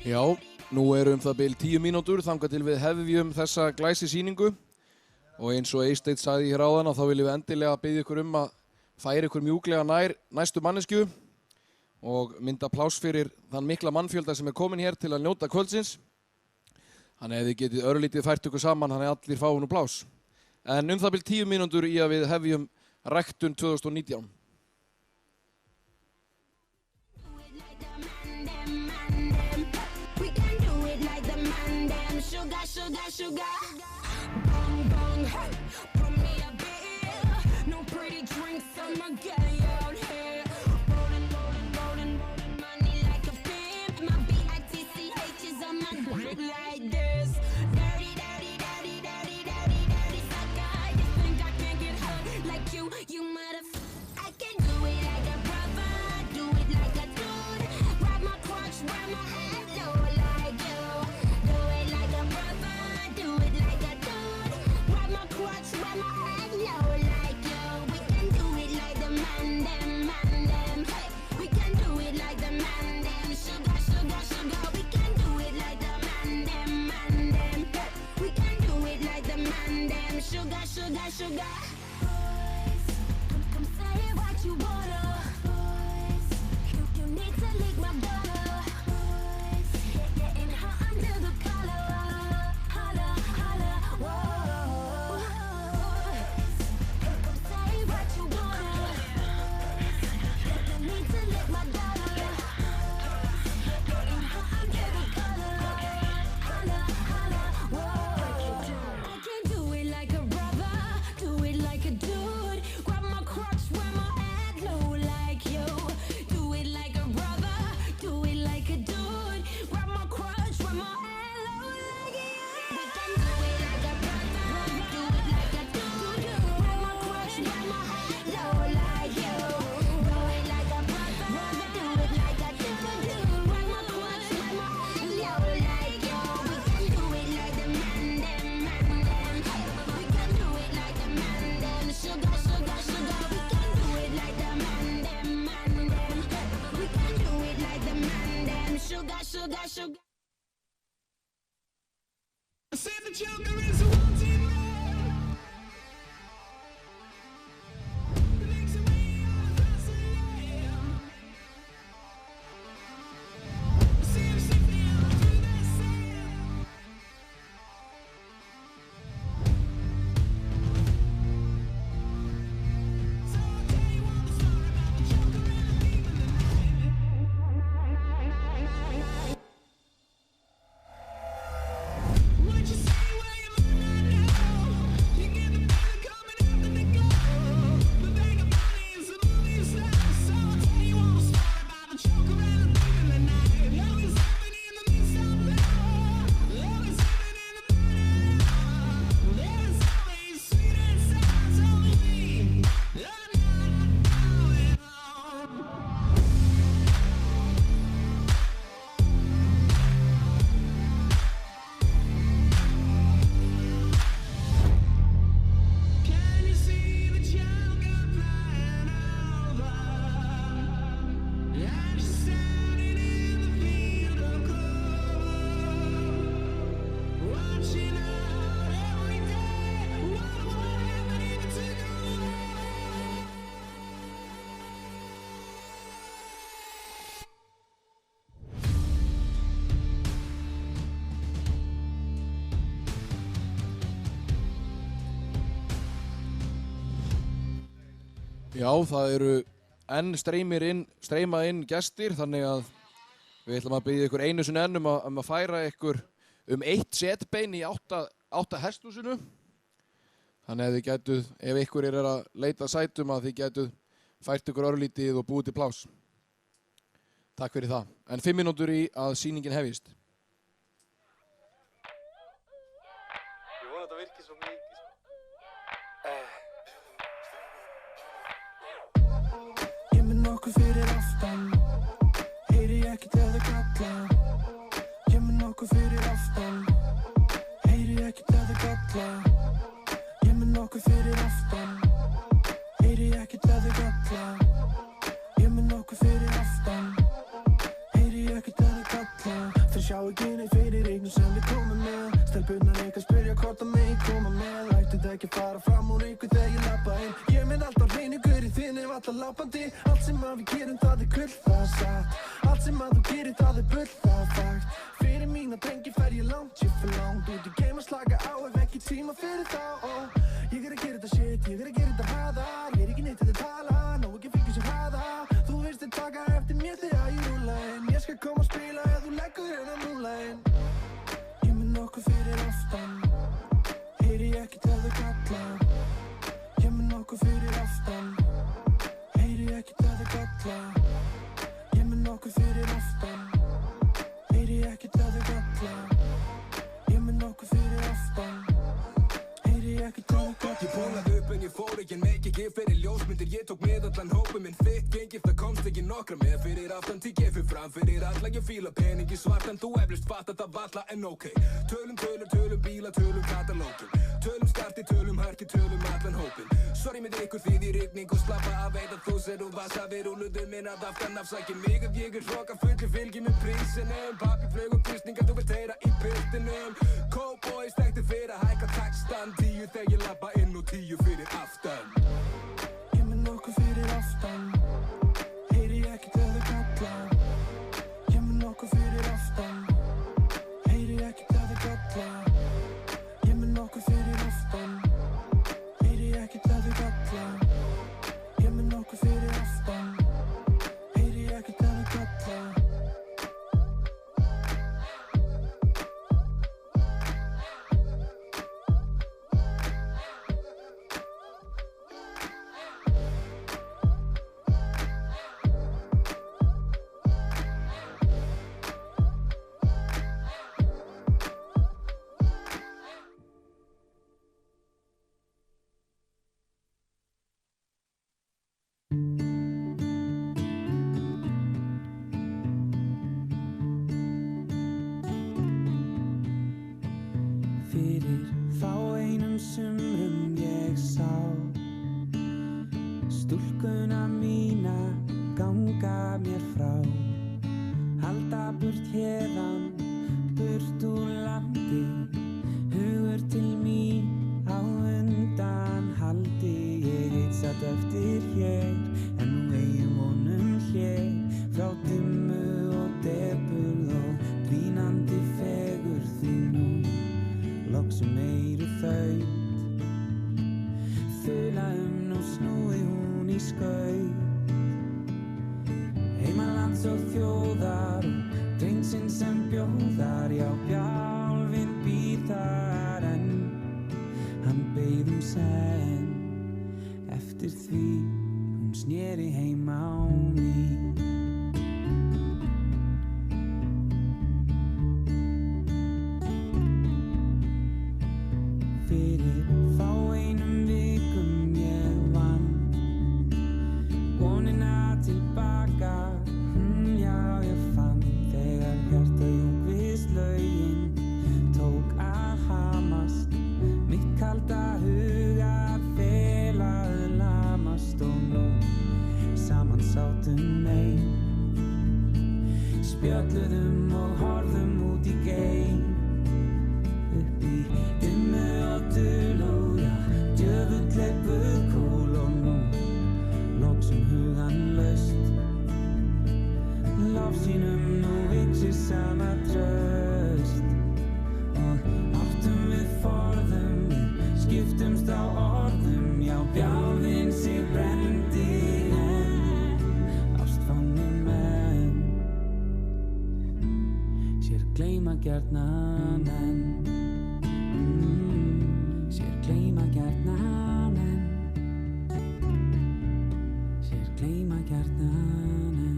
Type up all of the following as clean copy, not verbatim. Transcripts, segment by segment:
Já, nú það bil 10 mínútur þangað til við hefjum þessa glæsisýningu og eins og Eysteinn sagði hér áðan þá viljum við endilega biðja ykkur að færa ykkur mjúklega nær næstu manneskju og mynda pláss fyrir þann mikla mannfjölda sem komin hér til að njóta kvöldsins. Þannig ef þið getið örlítið fært ykkur saman, þannig allir fá nú pláss. En það bil 10 mínútur í að við hefjum ræktun 2019. Sugar, sugar, bong, bong, hey, pour me a beer. No pretty drinks, I'ma get out here. Rolling, rolling, rolling, rolling money like a pimp. My BITCH is on my dick like this. Dirty, dirty, dirty, dirty, dirty, dirty sucker. You think I can't get hurt like you motherfucker. I can do it like a brother, do it like a dude. Grab my crotch, wear my head low like you. Do it like a brother. Do it like a dude. Grab my crotch, wear my head low like you. We can do it like the man them. Hey, we can do it like the man them. Sugar, sugar, sugar. We can do it like the man them. Hey, we can do it like the man them. Sugar, sugar, sugar. Boys, come say what you wanna. Boys, you need to lick my butter. Boys, getting hot under the collar. Holla, holla, whoa. Come say what you wanna. You need to lick my butter. Getting hot under the collar. Holla, holla, whoa. I can do it like a brother, do it like a dude. Grab my crotch, wear my head low like you. Do it like a brother, do it like a dude. Grab my crotch, wear my head low like you. We can do it like a brother, do it like a dude. Grab my crotch, wear my head low like you. Do it like a brother, do it like a dude. Grab my crotch, wear my head low like you. We can do it like the man them. We can do it like the man them. Sugar, sugar, sugar. We can do it like the man them. We can do it like the man them. Sugar, sugar, sugar. I said the Joker is a wanted man. He makes a way all across the land. I see him safely out through the sand. So I'll tell you all the story about the Joker and a thief in the night. What you say where you might not know? You get the feeling coming after the go. The vagabond is a movie star. So I'll tell you all the story about the Joker and a thief in the night. Now he's living in the midst of love. Now he's living in the middle. There's always sweet and sour only. I'm not going home. Can you see the Joker flying over? I'm just standing in the field of clover, watching out every day. What happening to the world? Já, það enn streyma inn gestir, þannig að við ætlum að biðja ykkur einu sinni enn að færa ykkur eitt setbein í átta hesthúsinu. Þannig að þið gætuð, ef ykkur að leita sætum, að þið gætuð fært ykkur örlítið og búið til pláss. Takk fyrir það. En 5 mínútur í að sýningin hefjist. Ég vona að þetta virki svo mikið. Ég með nokkuð fyrir aftan, heyri ekkert ef það kalla. Ég með nokkuð fyrir aftan, heyri ekkert ef það kalla. Ég með nokkuð fyrir aftan, heyri ekkert ef það kalla. Ég með nokkuð fyrir aftan, heyri ekkert ef það kalla. Þau sjá ekki neitt fyrir eignum sem við komum með. Stelpurnar ykkar spyrja hvort að megi koma með. Ættu það ekki fara fram úr ykkur þegar ég labba inn. Ég minn alltaf hreiningur í þinn ef allar labbandi. Allt sem að við gerum það er kull, það er satt. Allt sem að þú gerir það er bull, það er fakt. Fyrir mína drengi fer ég langt, ég fer langt. Út í game að slaka á ef ekki tíma fyrir þá. Ég er að gera þetta shit, ég er að gera þetta hraðar. Ég er ekki neitt til að tala, ná ekki fylgja sér hraða. Þú veist þið taka eftir mér þegar ég rúla inn. Ég skal koma að spila ef þú leggur hérna núla inn. Ég með nokkuð fyrir aftan, heyri ekkert ef þau kalla. Ég með nokkuð fyrir aftan, heyri ekkert ef þau kalla. Ég með nokkuð fyrir aftan, heyri ekkert ef þau kalla. Ég með nokkuð fyrir aftan, heyri ekkert ef þau kalla. Ég bólaði upp en ég fór ekki, en make ekki fyrir ljósmyndir. Ég tók með allan hópum minn, þitt gengið, það komst ekki nokkra með. Fyrir aftan til ég fyrir fram, fyrir alla ég fíla peningi svartan. Þú eflust fatt að það valla en ok. Tölum bíla, tölum katalógin. Tölum skarti, tölum harki, tölum allan hópin. Sorry með ykkur því því rigning og slappa að veit að þú ser úr vasa. Við rúluðum inn að aftan afsækja mig ef ég hroka fulli fylgi með prísinum. Pappi flög og kristningar, þú vilt heyra í piltinum. Cowboy stekti fyrir að hækka taxtan. 10 þegar ég labba inn og 10 fyrir aftan. Ég með nokkuð fyrir aftan, heyri ekkert ef þau kalla. Ég með nokkuð fyrir aftan, heyri ekkert ef þau kalla. Ég með nokkuð fyrir aftan, heyri ekkert ef þau kalla. Ég með nokkuð fyrir aftan, heyri ekkert ef þau kalla. Fyrir fáeinum sumrum ég sá stúlkuna mína ganga mér frá. Halda burt héðan, burt úr landi, hugur til mín á undan haldi. Ég eitt satt eftir hér, en nú eigin vonum hér. Frá dimmu og depurð og dvínandi fegurð því nú loksum meiru þaut. Þula nú snúi hún í skaut. Heimalands og þjóðar og drengsins sem bjóðar. Já, bjálfinn býr þar enn, hann beið senn. Eftir því hún sneri heim á ný. Fyrir fáeinum vikum ég vann vonina tilbaka. Já, ég fann þegar hjartað jók við slögin. Tók að hamast, mitt kalda hugar felaði lamast. Og nú saman sátum ein, spjölluðum og horfðum út í geim. Upp í dimmu og dulúra, djöfulleg guðkúl. Og nú loksum hugan laust, lofsýnum nú yxir sama traust. Og áttum við forðum, við skiptumst á orðum. Já, bjálfinn sig brenndi enn, ástfangin menn sér gleyma gjarnan enn. Sér gleyma gjarnan enn, sér gleyma gjarnan enn.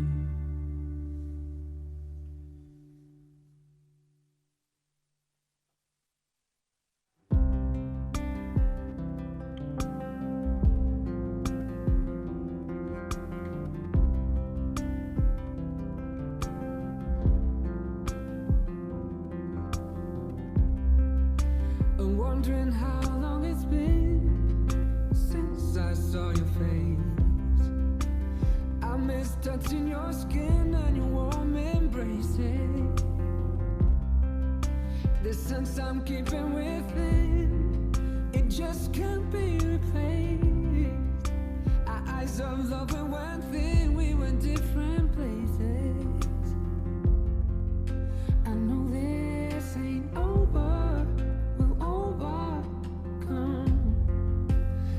I'm wondering how long it's been since I saw your face. I miss touching your skin and your warm embraces. The sense I'm keeping within, it just can't be replaced. Our eyes of love were one thing, we were different places. I know this ain't over, we'll overcome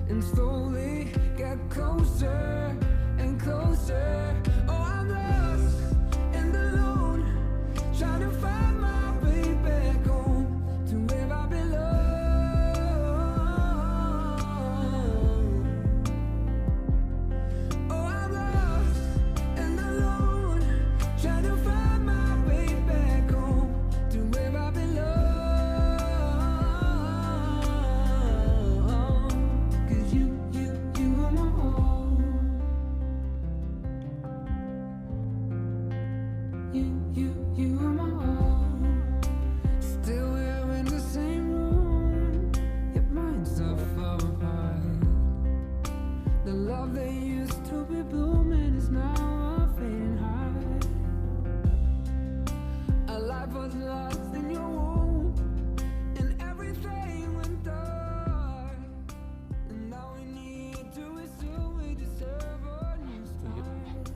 and slowly get closer and closer. Oh, I'm lost and alone, trying to find my way back home to where I belong. Oh, I'm lost and alone, trying to find my way back home to where I belong. 'Cause you are my home. You are my home. Still we're in the same room, yet minds are far apart. The love that used to be blooming is now a fading heart. Our life was lost in your womb, and everything went dark. And now we need to assume we deserve a new start.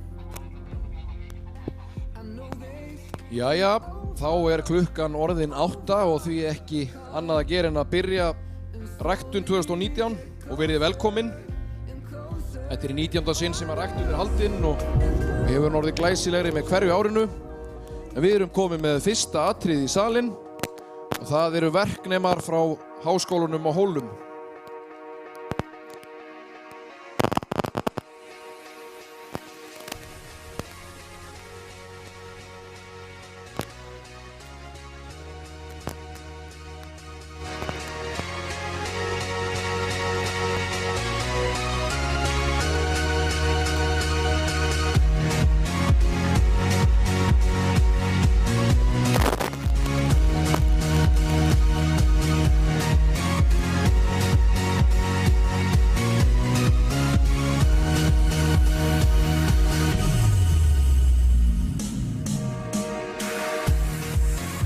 I know they Jæja, þá klukkan orðin 8 og því ekki annað að gera en að byrja ræktun 2019 og verið velkomin. Þetta í 19. sinn sem að ræktun haldin og hefur orðið glæsilegri með hverju árinu. En við erum komin með fyrsta atriði í salinn og það eru verknemar frá háskólanum á Hólum.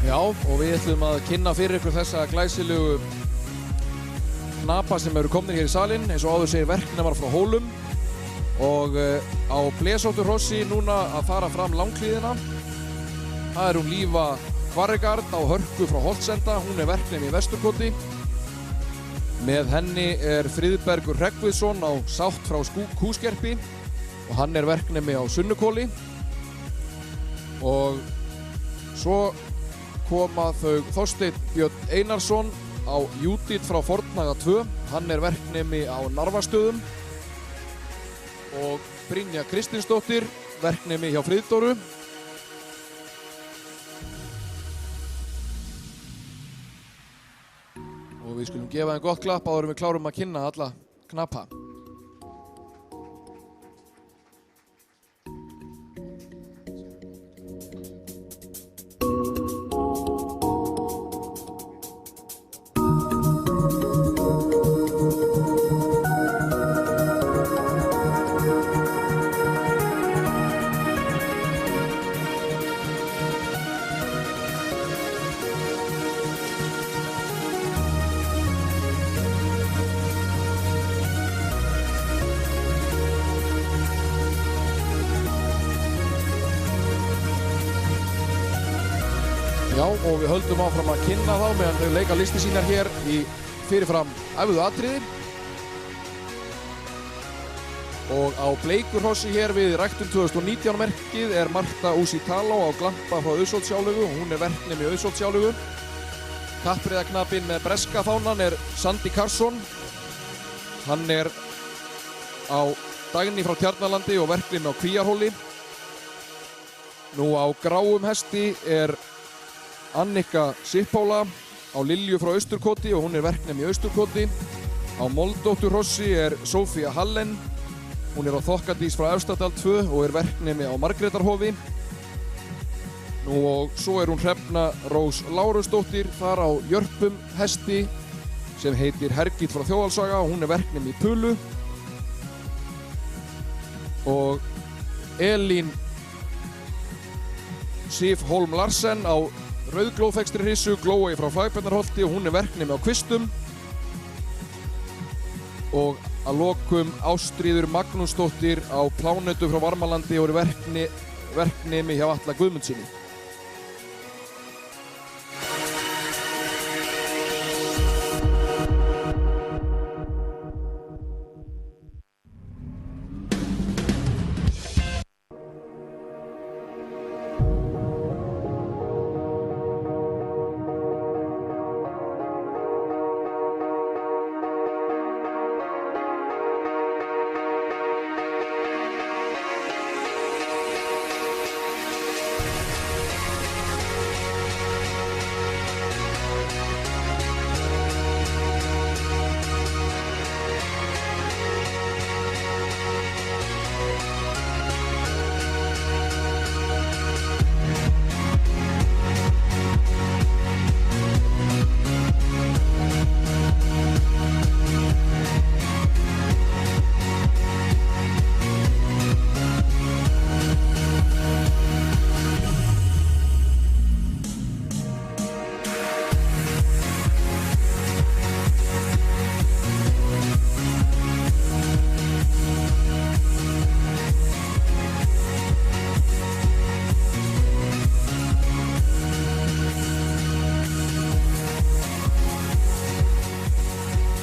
Já, og við ætlum að kynna fyrir ykkur þessa glæsilegu knapa sem eru komnir hér í salinn, eins og áður segir verknemar frá Hólum. Og á blesótturhrossi núna að fara fram langhlíðina. Það hún Lífa Kvarregard á hörku frá Holtsenda, hún verknemi í Vesturkoti. Með henni Friðbergur Hreggviðsson á sátt frá Kúskerpi og hann verknemi á Sunnukóli. Og svo koma þau Þorsteinn Björn Einarsson á Júdít frá Fornaga 2, hann verknemi á Narfastöðum. Og Brynja Kristinsdóttir, verknemi hjá Friðdóru. Og við skulum gefa þeim gott klapp áður en við klárum að kynna alla knapa. Já, og við höldum áfram að kynna þá meðan þau leika listi sínar hér í fyrirfram æfðu atriði. Og á bleikurhrossi hér við ræktun 2019 merkið Marta Úsítalo á glampa frá Auðsholtshjáleigu og hún verknemi Auðsholtshjáleigu. Kappriðaknapinn með breska fánan Sandy Carson. Hann á Dagný frá Tjarnarlandi og verknemi á Kvíarhóli. Nú á gráum hesti Annika Sippála á Lilju frá Austurkoti og hún verknemi í Austurkoti. Á Moldótturhrossi Sofía Hallen. Hún á Þokkadís frá Efstadal 2 og verknemi á Margrétarhofi. Nú og svo hún Hrefna Rós Lárusdóttir þar á Jörpum hesti sem heitir Hergit frá Þjóðalsaga og hún verknemi í Pulu. Og Elín Sif Holm Larsen á rauðglóðfekstri hrissu Glóey frá Flagbjarnarholti og hún verknemi á kvistum. Og að lokum Ástríður Magnúsdóttir á plánetu frá Varmalandi og verknemi hjá Atla Guðmundsssyni.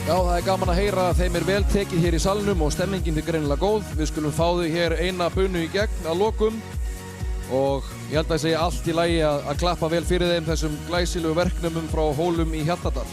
Já, það gaman að heyra að þeim vel tekið hér í salnum og stemmingin er greinilega góð. Við skulum fá þau hér eina bunu í gegn að lokum og ég held að segja allt í lagi að klappa vel fyrir þeim þessum glæsilegu verknumum frá Hólum í Hjaltadal.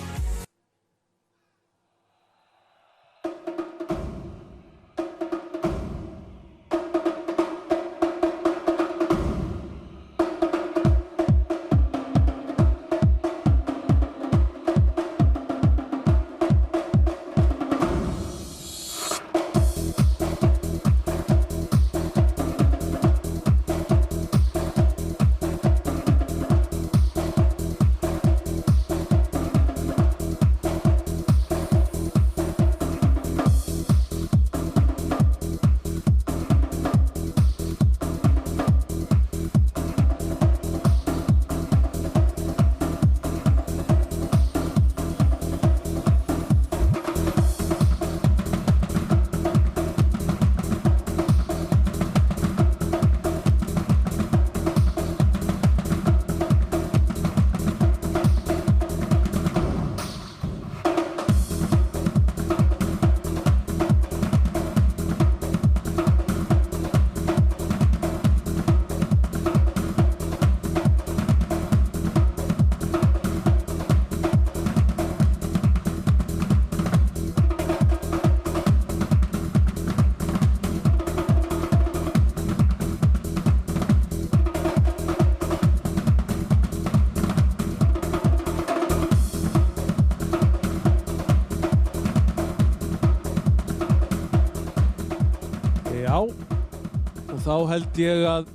Þá held ég að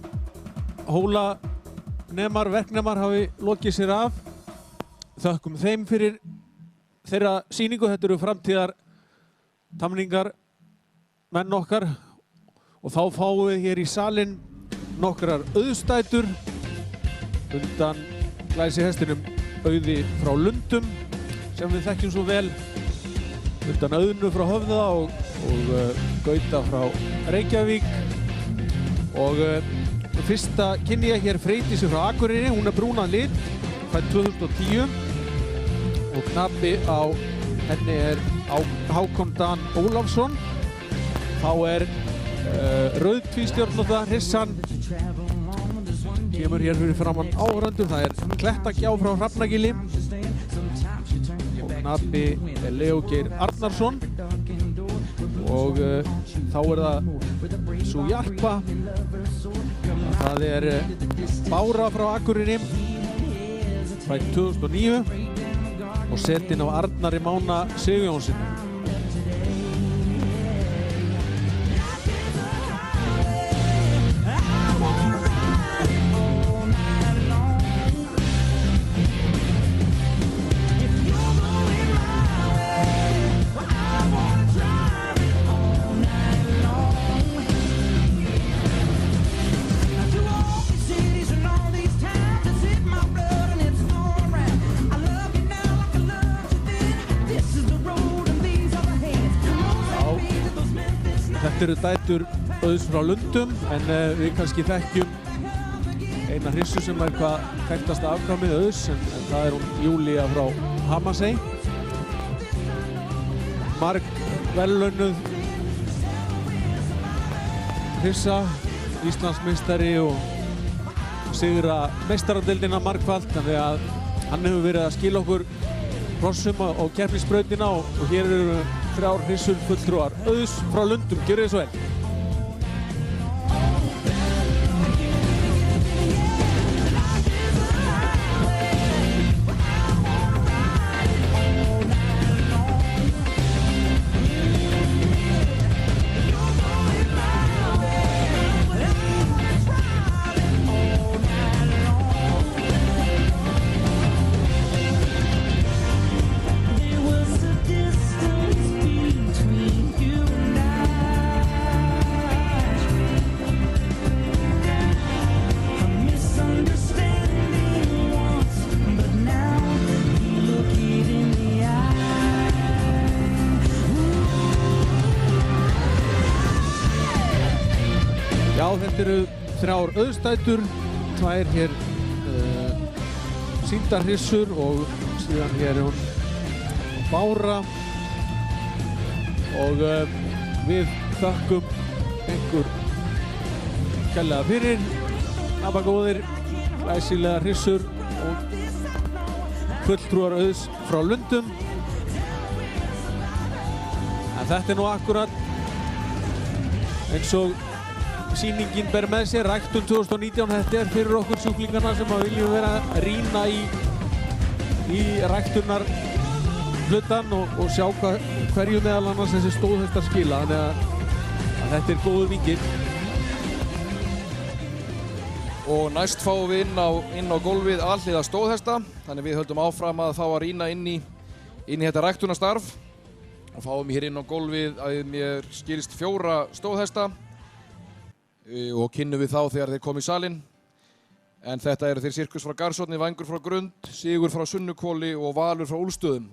verknemar hafi lokið sér af. Þökkum þeim fyrir þeirra sýningu. Þetta eru framtíðar tamningar menn okkar og þá fáum við hér í salinn nokkrar auðstætur undan glæsihestinum Auði frá Lundum sem við þekkjum svo vel, undan Auðnu frá Höfða og Gauta frá Reykjavík. Og fyrsta kynni ég hér Freydísi frá Akureyri, hún brúnan lit, fædd 2010 og knapi á henni Hákon Dan Ólafsson. Þá rauðtvístjörnótta hrissan, kemur hér fyrir framann áhorfendur, það Klettagjá frá Hrafnagili og knapi Leó Geir Arnarsson. Og þá það sú Jarpa, það Bára frá Akureyri, fædd 2009 og setin á Arnari Mána Sigurjónsinni. Cities and all these towns, it's hit my blood and it's Þetta eru dætur Auðs frá Lundum en við kannski þekkjum eina hrissu sem er hvað þekktasta afkvæmið Auðs en það er hún Júlía frá Hamasey. Marg verðlaunuð hrissa, Íslandsmeistari og sigra meistaradeildina margfalt, þannig að hann hefur verið að skila okkur hrossum á keppnisbrautina og hér eru 3 hrissur fulltrúar Auðs frá Lundum. Gjörið þið svo vel. There was a distance between you and I. A misunderstanding once, but now you look it in the eye. Já, þetta eru 3 Auðsdætur, 2 hér sýndar hrissur og síðan hér er hún Bára og við þökkum einhver kærlega fyrir nafngóðir, glæsilega hrissur og fulltrúar Auðs frá Lundum. En þetta er nú akkurat eins og sýningin ber með sér, ræktun 2019. Þetta er fyrir okkur sjúklingarna sem að viljum vera að rýna í ræktunar hlutan og sjá hverju meðal annars þessi stóðhestar skila, þannig að þetta er góður vingill. Og næst fáum við inn á gólfið alhliða stóðhesta, þannig við höldum áfram að fá að rýna inn í þetta ræktunarstarf og fáum hér inn á gólfið að mér skilist 4 stóðhesta og kynnum við þá þegar þeir koma í salinn. En þetta eru þeir Sirkus frá Garsotni, Vængur frá Grund, Sigur frá Sunnuhvoli og Valur frá Úlfstöðum.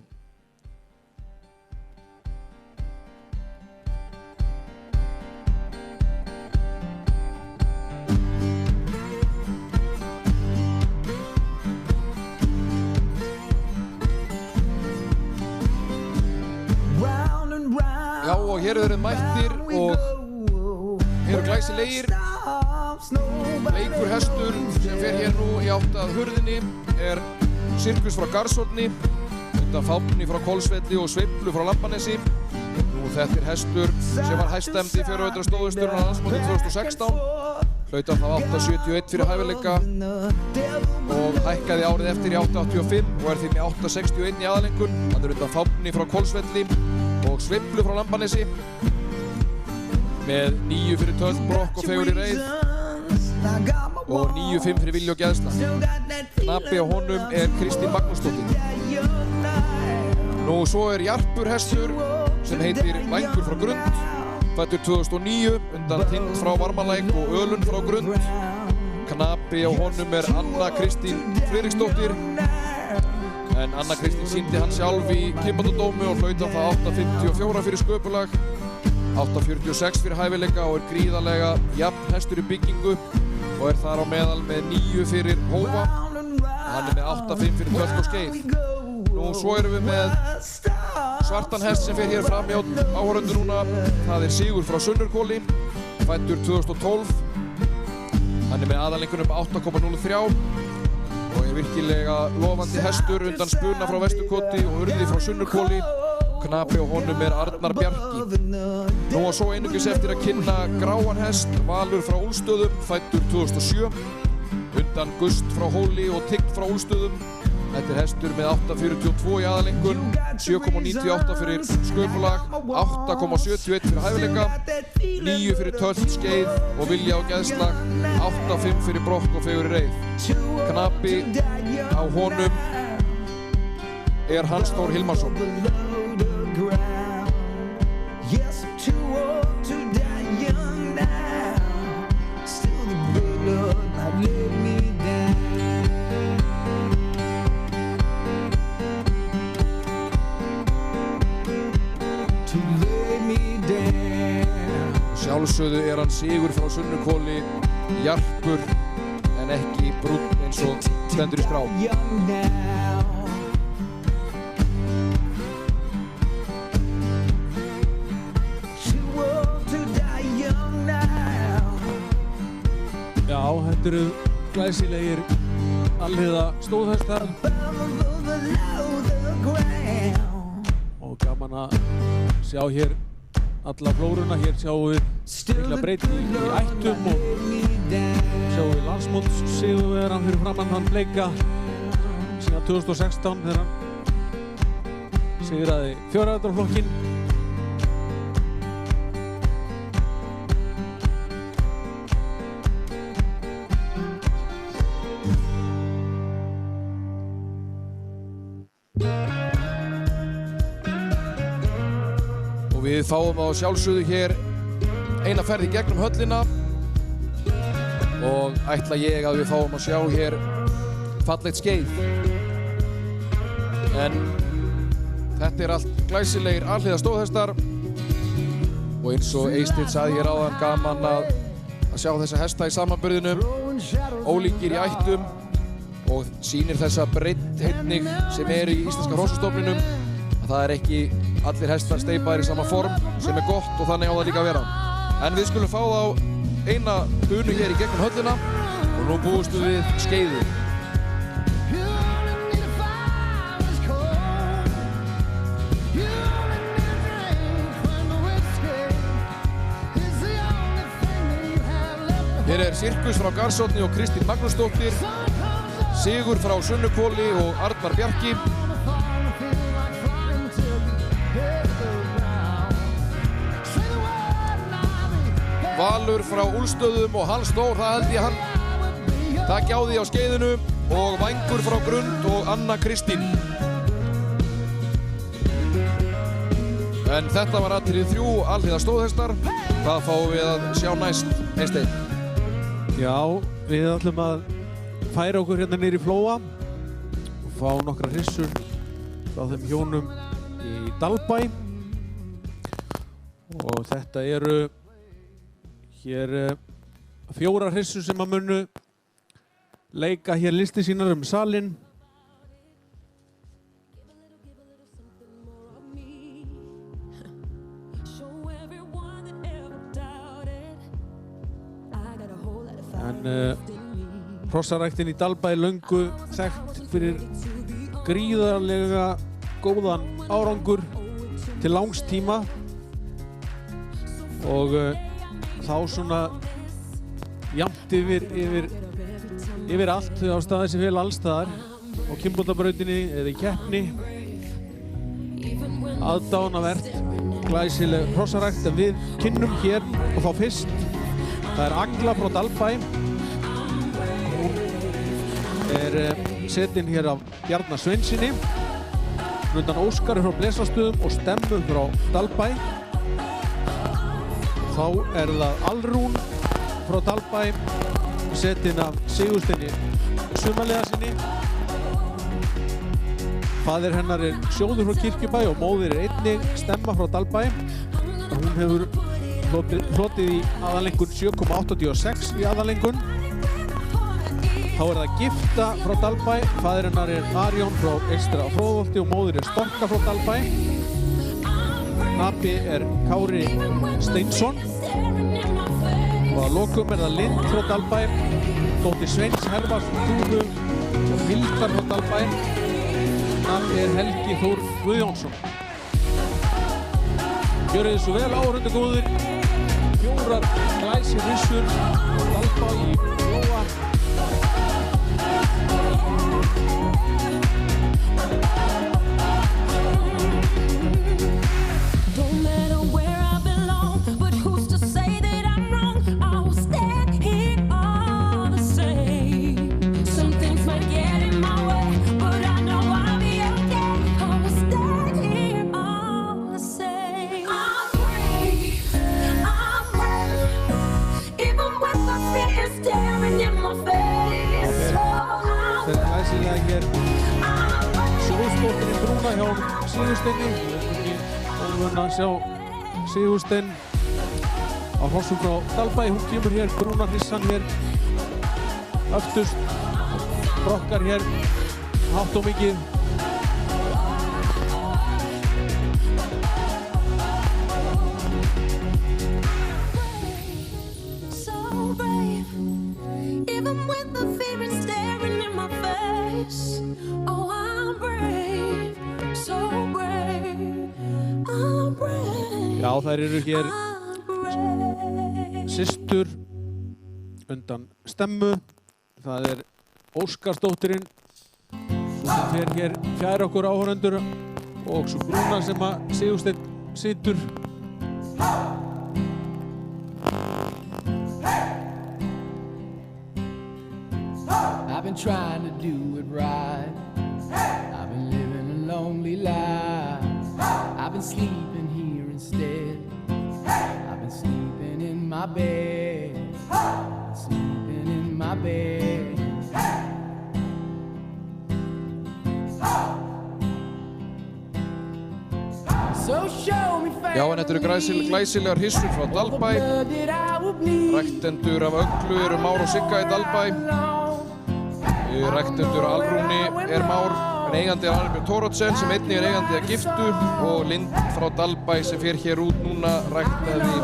Já, og hér eru þeir mættir og hér eru glæsilegir. Leikur hestur sem fer hér nú í átt að hurðinni er Sirkus frá Garsotni, undan Fáfni frá Hvolsvelli og Sveiflu frá Lambanesi. Nú þetta er hestur sem var hæststemmd í fjórðvetrastóðhesturinn á landsmóti 2016. Hlaut hann þá 8.71 fyrir hæfileika og hækkaði árið eftir í 8.85 og er því með 8.61 í aðalengun. Hann er undan Fáfni frá Hvolsvelli og Sveiflu frá Lambanesi með 9 fyrir Töll, Brokk og Fegur í reið og 9.5 fyrir Vilja og Geðsla. Knapi á honum er Kristín Magnúsdóttir. Nú svo er Jarpur hestur sem heitir Vængur frá Grund, fæddur 2009, undan Tind frá Varmalæk og Ölund frá Grund. Knapi á honum er Anna Kristín Friðriksdóttir en Anna Kristín sýndi hann sjálf í Kimbandudómi og hlaut hann það 8.54 fyrir sköpulag, 8.46 fyrir hæfileika og er gríðarlega jafn hestur í byggingu og er þar á meðal með 9 fyrir hófa. Hann er með 8.5 fyrir Tölt og Skeið. Nú svo erum við með svartan hest sem fer hér fram hjá áhorfendur núna. Það er Sigur frá Sunnuhvoli, fæddur 2012. Hann er með aðalengunum 8.03 og er virkilega lofandi hestur undan Spuna frá Vesturkoti og Urði frá Sunnuhvoli. Knapi á honum er Arnar Bjarki. Nú og svo einungis eftir að kynna gráan hest, Valur frá Úlfstöðum, fæddur 2007. Undan Gust frá Hóli og Tigg frá Úlfstöðum. Þetta er hestur með 8.42 í aðalengun, 7.98 fyrir sköpulag, 8.71 fyrir hæfileika, 9 fyrir Tölt, Skeið og Vilja og Geðslag, 8.5 fyrir Brokk og Fegur í reið. Knapi á honum er Hans Þór Hilmarsson. sjálfsögðu er hann sigur frá Sunnuhvoli, jarpur en ekki brúnn eins og stendur í skrá. Young now. She wants to die young now. Já, þetta eru glæsilegir alhliða stóðhestar Below the ground. og gaman að sjá hér alla flóruna. Hér sjáum við mikla breytingu í ættum og sjáum við landsmóts sigurvegarann fyrir framann hann Bleika síðan 2016 þegar hann sigraði fjórðarflokkinn. Við fáum á sjálfsögðu hér eina ferð í gegnum höllina og ætla ég að við fáum að sjá hér fallegt skeið. En þetta er allt glæsilegir alhliða stóðhestar og eins og Eysteinn sagði hér áðan, gaman að sjá þessa hesta í samanburðinu, ólíkir í ættum og sýnir þessa breidd einnig sem er í íslenska hrossastofninum, að það er ekki allir hestar steypaðir í sama form sem er gott og þannig á það líka að vera. En við skulum fá þá eina bunu hér í gegnum höllina og nú búumst við skeiði. Hér er Sirkus frá Garsóni og Kristín Magnúsdóttir, Sigur frá Sunnuhvoli og Arnar Bjarki. Valur frá Úlfstöðum og Hans Þór, það held ég hann taki á því á skeiðinu, og Vængur frá Grund og Anna Kristín. En þetta var atriði 3 alhliða stóðhestar. Hvað fáum við að sjá næst, Eysteinn? Já, við ætlum að færa okkur hérna niður í Flóa og fá nokkra hrissur frá þeim hjónum í Dalbæ. Og þetta eru hér 4 hrissur sem að munu leika hér listi sínar salinn. En hrossaræktin í Dalbæ er löngu þekkt fyrir gríðarlega góðan árangur til langs tíma og þá svona jafnt yfir allt á staði sem vel allstaðar á kynbótabrautinni eða í keppni. Aðdánavert glæsileg hrossarækt en við kynnum hér og þá fyrst. Það er Agla frá Dalbæ. Hún er setin hér af Bjarna Sveinsinni. Undan Óskari frá Blesastöðum og Stemmu frá Dalbæ. Þá er það Alrún frá Dalbæ, setin af Sigursteini Sumarliða sinni. Faðir hennar er Sjóður frá Kirkjubæ og móðir er einnig Stemma frá Dalbæ. Hún hefur hlotið í aðalengun 7,86 í aðalengun. Þá er það Gifta frá Dalbæ. Faðir hennar er Arjón frá Eystra Fróðholti og móðir er Storka frá Dalbæ. Napi er Kári Steinsson. Og að lokum er það Lind frá Dalbæ, dóttir Sveins Hervars frá Þúfu og Hildar frá Dalbæ. Napi er Helgi Þór Guðjónsson. Gjörið þið svo vel, áhorfendur góðir. 4 glæsir hrissur frá Dalbæ í Flóa. Don't matter where I belong, but who's to say that I'm wrong? I will stand here all the same. Some things might get in my way, but I know I'll be okay. I will stand here all the same. I'm brave, even with the fear staring in my face. Þetta er glæsilega hér Sjóðsdóttirinn brúna hjá Sigursteini. Við erum ekki óvön að sjá Sigurstein á á hrossum frá Dalbæ. Hún kemur hér, brúnar hrissan hér öftust, brokkar hér hátt og mikið. So brave, even with the fear is staring in my face. Oh, I'm brave, so brave, I'm brave. Já, þær eru hér I'm brave. systur undan stemmu. Það er Óskarsdóttirinn sem fer hér fjær okkur áhorfendur og svo Brúna sem að Sigursteinn situr. I've been trying to do it right. I've been living a lonely life. I've been sleeping here instead. I've been sleeping in my bed. Sleeping in my bed. So show me Já, en þetta eru glæsilegar hissur frá Dalbæ. Ræktendur af Öglu eru Már og Sigga í Dalbæ. Ræktendur af Alrúni er Már, en eigandi af Albjörn Thoroddsen sem einnig er eigandi af Giftu, og Lind frá Dalbæ sem fer hér út núna ræktaði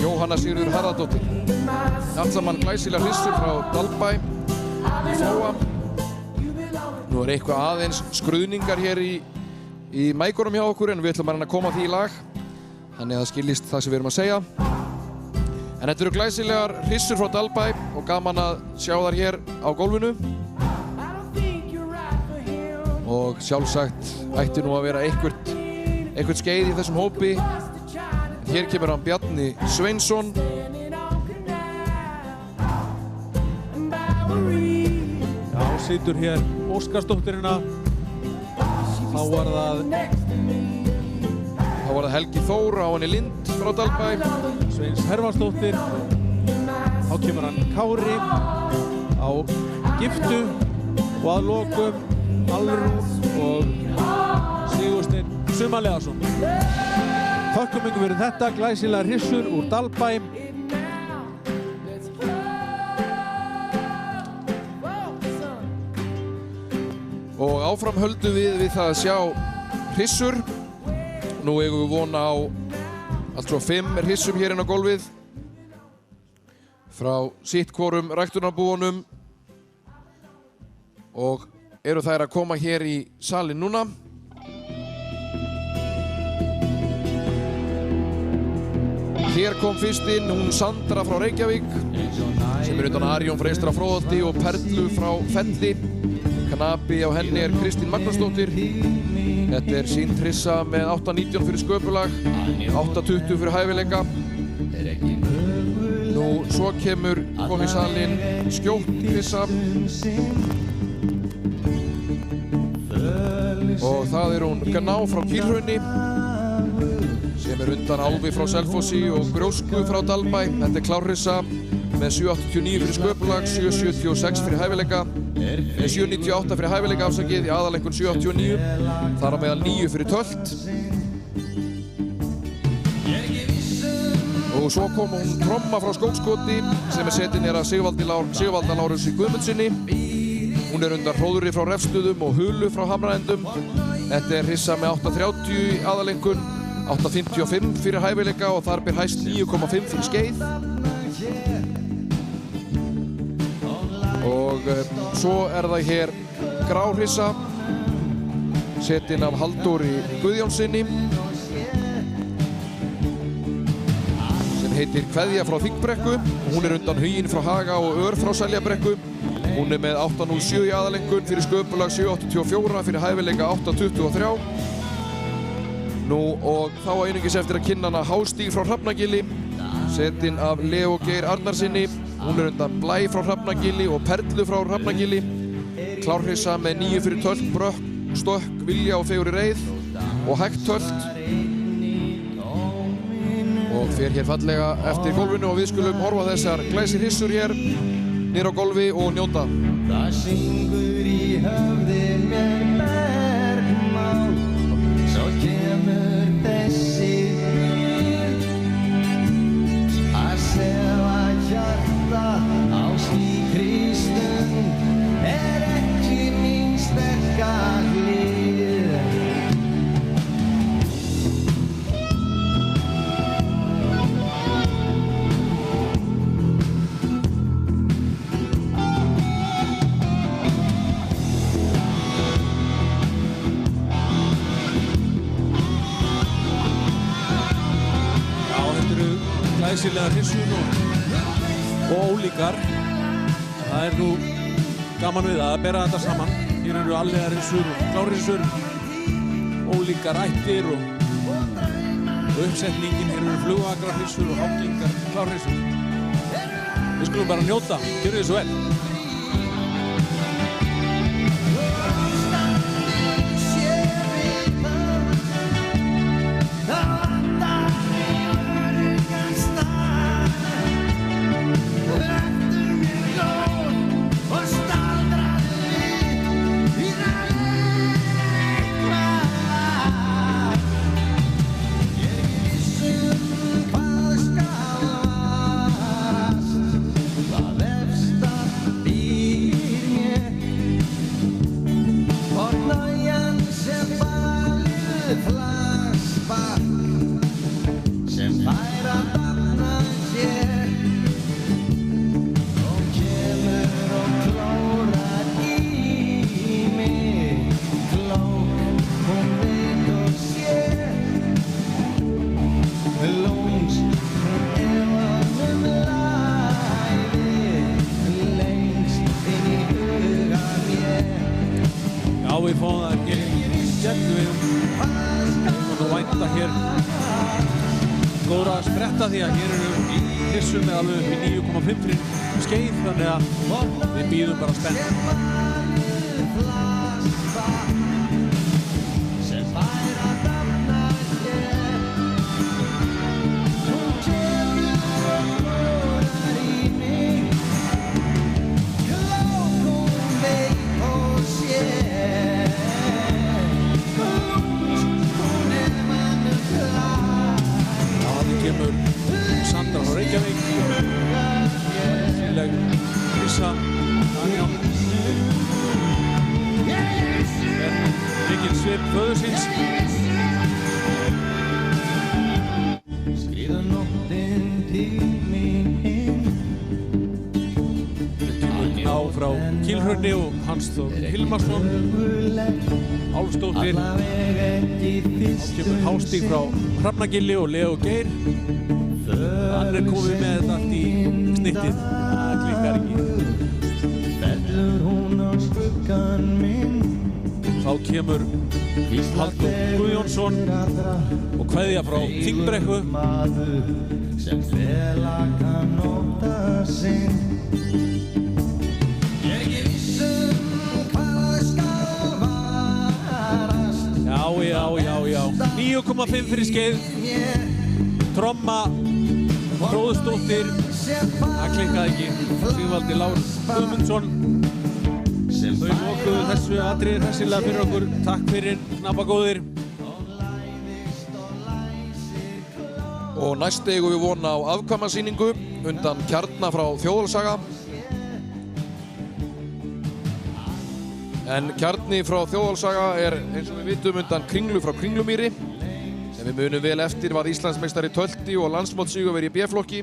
Jóhanna Sigríður Harðardóttir. Allt saman glæsilegar hissur frá Dalbæ í Flóa. Nú er eitthvað aðeins skruðningar hér í mækurum hjá okkur, en við ætlum að koma því í lag, þannig að það skiljist það sem við erum að segja. En þetta eru glæsilegar hissur frá Dalbæ og gaman að sjá þær hér á gólfinu. Og sjálfsagt ætti nú að vera eitthvert skeið í þessum hópi. Hér kemur hann Bjarni Sveinsson. Já, situr hér Óskarsdóttirina. Þá var það Helgi Þór á henni Lind frá Dalbæ. Sveins Hervarsdóttir. Þá kemur hann Kári á Giftu og að lokum Alrún og Sigursteinn Sumarlegason. Þökkum ykkur fyrir þetta, glæsilegar hissur úr Dalbæ. Og áfram höldum við það að sjá hissur. Nú eigum við vona á allt frá 5 hissum hér inn á gólfið frá sitt hvorum ræktunarbúunum, og eru þær að koma hér í salinn núna. Hér kom fyrst inn hún Sandra frá Reykjavík sem er undan Arjón frá Eystra Fróðholti og Perlu frá Felli. Knapi á henni er Kristín Magnúsdóttir. Þetta er sín trissa með 8.19 fyrir sköpulag, 8.20 fyrir hæfileika. Nú, svo kom í salinn skjótt trissa. Og það er hún Gná frá Kýrhrauni sem er undan Álfi frá Selfossi og Grósku frá Dalbæ. Þetta er klárrissa með 7.89 fyrir sköpulag, 7.76 fyrir hæfileika. 7.98 fyrir hæfileika afsakið, í aðaleikun 7.89, þar á meðal 9 fyrir tölt. Og svo kom hún Tromma frá Skógskoti sem er setin af Sigvalda Lárusi Guðmundsssyni. Hún er undan Hróðuri frá Refstöðum og Hulu frá Hamraendum. Þetta er hrissa með 8.30 í aðaleikun, 8.55 fyrir hæfileika og þar ber hæst 9.5 fyrir skeið. Og svo er það hér gráhrissa setin af Halldóri Guðjónsssyni sem heitir Kveðja frá Þingbrekku. Hún er undan Huginn frá Haga og Ör frá Seljabrekku. Hún er með 8.07 í aðalengun fyrir sköpulag, 7.84 fyrir hæfileika, 8.23. Nú, og þá á einungis eftir að kynna hana Hástíg frá Hrafnagili setin af Leo Geir Arnarsinni. Hún er undan Blæ frá Hrafnagili og Perlu frá Hrafnagili. Klárhrissa með 9 fyrir tölt, Brökk, Stökk, Vilja og Fegurri Reið og Hægt tölt. Og fer hér fallega eftir gólfinu og við skulum horfa þessar glæsir hissur hér niður á gólfi og njóta. Það syngur í höfði mér bergmál, svo kemur þessi að glæsilega hryssur og ólíkar. Það er nú gaman við að bera þetta saman. Hér eru alliðar hryssur og klárhryssur, ólíkar ættir og uppsetningin. Hér eru flugvakrar hryssur og háklingar klárhryssur. Við skulum bara njóta, gjörðu þið svo vel. Því að hér eru hryssur með alveg upp í 9,5 skeið, þannig að við bíðum bara spennt. Og Hans Þór Hilmarsson, Álfsdóttir, þá kemur Hástíg frá Hrafnagili og Leo Geir. Hann er komið með þetta allt í snittið, það klikkar ekki. Þá kemur Halldór Guðjónsson og kveðja frá Þingbrekku. Já. 9,5 fyrir skeið. Tromma, Fróðusdóttir, það klikkaði ekki. Sigvaldi Lár Guðmundsson. Þau lokuðu þessu atriði hressilega fyrir okkur. Takk fyrir, knappagóðir. Og næst eigum við von á afkvæmasýningu undan Kjarna frá Þjóðolsaga. En Kjarni frá Þjóðolsaga er, eins og við vitum, undan Kringlu frá Kringlumýri. Sem við munum vel eftir var Íslandsmeistari í tölti og landsmótssigurvegari í B-flokki.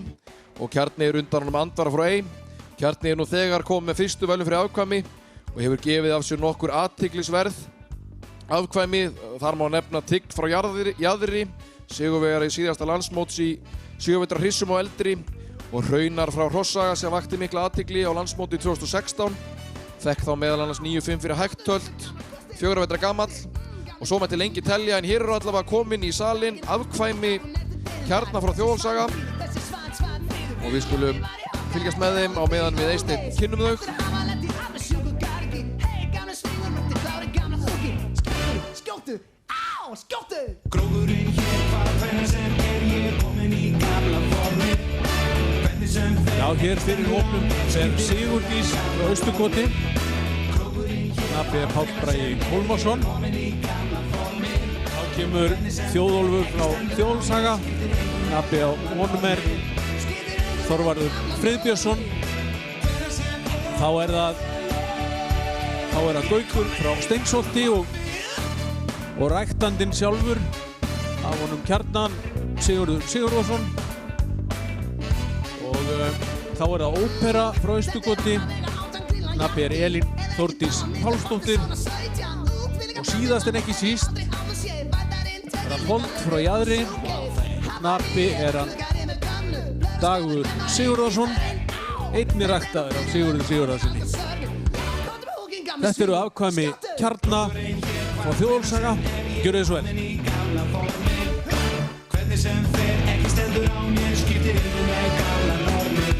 Og Kjarni er undan honum Andvara frá Ey. Kjarni er nú þegar komið með fyrstu verðlaun fyrir afkvæmi og hefur gefið af sér nokkur athyglisverð afkvæmi. Þar má nefna Tigg frá Jaðri, sigurvegari síðasta landsmóts í 7 vetra hryssum og eldri, og Hraunar frá Hrossaga sem vakti mikla athygli á landsmóti 2016. Fekk þá meðal annars 9,5 fyrir hægtölt, 4 vetra gamall, og svo mætti lengi telja, en hér eru allavega komin í salinn afkvæmi Kjarna frá Þjóðolsaga og við skulum fylgjast með þeim á meðan við Eysteinn kynnum þau. Gróðurinn hér bara hvernig sem ég komin í gamla formi. Já, hér fyrir hópnum er Sigurdís frá Austurkoti. Nafni er Páll Bragi Hólmarsson. Þá kemur Þjóðólfur frá Þjóðolsaga. Nafni á honum er Þorvarður Friðbjörnsson. Þá er það Gaukur frá Steinsholti og ræktandinn sjálfur af honum Kjarnan Sigurður Sigurðarsson. Og þá er það Ópera frá Austurkoti. Nafni er Elín Þórdís Pálsdóttir. Og síðast en ekki síst er það Fold frá Jaðri. Nafni er hann Dagur Sigurðarsson, einnig ræktaður af Sigurði Sigurðarssoni. Þetta eru afkvæmi Kjarna frá Þjóðolsaga. Gjörðu þið svo vel. Hvernig sem fer, ekki stendur á mér, skiptir engu með gamla normið.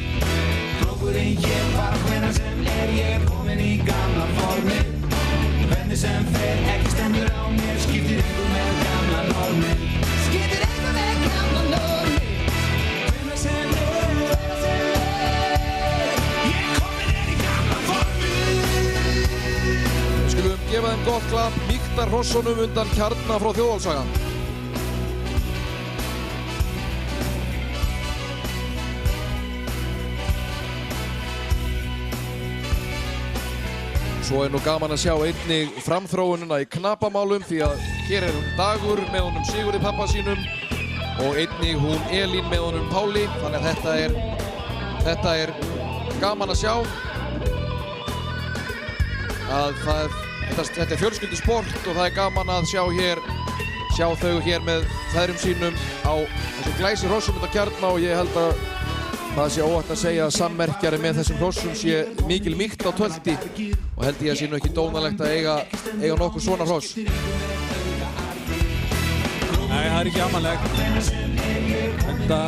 Brókurinn hér bara hvenær sem ég komin í gamla formið. Hvernig sem fer, ekki stendur á mér, skiptir engu með gamla normið. Skiptir engu með gamla normið. Hvenær sem ég komin í gamla formið. Við skulum gefa þeim gott klapp, mýkta hrossunum undan Kjarna frá Þjóðolsaga. Svo nú gaman að sjá einnig framþróunina í knapamálum því að hér hún Dagur með honum Sigurði pappa sínum og einnig hún Elín með honum Páli, þannig að þetta er gaman að sjá að þetta er fjölskyldusport og það er gaman að sjá þau hér með feðrum sínum á þessum glæsi hrossum undan Kjarna og ég held að það sé óhætt að segja að sammerkjari með þessum hrossum sé mikil mýkt á tölti og held ég að sé nú ekki dónalegt að eiga nokkuð svona hross. Nei, það er ekki amalegt. Þetta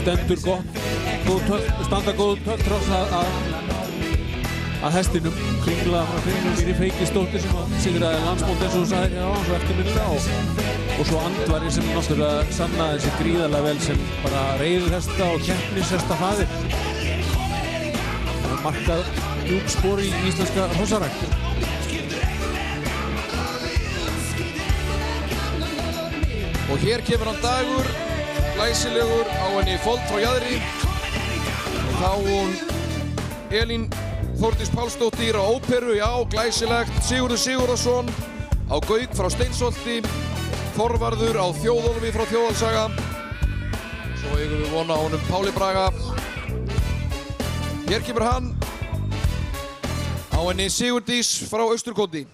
stendur standa góð tölthross að hestinum. Kringla frá Kringlum Míri Feykisdóttir sem sigraði landsmót eins og þú sagðir hér á svo eftirminnilega og svo Andvari sem náttúrulega sannaði sig gríðarlega vel sem bara reiðurhesta og keppnishesta faðir. Það er markað djúp spor í íslenska hrossarækt. Og hér kemur hann Dagur, glæsilegur á henni fold frá jaðri og þá hún Elín Þórdís Pálsdóttir á óperu, já, glæsilegt, Sigurður Sigurðarsson á Gauk frá Steinsholti, Þorvarður á Þjóðólfi frá Þjóðolsaga, svo eigum við vona á honum Páli Braga. Hér kemur hann á henni Sigurdís frá Austurkoti.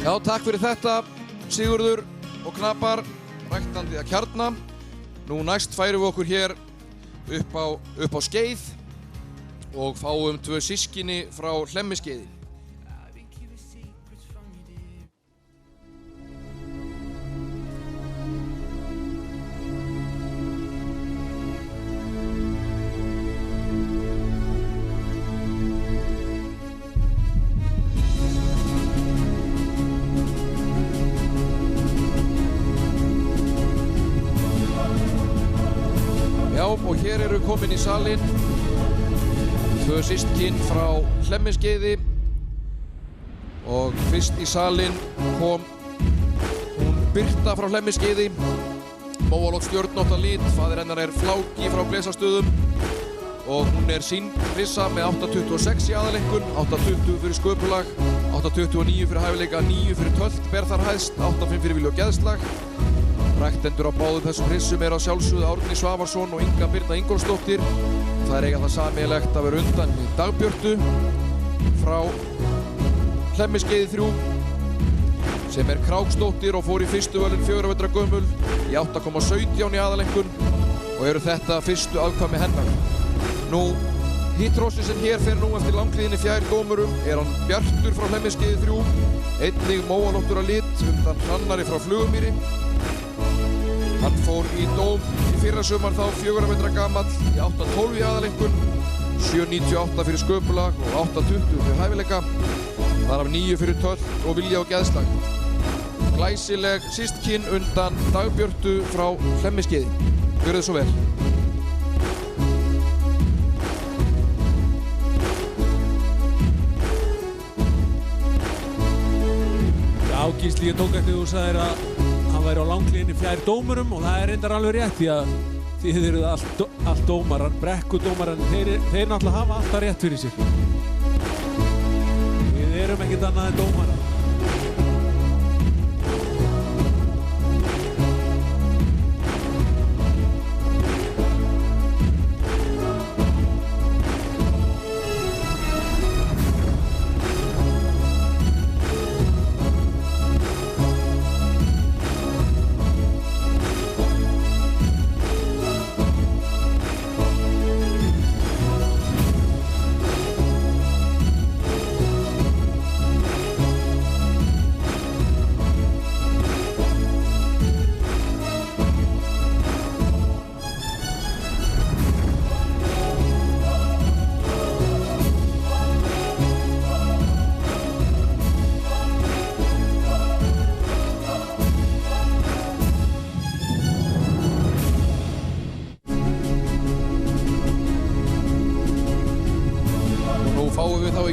Já, takk fyrir þetta, Sigurður og knapar, ræktandi að Kjarna. Nú næst færum við okkur hér upp á Skeið og fáum 2 systkini frá Hlemmiskeiði. Og hér eru komin í salinn 2 systkin frá Hlemmiskeiði og fyrst í salinn kom hún Birta frá Hlemmiskeiði, Móalótt stjörnótt að lit, faðir hennar er Fláki frá Blesastöðum og hún er sínrissa með 8.26 í aðalenkun, 8.20 fyrir sköpulag, 8.29 fyrir hæfileika, 9 fyrir tölt, ber þar hæst, 8.5 fyrir vilja og geðslag. Ræktendur á báðum þessum hrissum eru að sjálfsögðu Árni Svavarsson og Inga Birna Ingólfsdóttir. Það er eiga það sameiginlegt að vera undan í Dagbjörtu frá Hlemmiskeiði 3 sem er Kráksdóttir og fór í fyrstu völin 4 vetra gömul í 8.17 í aðalenkun og eru þetta fyrstu afkvæmi hennar. Nú, hitt hrossin sem hér fer nú eftir langlíðinni fjær dómurum er hann Bjartur frá Hlemmiskeiði 3, einnig Móalóttur að lit undan Hrannari frá Flugumýri. Hann fór í dóm í fyrra sumar þá 4 vetra gamall í 8.12 í aðalenkun, 7.98 fyrir sköpulag og 8.20 fyrir hæfileika, þar af 9 fyrir tölt og vilja og geðslag. Glæsileg systkin undan Dagbjörtu frá Hlemmiskeiði. Gjörðu þið svo vel. Já, Gísli, ég tók eftir þú sagðir að hann væri á langlíðinni fjær dómurum og það er reyndar alveg rétt því að þið eruð allt dómarar, brekkudómarar, þeir náttúrulega hafa alltaf rétt fyrir sér. Við erum ekkert annað en dómarar.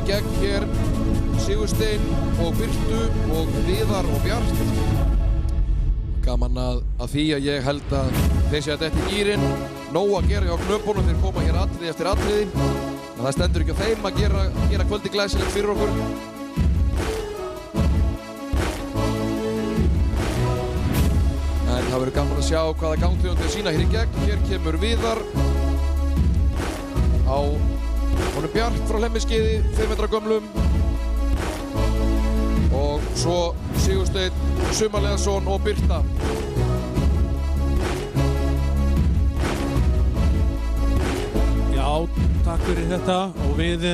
gegn hér Sigurstein og Birtu og Viðar og Bjart. Gaman að því að ég held að þeir séu að detta í gírinn. Nóg að gera hjá knöpunum, þeir koma hér atriði eftir atriði. En það stendur ekki á þeim að gera kvöldi glæsilegt fyrir okkur. En það verður gaman að sjá hvaða gangtegundir sína hér í gegn. Hér kemur Viðar á honum Bjart frá Hlemmiskeiði, 5 metra gömlum. Og svo Sigursteinn Sumarleðarsson og Birta. Já, takk fyrir þetta og við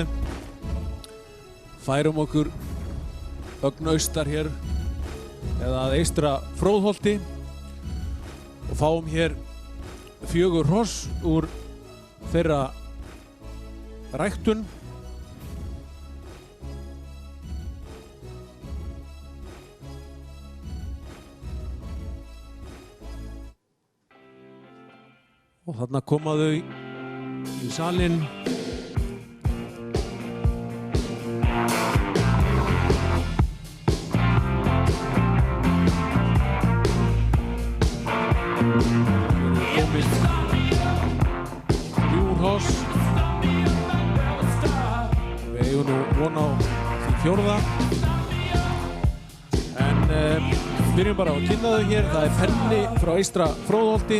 færum okkur ögn austar hér eða að eystra Fróðholti og fáum hér 4 hross úr þeirra ræktun. Og þarna koma þau í salinn. Komið 3 hross. Við eigum nú von á því 4. En byrjum bara á að kynna þau hér. Það er Penni frá eystra Fróðholti.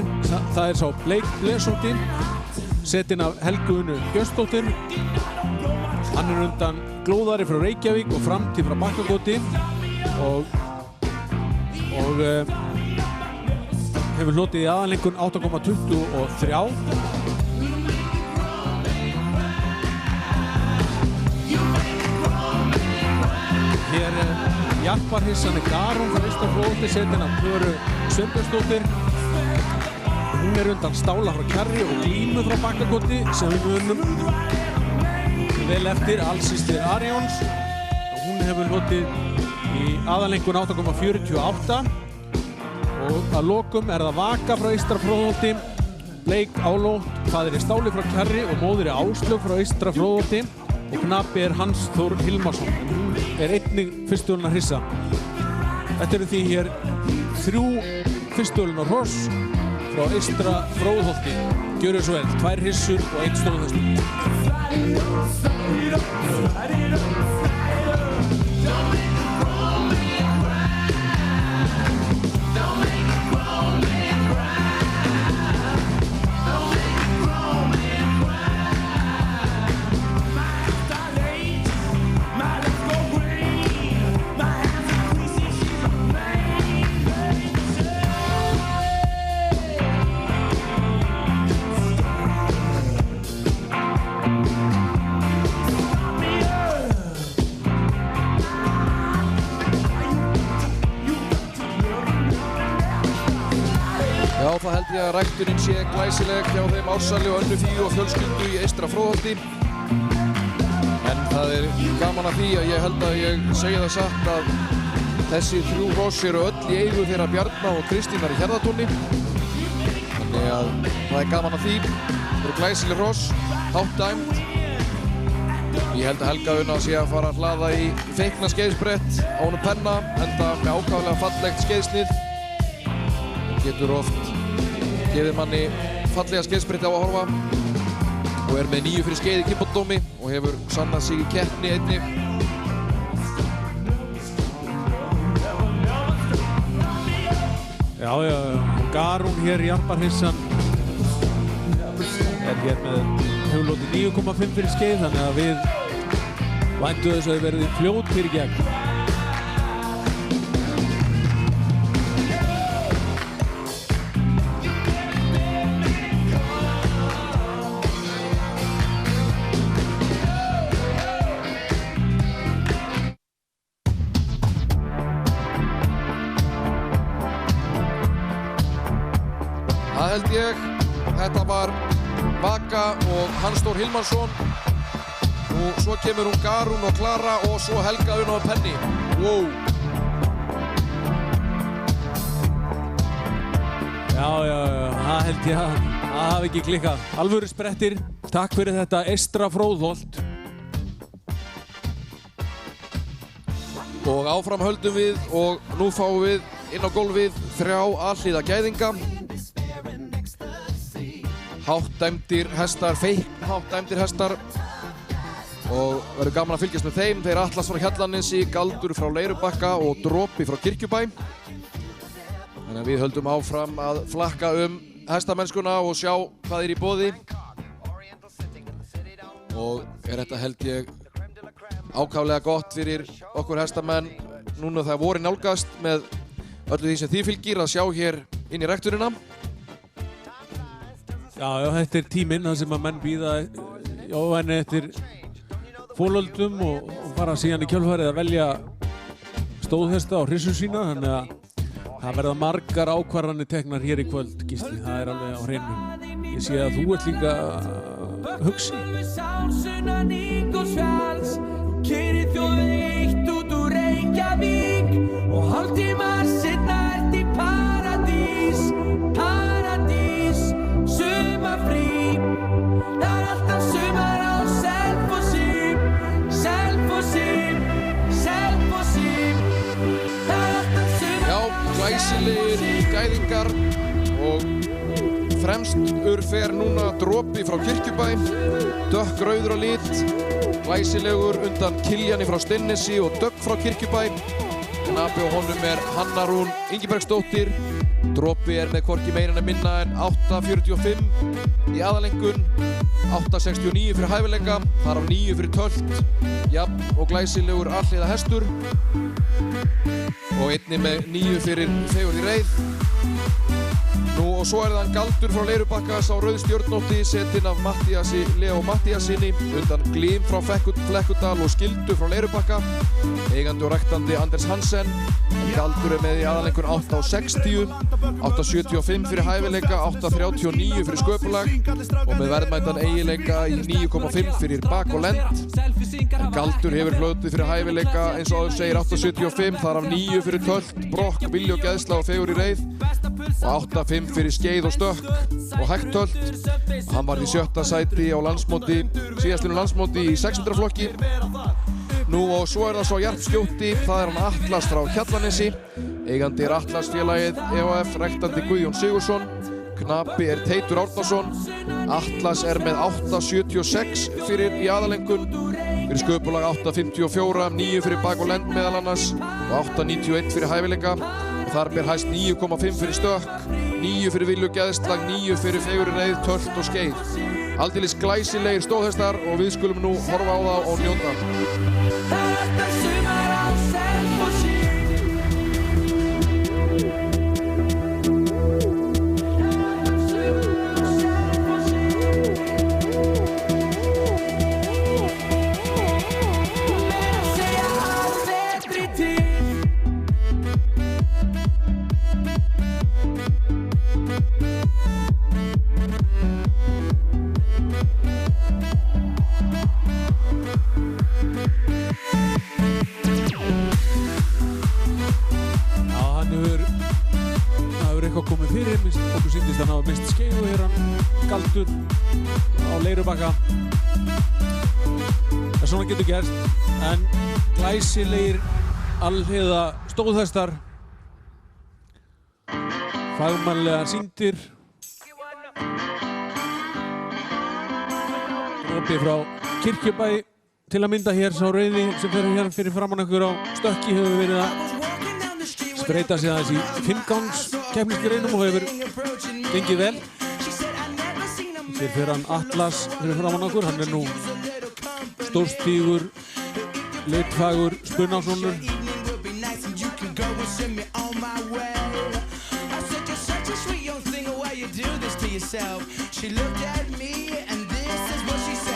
Það er sá Bleik Blesótti, setinn af Helgu Unnu Björnsdóttir. Hann er undan Glóðari frá Reykjavík og Framtíð frá Bakkakoti og hefur hlotið í aðaleinkunn 8,23. Hér Jarparhissan er Garún frá eystra Fróðholti, setinn af Klöru Sveinbjörnsdóttir. Hún er undan Stála frá Kjarri og Glímu frá Bakkakoti sem við munum vel eftir Alsýstir Arjóns. Hún hefur hlotið í aðaleinkunn 8,48 og að lokum er það Vaka frá eystra Fróðholti, Bleik Álótt, faðir er Stáli frá Kjarri og móðir er Áslaug frá eystra Fróðholti og knapi er Hans Þór Hilmarsson. En hún er einnig fyrstuölunar hryssa. Þetta eru því hér 3 fyrstuölunar hross frá eystra Fróðholti. Gjörðu svo vel, 2 hryssur og 1 stóðhestur. Já, það held ég að ræktunin sé glæsileg hjá þeim Ársæli og Önnu Fíu og fjölskyldu í eystra Fróðholti. En það er gaman að því að ég held að ég segi það satt að þessi 3 hross eru öll í eigu þeirra Bjarna og Kristínar í Hjarðartúni. Þannig að það er gaman að því. Það eru glæsileg hross, hátt dæmd. Ég held að Helga Unna sé að fara að hlaða í feikna skeiðsbrett á honum Penna, enda með ákaflega fallegt skeiðsnið. Getur oft gefið manni fallega skeiðsbretti á að horfa og er með 9 fyrir skeið í kippodómi og hefur sannað sig í keppni einnig. Já, Garún hér í Jarparhissan er hér með hefur lotið 9,5 fyrir skeið, þannig að við væntum þess að þau verði fljót fyrir gegn. Það held ég. Þetta var Vaka og Hans Þór Hilmarsson. Og svo kemur hún Garún og Klara og svo Helga Unna og Penni. Wow! Já, það held ég að það hafi ekki klikkað. Alvöru sprettir, takk fyrir þetta eystra Fróðholt. Og áfram höldum við og nú fáum við inn á gólfið 3 alhliða gæðinga. Háttdæmdir hestar, háttdæmdir hestar. Og verður gaman að fylgjast með þeim. Þeir Atlas frá Hjallanesi, Galdur frá Leirubakka og Dropi frá Kirkjubæ. Þannig að við höldum áfram að flakka hestamennskuna og sjá hvað í boði. Og þetta held ég ákaflega gott fyrir okkur hestamenn núna þegar voru nálgast með öllu því sem því fylgir að sjá hér inn í rekturina. Já, þetta tíminn þar sem að menn bíða óvenni eftir fólöldum og fara síðan í kjölfarið að velja stóðhesta á hryssu sína, þannig að það verða margar ákvarðanir teknar hér í kvöld, Gísli, það er alveg á hreinu. Ég sé að þú ert líka hugsi. Keyrir þjóðveg 1 út úr Reykjavík og hálftíma seinna ert í paradís, paradís, sumarfrí. Það er alltaf sumar á Selfossi, Selfossi, Selfossi. Það er alltaf sumar á Selfossi. Já, glæsilegir gæðingar og fremstur fer núna Dropi frá Kirkjubæ, dökkrauður á lit. Glæsilegur undan Kiljani frá Steinnesi og Dögg frá Kirkjubæ. Knapi á honum Hanna Rún Ingibergsdóttir. Dropi með hvorki meira en minna en 8.45 í aðalengun, 8.69 fyrir hæfileika, þar af 9 fyrir tölt. Jafn og glæsilegur alhliða hestur. Og einnig með 9 fyrir fegurð í reið. Nú og svo það Galdur frá Leirubakka sá rauðstjörnótti setinn af Leo Mattíasinni undan Glím frá Flekkudal og Skildu frá Leirubakka, eigandi og ræktandi Anders Hansen. Galdur með í aðalengun 8.60, 8.75 fyrir hæfileika, 8.39 fyrir sköpulag og með verðmætan eiginleika í 9.5 fyrir bak og lend. Galdur hefur hlaupið fyrir hæfileika eins og áður segir 8.75, þar af 9 fyrir tölt, brokk, vilja og geðsla og fegur í reið og 8.5 fyrir skeið og stökk og hægt tölt. Hann var í 7. sæti á landsmóti, síðastlinu landsmóti í 600 flokki. Nú og svo það svo jarpskjóti, það hann Atlas frá Hjallanesi, eigandi Atlasfélagið EHF, ræktandi Guðjón Sigurðsson. Knapi Teitur Árnason. Atlas með 8.76 fyrir í aðalengun, fyrir sköpulag 8.54, 9 fyrir bak og lend meðal annars og 8.91 fyrir hæfileika. Þar ber hæst 9.5 fyrir stökk, 9 fyrir vilju og geðslag, 9 fyrir fegurri reið, tölt og skeið. Aldeilis glæsilegir stóðhestar og við skulum nú horfa á þá og njóta. Það er alltaf sumar á Selfossi. Komið fyrir, okkur sýndist hann hafa mist skeið og hér hann Galdur á Leirubakka. Það svona getur gerst, en glæsilegir alhliða stóðhestar, fagmannlega sýndir. Dropi frá Kirkjubæ til að mynda hér sá rauði sem fer hér fyrir framann okkur á stökki hefur verið að spreita sig aðeins í 5-gangs keppnisgreinum og hefur gengið vel. Hér fer hann Atlas fyrir framann okkur, hann nú stórstígur, litfagur spunásonur.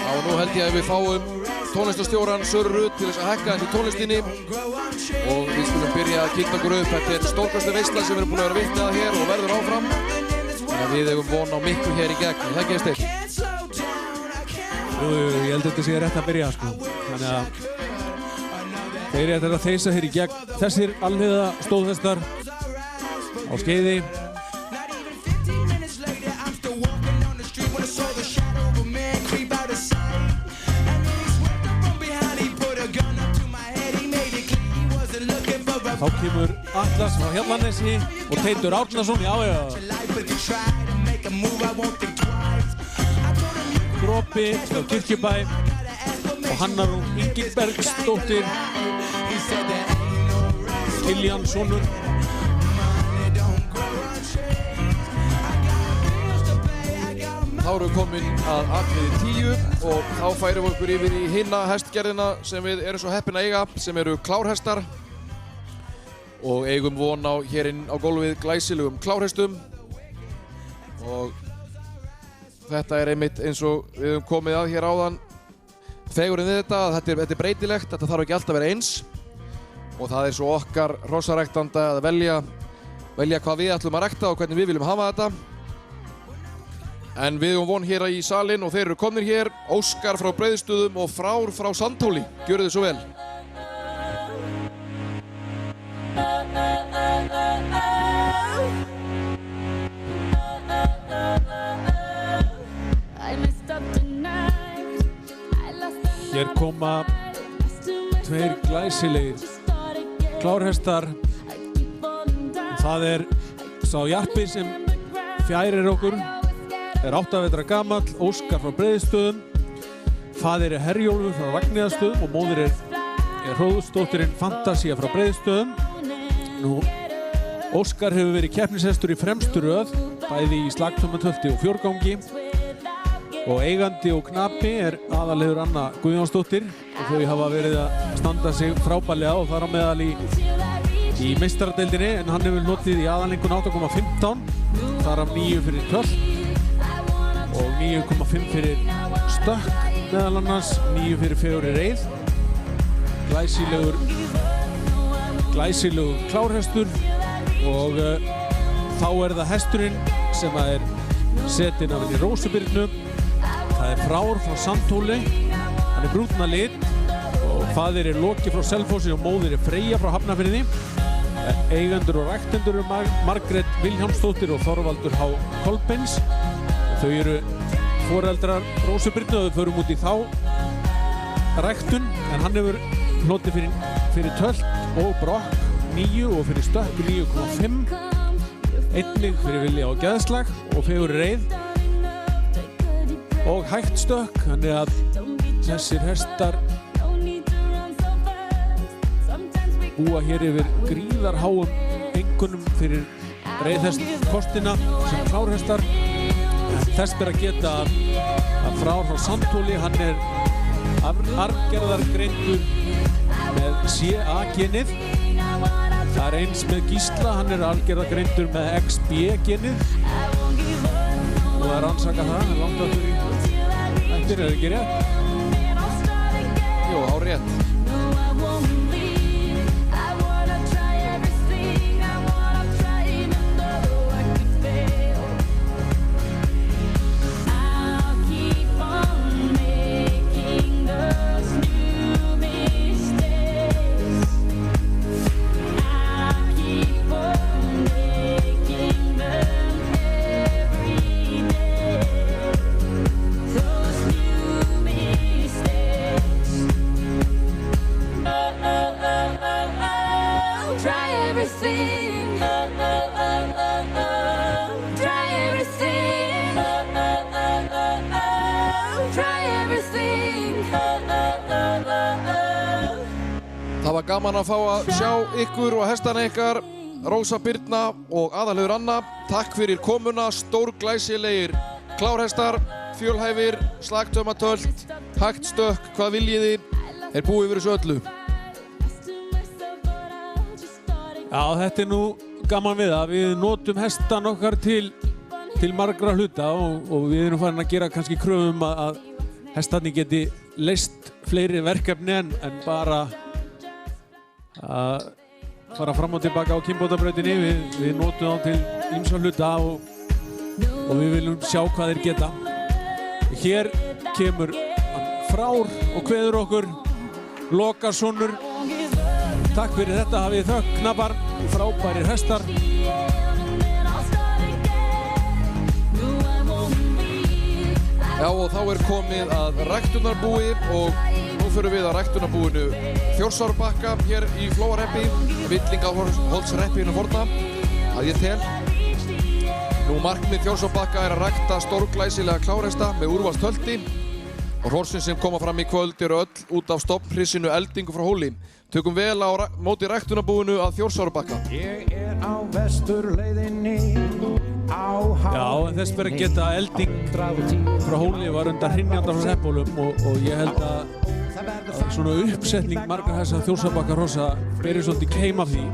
Já, nú held ég að við fáum tónlistarstjóran Söru Rut til þess að hækka þessi tónlistinni og við skulum byrja að kynna okkur upp. Þetta er stórkostleg veisla sem við erum búin að vera vitni að hér og verður áfram. Þannig að við eigum von á miklu hér í gegn. Það ekki Steinn? Jú, ég held að þetta sé rétt að byrja, sko. Þannig að þeir eru að þeysa hér í gegn. Þessir alhliða stóðhestar á skeiði. Þá kemur Atlas frá Hjallanesi og Teitur Árnason, já. Dropi frá Kirkjubæ og Hannarún Ingibergsdóttir, Kiljan sonur. Þá erum við komin að atriði 10 og þá færum við okkur yfir í hinna hestgerðina sem við erum svo heppin að eiga, sem eru klárhestar. Og eigum von á hérinn á gólfið glæsilegum klárhestum. Og þetta er einmitt eins og við höfum komið að hér áðan. Fegurinn við þetta, að þetta er breytilegt, þetta þarf ekki alltaf að vera eins. Og það er svo okkar hrossaræktanda að velja hvað við ætlum að rækta og hvernig við viljum hafa þetta. En við höfum von hér í salinn og þeir eru komnir hér, Óskar frá Breiðstöðum og Frár frá Sandhóli. Gjörið þið svo vel. Hér koma tveir glæsilegir klárhestar. Það er sá Jarpi sem fjærir okkur, er 8 vetra gamall, Óskar frá Breiðstöðum. Faðir er Herjólfur frá Ragnheiðarstöðum og móðir er Hróðsdóttirinn Fantasía frá Breiðstöðum. Nú, Óskar hefur verið keppnishestur í fremstu röð, bæði í slagtúmatölti og fjórgangi. Og eigandi og knapi er aðalheiður Anna Guðjónsdóttir og þau hafa verið að standa sig frábærlega og þar á meðal í meistaradeildinni, en hann hefur hlotið í aðalengun 8,15, þar af 9 fyrir tölt og 9,5 fyrir stökk meðal annars, 9 fyrir fegurri reið. Glæsilegur klárhestur og þá er það hesturinn sem er setinn af henni Rósubirnu. Það er Frár frá Sandhóli, hann er brúnna lit og faðir er Loki frá Selfossi og móðir er Freyja frá Hafnarfirði. Eigendur og ræktendur eru Margrét Vilhjálmsdóttir og Þorvaldur H. Kolbeins. Þau eru foreldrar Rósubirnu og þau förum út í þá ræktun, en hann hefur hlotið fyrir tölt og brokk 9 og fyrir stökk 9,5, einnig fyrir vilja og geðslag og fegurri reið og hægt stökk, þannig að þessir hestar búa hér yfir gríðarháum einkunnum fyrir reiðhestkostina sem klárhestar. Þess ber að geta að Frár frá Sandhóli, hann er arfgerðargreindur með CA-genið. Það er eins með Gísla, hann er arfgerðargreindur með XB-genið og það er rannsaka það, langt aftur í ættir, er ekki rétt? Jú, á rétt. Það var gaman að fá að sjá ykkur og hestana ykkar, Rósa Birna og aðalheiður Anna. Takk fyrir komuna, stórglæsilegir klárhestar, fjölhæfir, slagtaumatölt, hægt stökk, hvað viljiði, er búið yfir þessu öllu. Já, þetta er nú gaman við að við notum hestan okkar til margra hluta og við erum farin að gera kannski kröfum að hestarnir geti leyst fleiri verkefni en bara að fara fram og tilbaka á kynbótabrautinni. Við notum þá til ýmsa hluta og við viljum sjá hvað þeir geta. Hér kemur Frár og kveður okkur, Lokasonur. Takk fyrir þetta, hafið þökk, knapar, frábærir hestar. Já, og þá er komið að ræktunarbúi og nú förum við að ræktunarbúinu Þjórsárbakka hér í Flóahreppi, Villingaholtshreppi forna, að ég tel. Nú markmið Þjórsárbakka er að rækta stórglæsilega klárhesta með úrvalstölti og hrossin sem koma fram í kvöld eru öll út af stofnhrissinu Eldingu frá Hóli. Tökum vel á móti ræktunarbúinu að Þjórsárbakka. Ég er á vesturleiðinni Já, en þess verður að geta að Elding frá Hóli var undan hrynjanda frá Hreppólum og ég held að svona uppsetning margar þess að Þjórsárbakka hrossa beri svolítið keim af því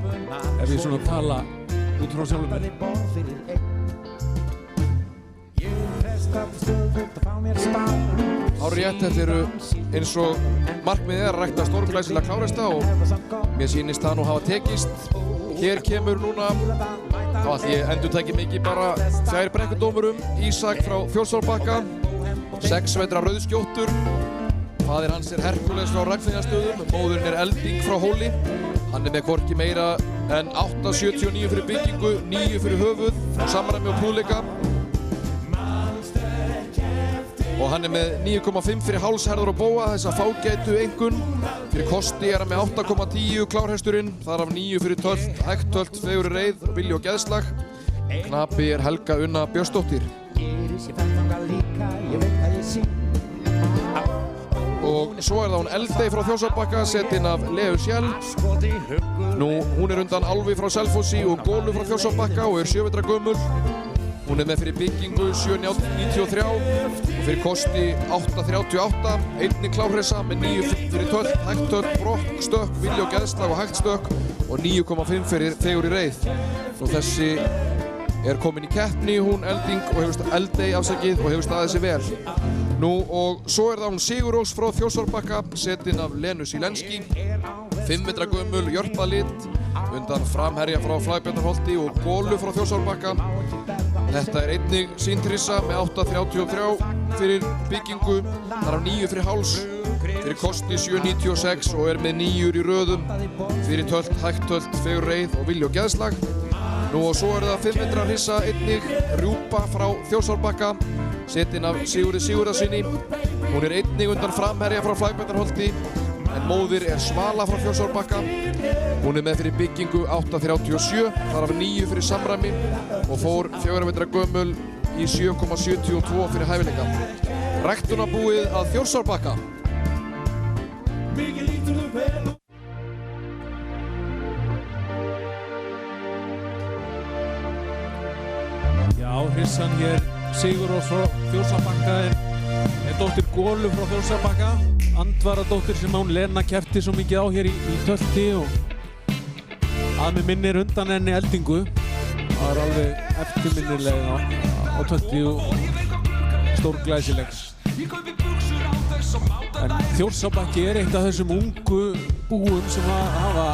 ef ég svona tala út frá sjálfum mér. Hárrétt, þetta eru eins og markmiðið er að rækta stórglæsilega klárhesta og mér sýnist það nú hafa tekist. Hér kemur núna, þá ætli ég endurtæki mikið bara fjær brekkudómurum, Ísak frá Þjórsárbakka, 6 vetra rauðskjóttur. Faðir hans er Herkules frá Ragnheiðarstöðum, móðurinn er Elding frá Hóli. Hann er með hvorki meira en 8,79 fyrir byggingu, 9 fyrir höfuð, samræmi og prúðleika. Og hann er með 9,5 fyrir háls, herðar og bóga, þessa fágætu einkunn. Fyrir kosti er hann með 8,10 klárhesturinn, þar af 9 fyrir tölt, hægt tölt, fegurri reið, vilji og geðslag. Knapi er Helga Unna Björnsdóttir. Og svo er það hún Eldey frá Þjórsárbakka, setin af Leu Sjell. Nú, hún er undan Álfi frá Selfossi og Gólu frá Þjórsárbakka og er 7 vetra gömul. Hún er með fyrir byggingu 7,93 og fyrir kosti 8,38, einnig klárhressa með 9 fyrir tölt, hægt tölt, brokk, stökk, vilji og geðslag og hægt stökk og 9,5 fyrir fegurri reið. Og þessi er komin í keppni, hún Elding og Eldey afsakið og hefur staðið sig vel. Nú og svo er það hún Sigurrós frá Þjórsárbakka, setin af Lenu Silenski, 5 vetra gömul, jörpalit, undan framherja frá Flagbjarnarholti og Gólu frá Þjórsárbakka. Þetta er einnig síntrissa með 8,33 fyrir byggingu, þar af 9 fyrir háls, fyrir kosti 7,96 og er með 9 í röðum, fyrir tölt, hægt tölt, fegur reið og vilji og geðslag. Nú og svo er það 5 vetra hrissa einnig, Rjúpa frá Þjórsárbakka, setin af Sigurði Sigurðarsyni. Hún er einnig undan framherja frá Flagbjarnarholti, en móðir er Svala frá Þjórsárbakka. Hún er með fyrir byggingu 8,37, þar af 9 fyrir samræmi og fór 4 vetra gömul í 7,72 fyrir hæfileika. Ræktunarbúið að Þjórsárbakka. Já, hrissan hér Sigurrós frá Þjórsárbakka er dóttir Gólu frá Þjórsárbakka, andvaradóttir sem hún Lena keppti svo mikið á hér í tölti og að mig minnir undan henni Eldingu. Það er alveg eftirminnilega á tölti og stórglæsileg. En Þjórsárbakki er eitt af þessum ungu búum sem hafa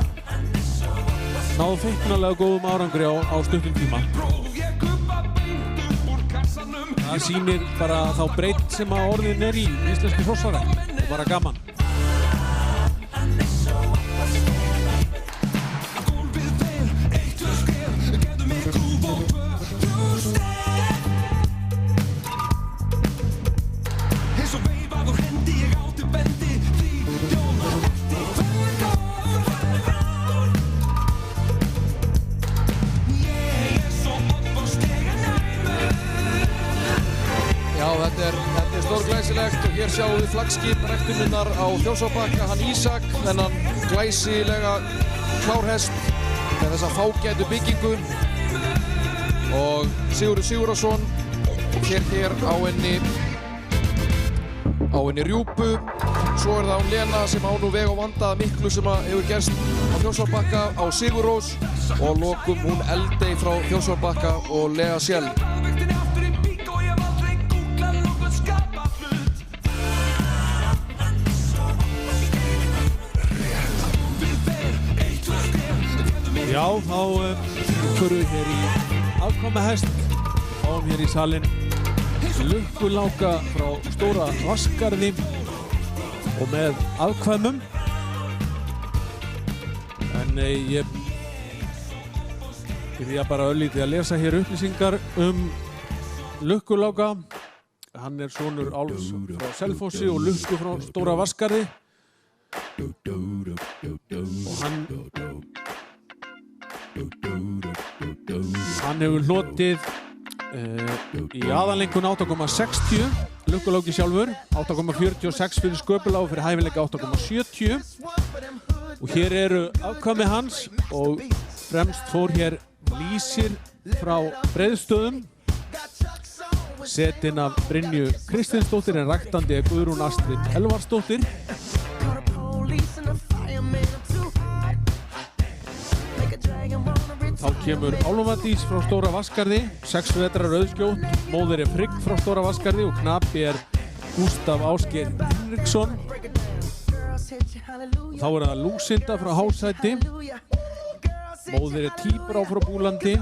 náð feiknarlega góðum árangri á stuttum tíma. Það sýnir bara þá breidd sem að orðin er í íslenski hrossarækt og bara gaman. Þetta er stórglæsilegt og hér sjáum við flaggskip ræktuninnar á Þjórsárbakka, hann Ísak, þennan glæsilega klárhest með þessa fágætu byggingu og Sigurður Sigurðarson hér á henni Rjúpu. Svo er það hún Lena sem á nú veg og vanda miklu sem hefur gerst á Þjórsárbakka á Sigurrós og lokum hún Eldey frá Þjórsárbakka og Lea Sjell. Já, þá förum við hér í afkvæmahest, fáum hér í salinn Lukkuláka frá Stóra Vatnsgarði og með afkvæmum. En ég byrja bara örlítið að lesa hér upplýsingar Lukkuláka. Hann er sonur Álfs frá Selfossi og Lukku frá Stóra Vatnsgarði. og hann hefur hlotið í aðalengun 8,60, Lukku-Láki sjálfur 8,46 fyrir sköpulag og fyrir hæfileika 8,70 og hér eru afkvæmi hans og fremst fór hér Lýsir frá Breiðstöðum setin af Brynju Kristinsdóttir en ræktandi er Guðrún Astrid Elvarsdóttir. Þá kemur Álfadís frá Stóra Vatnsgarði, 6 vetrar rauðskjótt, móðir er Frigg frá Stóra Vatnsgarði og knapi er Gústaf Ásgeir Hinriksson. Þá er það Lúsinda frá Hásæti, móðir er Tíbrá frá Búlandi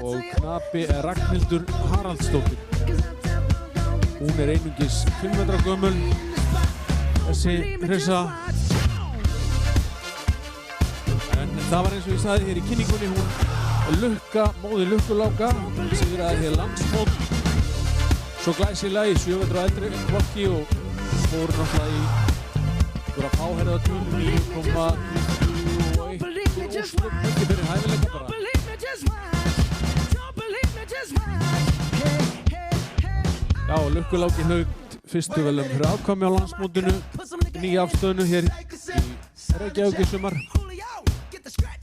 og knapi er Ragnhildur Haraldsdóttir. Hún er einungis 5 vetra gömul, þessi hressa. Það var eins og ég sagði hér í kynningunni, hún Lukka, móðir Lukku-Láka, sigraði hér landsmót svo glæsilega í 7 vetra eldri flokki og fór náttúrulega í einhverja fáherðatölu 9,21 úrslit, ekki fyrir hæfileika bara. Já, Lukku-Láki hlaut fyrstu velum fyrir afkvæmi á landsmótinu, nýja afstöðnu hér í Reykjavík í sumar.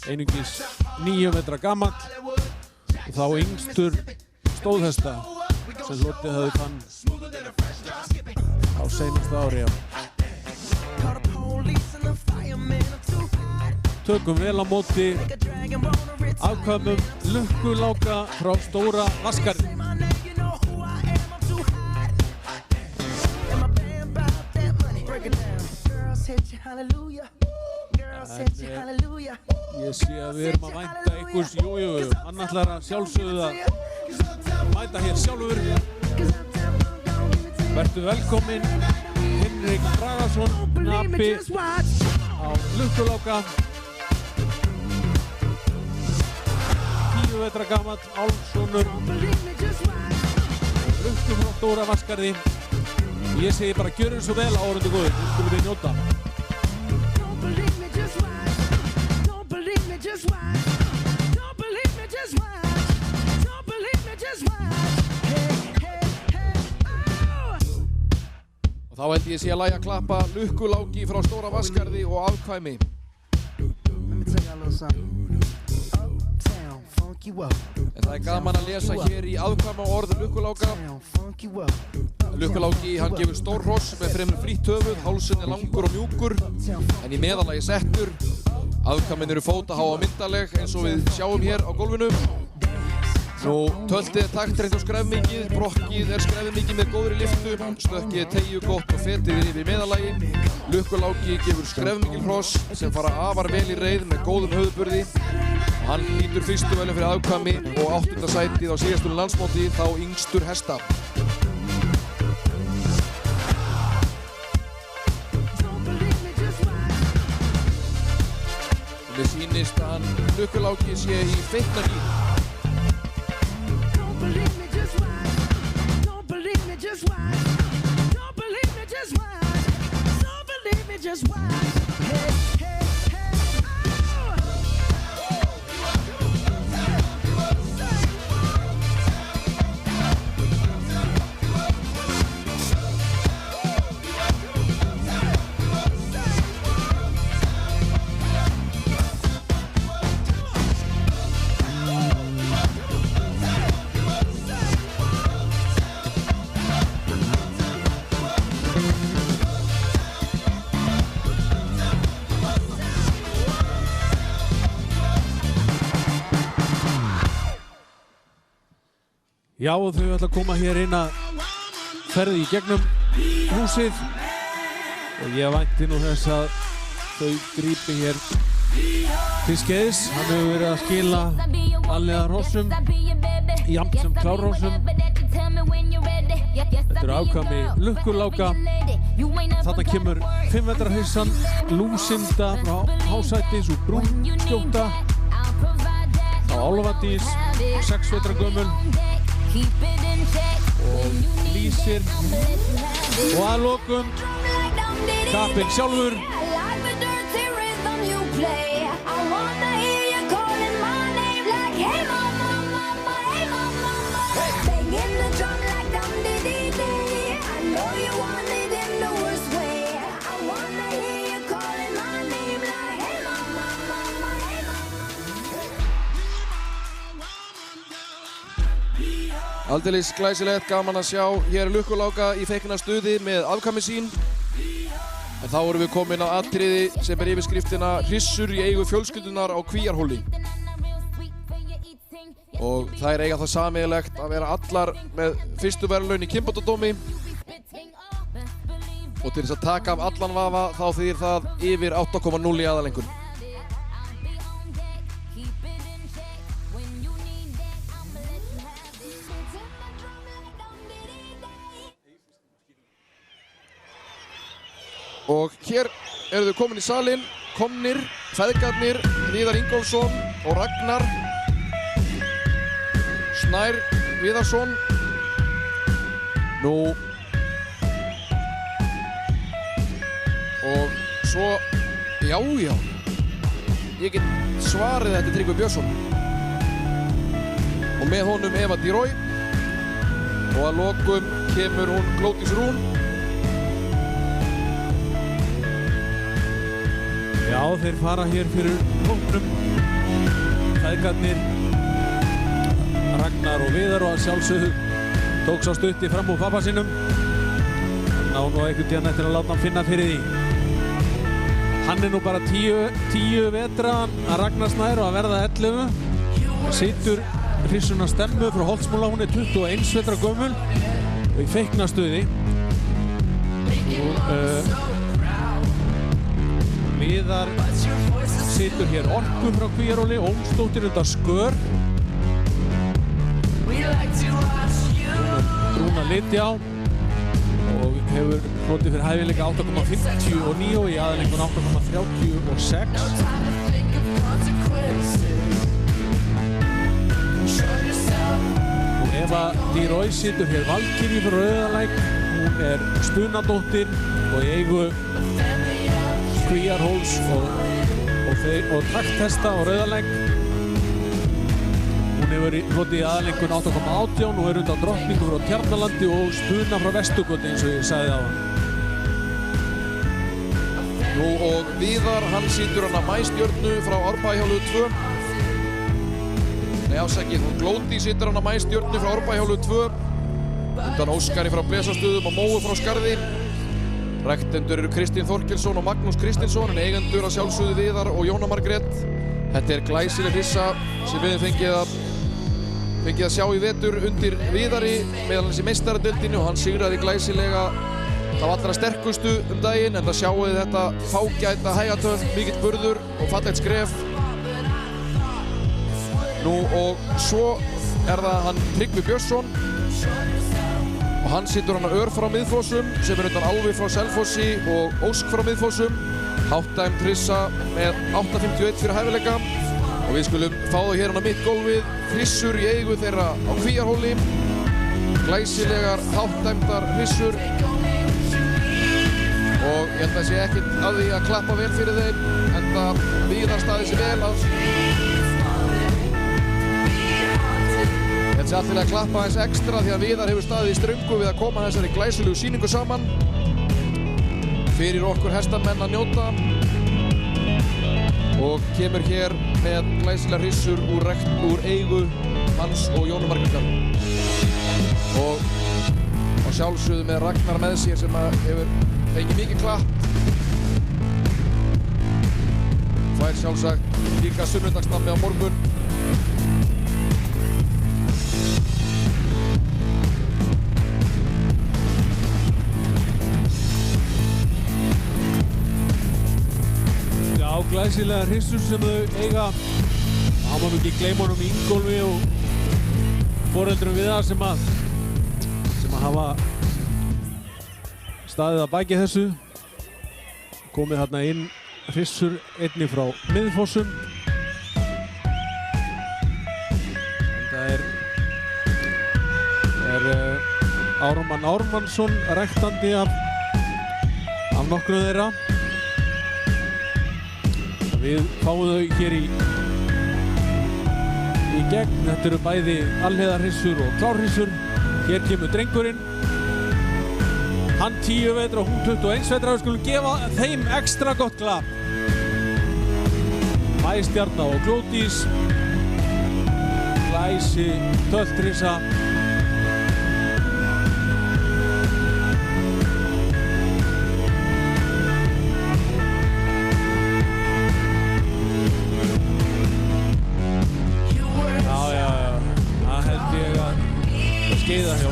Einungis 9 vetra gamall og þá yngstur stóðhesta sem hlotið hafði þann á seinasta ári. Tökum vel á móti afkvæmum Lukku-Láka frá Stóra Vatnsgarði. Ég sé að við erum að vænta einhvers, hann ætlar að sjálfsögðu að mæta hér sjálfur. Vertu velkominn, Hinrik Bragason, knapi á Lukku-Láka. 10 vetra gamall, Álfssonur, Lukku frá Stóra Vatnsgarði. Ég segi bara gjörum svo vel áhorfendur góðir, nú skulum við njóta. Og þá held ég sé að lagja að klappa Lukku-Láki frá Stóra Vatnsgarði og afkvæmi. En það er gaman að lesa hér í afkvæma orð Lukku-Láka. Lukku-Láki, hann gefur stór hross með fremur flýtt höfuð, hálsinn er langur og mjúkur, en í meðalagi settur. Afkvæmin eru fótaháa myndaleg eins og við sjáum hér á gólfinu. Nú, töltið er taktreitt og skrefmikið, brokkið er skrefmikið með góðri lyftu, stökkið er teygjugott og fetið er yfir meðalagi. Lukku-Láki gefur skrefmikil hross sem fara afar vel í reið með góðum höfuðburði. Hann hlýtur fyrstu velum fyrir afkvæmi og 8. sætið á síðastunum landsmóti, þá yngstur hesta. Mér sýnist að Lukku-Láki sé í feiknagír. Já, og þau ætla að koma hér inn að ferði í gegnum húsið og ég vænti nú þess að þau grípi hér til skeiðis. Hann hefur verið að skila alliða hrossum, jafnt sem klárhrossum. Þetta eru afkvæmi Lukku-Láka. Þarna kemur 5 vetra hrissan Lúsinda frá Hásæti, svo brúnskjóta. Þá Álfadís, 6 vetra gömul. Og Lýsir og að lokum kapinn sjálfur Aldeilis glæsilegt, gaman að sjá hér Lukkuláka í feikna stuði með afkvæmi sín. En þá erum við komin að atriði sem er yfirskriftina Hrissur í eigu fjölskyldunar á Kvíarhóli. Og þær eiga það sameiginlegt að vera allar með fyrstu verðlaun í kynbótadómi. Og til þess að taka af allan vafa þá þýðir það yfir 8,0 í aðalengun. Og hér eru þau komin í salinn, komnir, feðgarnir, Viðar Ingólfsson og Ragnar Snær Viðarsson. Nú, og svo, já, ég get svarið þetta Tryggvi Björnsson. Og með honum Eva Dírói og að lokum kemur hún Glódís Rún. Já, þeir fara hér fyrir hópnum. Feðgarnir Ragnar og Viðar og að sjálfsögðu tók sá stutti fram úr pappa sínum. Ná nú einhvern tíðan eftir að láta hann finna fyrir því. Hann er nú bara 10 vetra að Ragnar Snær og að verða 11. Situr Hrissuna Stemmu frá Holtsmúla, hún er 21 vetra gömul og í feikna stuði. Viðar situr hér Orku frá Kvíarhóli, Ómsdóttir undan Skör. Rúna Lydia og hefur hlotið fyrir hæfileika 8,59 í aðalengun 8,36. Og Eva Dírói situr hér Valkyrju frá Rauðalæk. Hún er spunadóttir og í eigu Kvíarhóls og takthesta á Rauðalæk. Hún hefur hlotið í aðalengun 8,18 og er undan drottningu frá Tjarnalandi og spuna frá Vesturgötu eins og ég sagði áðan. Nú og Viðar, hann situr hann að Maístjörnu frá Árbæhjálu 2. Nei, ásækið, hún Glódís situr hann að Maístjörnu frá Árbæhjálu 2. Undan Óskari frá Blesastöðum og Móu frá Skarði. Rektendur eru Kristín Þorkelsson og Magnús Kristinsson en eigendur að sjálfsögðu Viðar og Jóna Margrét. Þetta er glæsileg hrissa sem við höfum fengið að sjá í vetur undir Viðari meðal hans í meistaradeildinni og hann sigraði glæsilega þá allra sterkustu daginn en það sjáu þetta fágæta hægatöf, mikill burður og fallegt skref. Nú og svo er það hann Tryggvi Björnsson og hann situr hann að Ör frá Miðfossum sem er undan Álfi frá Selfossi og Ósk frá Miðfossum. Háttdæmd hrissa með 8,51 fyrir hæfileika og við skulum fá það hér hann á mitt gólfið. Hrissur í eigu þeirra á Kvíarhóli. Glæsilegar háttdæmdar hrissur og ég held að sé ekkert að því að klappa vel fyrir þeim enda Viðar staðið sér vel að Þetta sé alltaf að klappa aðeins ekstra því að Viðar hefur staðið í ströngu við að koma þessari glæsilegu sýningu saman fyrir okkur hestamenn að njóta og kemur hér með glæsilegar hrissur úr eigu hans og Jónu Margrétar og á sjálfsögðu með Ragnar með sér sem hefur fengið mikið klapp fær sjálfsagt líka sunnudagsnammi á morgun. Glæsilega hrissur sem þau eiga. Það má ekki gleyma honum Ingólfi og foreldrum Viðar sem að hafa staðið að baki þessu. Komið hérna inn hrissur einni frá Miðfossum. Það er Ármann Ármannsson ræktandi af nokkru þeirra. Við fáum þau hér í gegn. Þetta eru bæði alheiðarhrissur og klárhrissur. Hér kemur drengurinn. Hann 10 vetra og hún 21 vetra. Við skulum gefa þeim ekstra gott klapp. Maístjarna og Glódís. Glæsi, tölt hrissa.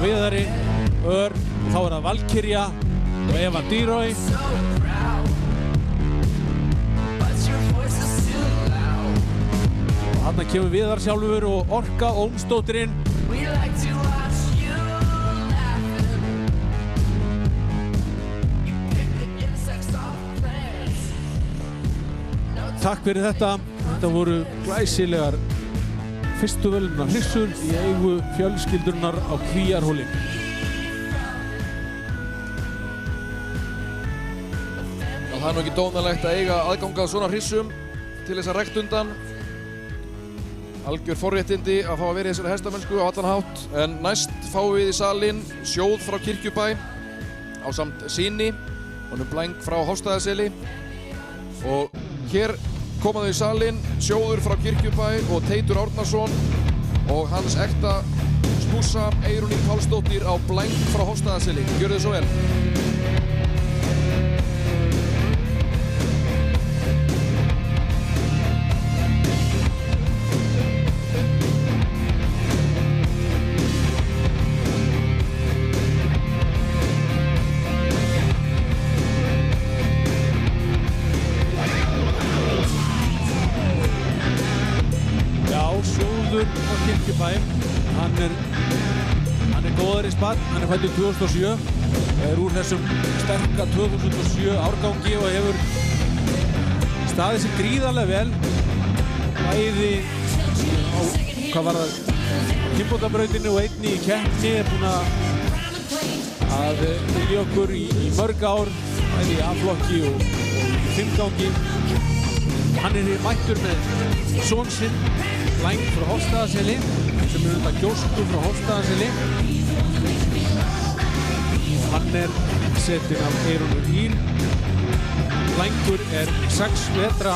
og Viðari, Örn, og þá er það Valkyrja og Eva Dýrói. Og þarna kemur Viðar sjálfur og Orka Ómsdóttirinn. Takk fyrir þetta. Þetta voru glæsilegar fyrstu verðlauna hrissur í eigu fjölskyldurinnar á Kvíarhóli. Það er nú ekki dónalegt að eiga aðgangað svona hrissum til þess að rekt undan. Algjör forréttindi að fá að vera í þessari hestamennsku á allan hátt. En næst fáum við í salinn Sjóð frá Kirkjubæ ásamt syni, honum Blæng frá Hofsstaðaseli. Og hér koma þau í salinn, Sjóður frá Kirkjubæ og Teitur Árnason og hans ekta skúsa Eyrún Ýr Pálsdóttir á Blæng frá Hofsstaðaseli. Gjörðu þið svo vel. Hann er góðari spann, hann er fæddur 2007, er úr þessum sterka 2007 árgangi og hefur staðið sig gríðarlega vel, bæði á, hvað var það, kynbótabrautinu og einni í keppni, er búinn að fylgja okkur í mörg ár, bæði í A-flokki og í fimmgangi. Hann er mættur með son sinn, Blæng frá Hofsstaðaseli, sem er undan Gjósku frá Hofsstaðaseli. Og hann er setinn af Eyrúnu Ýr. Blængur er 6 vetra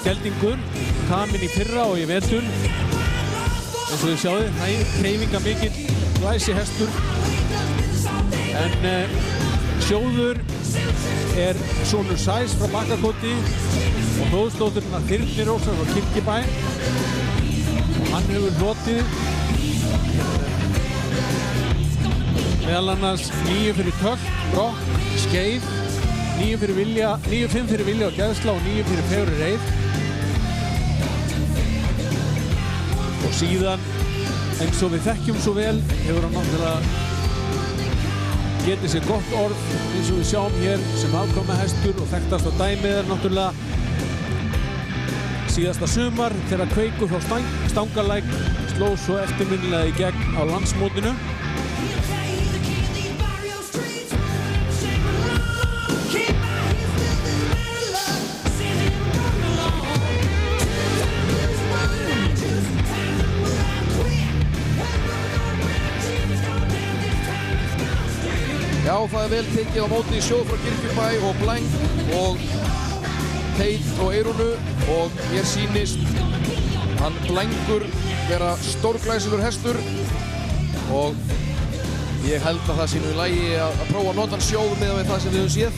geldingur, kaminn í fyrra og í vetur. Eins og þið sjáðu, hreyfingamikill, glæsi hestur. En Sjóður er sonur Sæs frá Bakkakoti og Hróðsdótturinn af Þyrnirósar frá Kirkjubæ. Hann hefur hlotið meðal annars 9 fyrir Tölt, Brokk, Skeið, 9-5 fyrir Vilja og Geðsla og 9 fyrir Fegurri Reið. Og síðan, eins og við þekkjum svo vel, hefur hann náttúrulega getið sér gott orð eins og við sjáum hér sem afkvæma hestur og þekktast á dæmið er náttúrulega síðasta sumar þegar Kveikur frá Stangalæk sló svo eftirminnilega í gegn á landsmótinu. Já, það er vel tekið á móti Sjóð frá Kirkjubæ og Blæng og Teit og Eyrúnu og mér sýnist hann Blængur vera stórglæsilegur hestur og ég held að það sé nú í lagi að prófa að nota hann Sjóð miðað við það sem við höfum séð.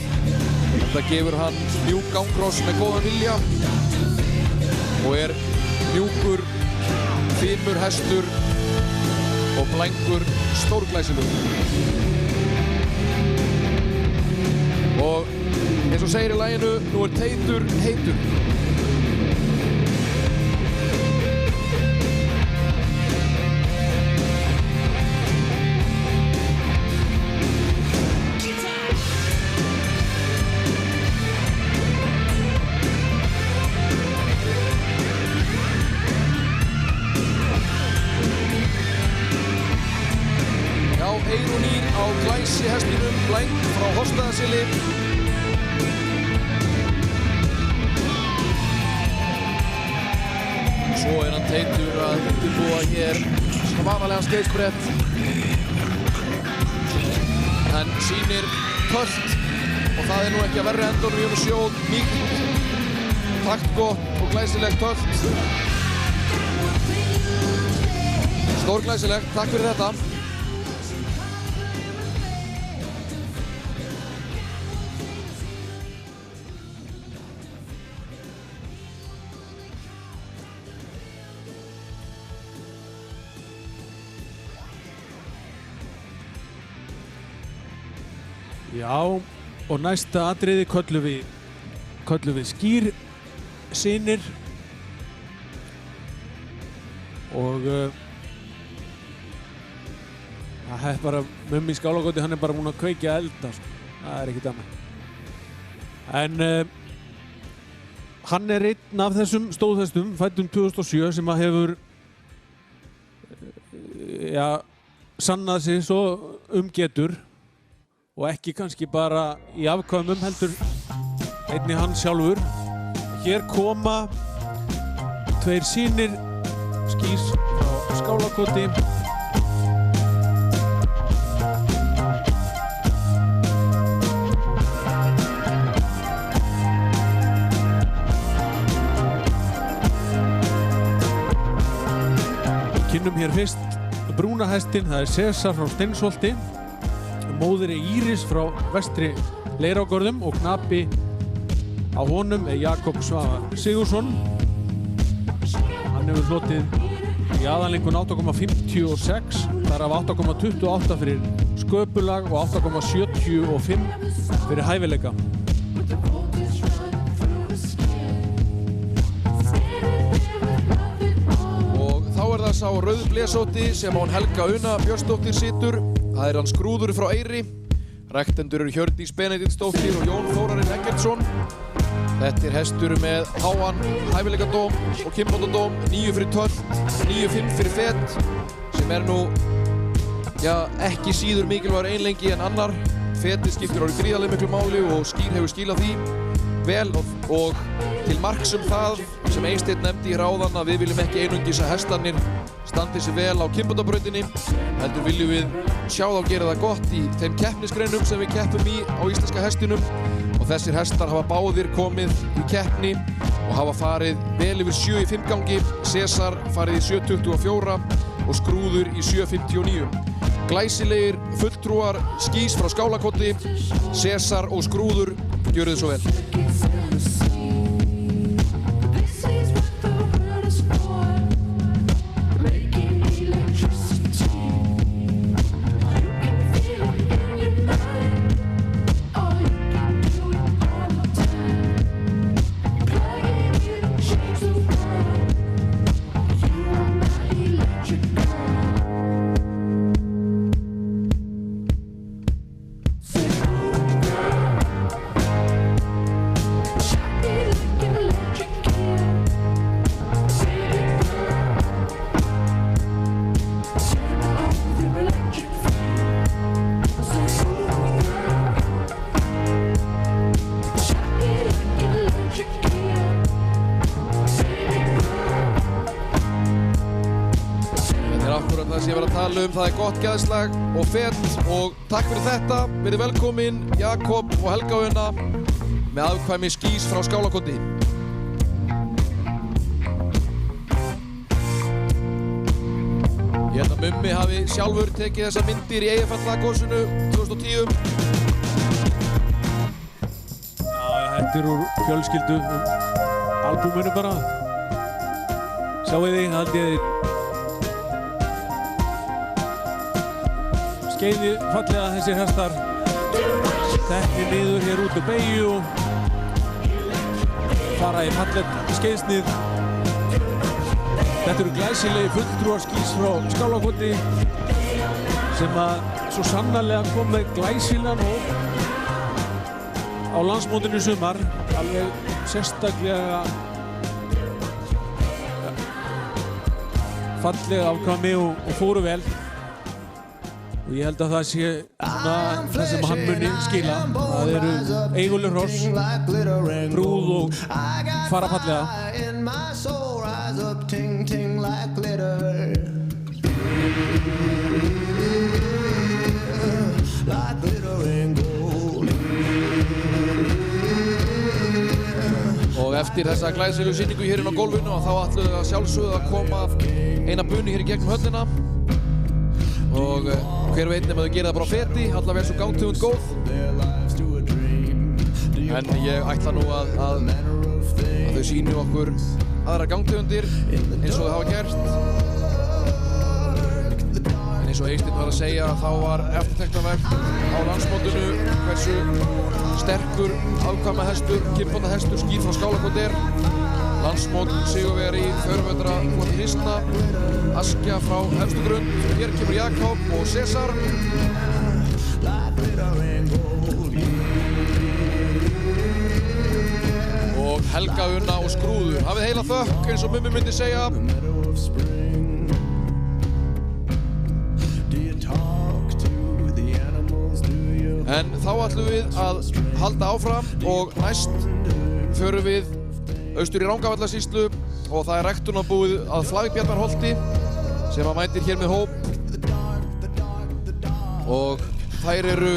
Þetta gefur hann mjúk gangkross með góðan vilja og er mjúkur, fimur hestur og Blængur stórglæsilegur. Og eins og segir í laginu, nú er Teitur heitur. Já, Eyrún Ýr á glæsi hestinum, Blæng frá Hofsstaðaseli. Svo er hann Teitur að undirbúa hér svona vanalega skeiðsbrett. Hann sýnir Tölt og það er nú ekki að verri endunum í honum Sjóð. Mýkt, taktgott og glæsilegt Tölt. Stórglæsilegt, takk fyrir þetta. Já, og næsta atriði köllum við Skýr synir og það er bara Mummi Skálakoti, hann er bara búinn að kveikja elda sko. Það er ekkert annað en hann er einn af þessum stóðhestum fæddum 2007 sem að hefur sannað sig svo getur og ekki kannski bara í afkvæmum heldur einnig hann sjálfur. Hér koma tveir synir Skýrs frá Skálakoti. Kynnum hér fyrst brúna hestinn, það er Sesar frá Steinsholti. Móðir er Íris frá vestri Leirárgörðum og knapi á honum er Jakob Svavar Sigurðsson. Hann hefur hlotið í aðalengun 8,56, þar af 8,28 fyrir sköpulag og 8,75 fyrir hæfileika. Og þá er það sá rauðblesóti sem án Helga Una Björnsdóttir situr. Það er hann Skrúður frá Eyri. Rektendur eru Hjördís Benediktsdóttir og Jón Þórarinn Eggertsson. Þetta er hestur með háan hæfileikadóm og kynbótadóm, 9 fyrir tölt, 9,5 fyrir fet, sem er nú, ekki síður mikilvægur einlengi en annar. Fetið skiptir orðið gríðarlega miklu máli og Skýr hefur skilað því vel og til marks það sem Eysteinn nefndi í ráðan að við viljum ekki einungis að hestarnir standi sig vel á kynbótabrautinni, heldur viljum við sjá þá gera það gott í þeim keppnisgreinum sem við keppum í á íslenska hestinum. Og þessir hestar hafa báðir komið í keppni og hafa farið vel yfir 7 í 5 gangi. Sesar farið í 7,24 og Skrúður í 7,59. Glæsilegir fulltrúar Skýrs frá Skálakoti, Sesar og Skrúður, gjörðu þið svo vel. Það er gott geðslag og fett og takk fyrir þetta. Verið velkomin Jakob og Helga Una með afkvæmi Skýrs frá Skálakoti. Ég held að Mummi hafi sjálfur tekið þessar myndir í Eyjafjallagosinu 2010. Þetta er úr fjölskyldu albúminu bara. Sjáu þið, það held ég skeiði fallega þessir hestar teknir niður hér út á beygju og fara í fallegt skeiðsnið. Þetta eru glæsilegi fulltrúar Skýrs frá Skálakoti sem að svo sannarlega kom með glæsilegan hóp á landsmótinu í sumar, alveg sérstaklega fallega afkvæmi og fóru vel. Og ég held að það sé það sem hann muni skila. Það eru eiguleg hross, brúð og fara fallega. Og eftir þessa glæsilegu sýningu hér inn á gólfinu þá ætluðu að sjálfsögðu að koma eina bunu hér í gegnum höllina. Og hver veit nema þau gera það bara á feti, allavega er svo gangtegund góð. En ég ætla nú að þau sýni okkur aðra gangtegundir eins og þau hafa gert. En eins Eins og Eysteinn var að segja þá var eftirtektarvert á landsmótinu hversu sterkur afkvæmahestur, kynbóndahestur Skýr frá Skálakot er. Landsmót sigurvegari Förmetra hvort Kristna, Askja frá Efstugrund. Hér kemur Jakob og Cesar. Og Helga Unna og Skrúður. Hafið heila þökk eins og Mummi myndi segja. En þá ætlum við að halda áfram og næst förum við austur í Rangárvallasýslu og það er ræktunarbúið að Flagbjarnarholti sem að mætir hér með hóp og þær eru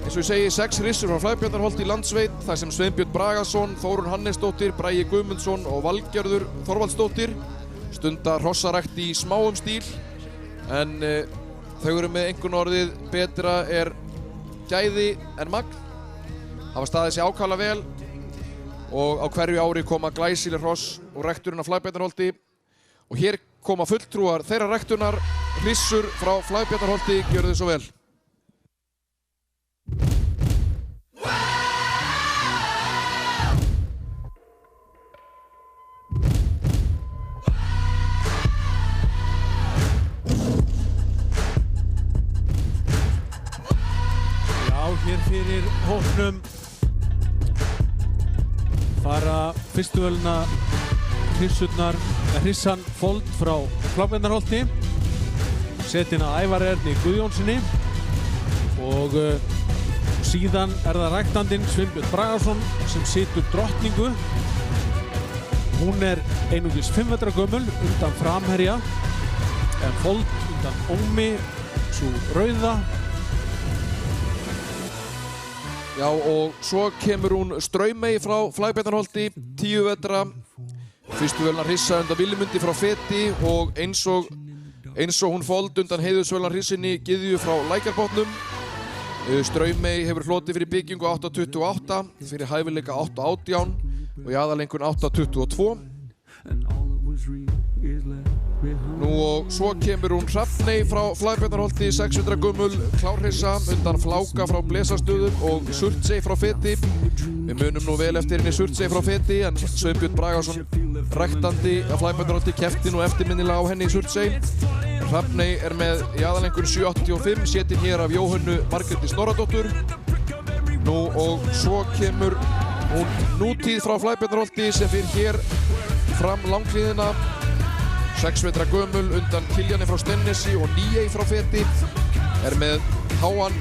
eins og ég segi 6 rissur frá Flagbjarnarholti í Landsveit þar sem Sveinbjörn Bragason, Þórunn Hannesdóttir, Bragi Guðmundsson og Valgerður Þorvaldsdóttir stunda hrossarækt í smáum stíl en þau eru með einhvern orðið betra er gæði en magn, hafa staðið sig ákaflega vel og á hverju ári koma glæsileg hross úr rækturinn af Flagbjarnarholti og hér koma fulltrúar þeirra ræktunar, hrissur frá Flagbjarnarholti, gjörðu þið svo vel. Hér fyrir hópnum fara fyrstu völuna hrissan Fold frá Flagbjarnarholti setin að Ævar Erni Guðjónssoni og síðan er það ræktandinn Sveinbjörn Bragason sem situr drottningu. Hún er einungis 5 vetra gömul undan framherja en Fold undan Ómi, svo rauða. Já, og svo kemur hún Straumey frá Flagbjarnarholti, 10 vetra. Fyrstu völuna hrissa undan Vilmundi frá Feti og eins og hún Fold undan heiðursvöluna hrissinni Gyðju frá Lækjarbotnum. Straumey hefur hlotið fyrir byggingu 8.28, fyrir hæfileika 8.18 og í aðalengun 8.22. Nú og svo kemur hún Hrafney frá Flagbjarnarholti, 6 vetra gömul, klárhrissa undan Fláka frá Blesastöðum og Surtsey frá Feti. Við munum nú vel eftir henni Surtsey frá Feti en Sveinbjörn Bragason, ræktandi af Flagbjarnarholti, keppti nú eftirminnilega á henni í Surtsey. Hrafney er með í aðalengun 7.85, setin hér af Jóhönnu Margréti Snorradóttur. Nú og svo kemur hún Nútíð frá Flagbjarnarholti sem fyrir hér fram langlíðina. 6 vetra gömul undan Kiljani frá Stennesi og Níei frá Feti. Er með háan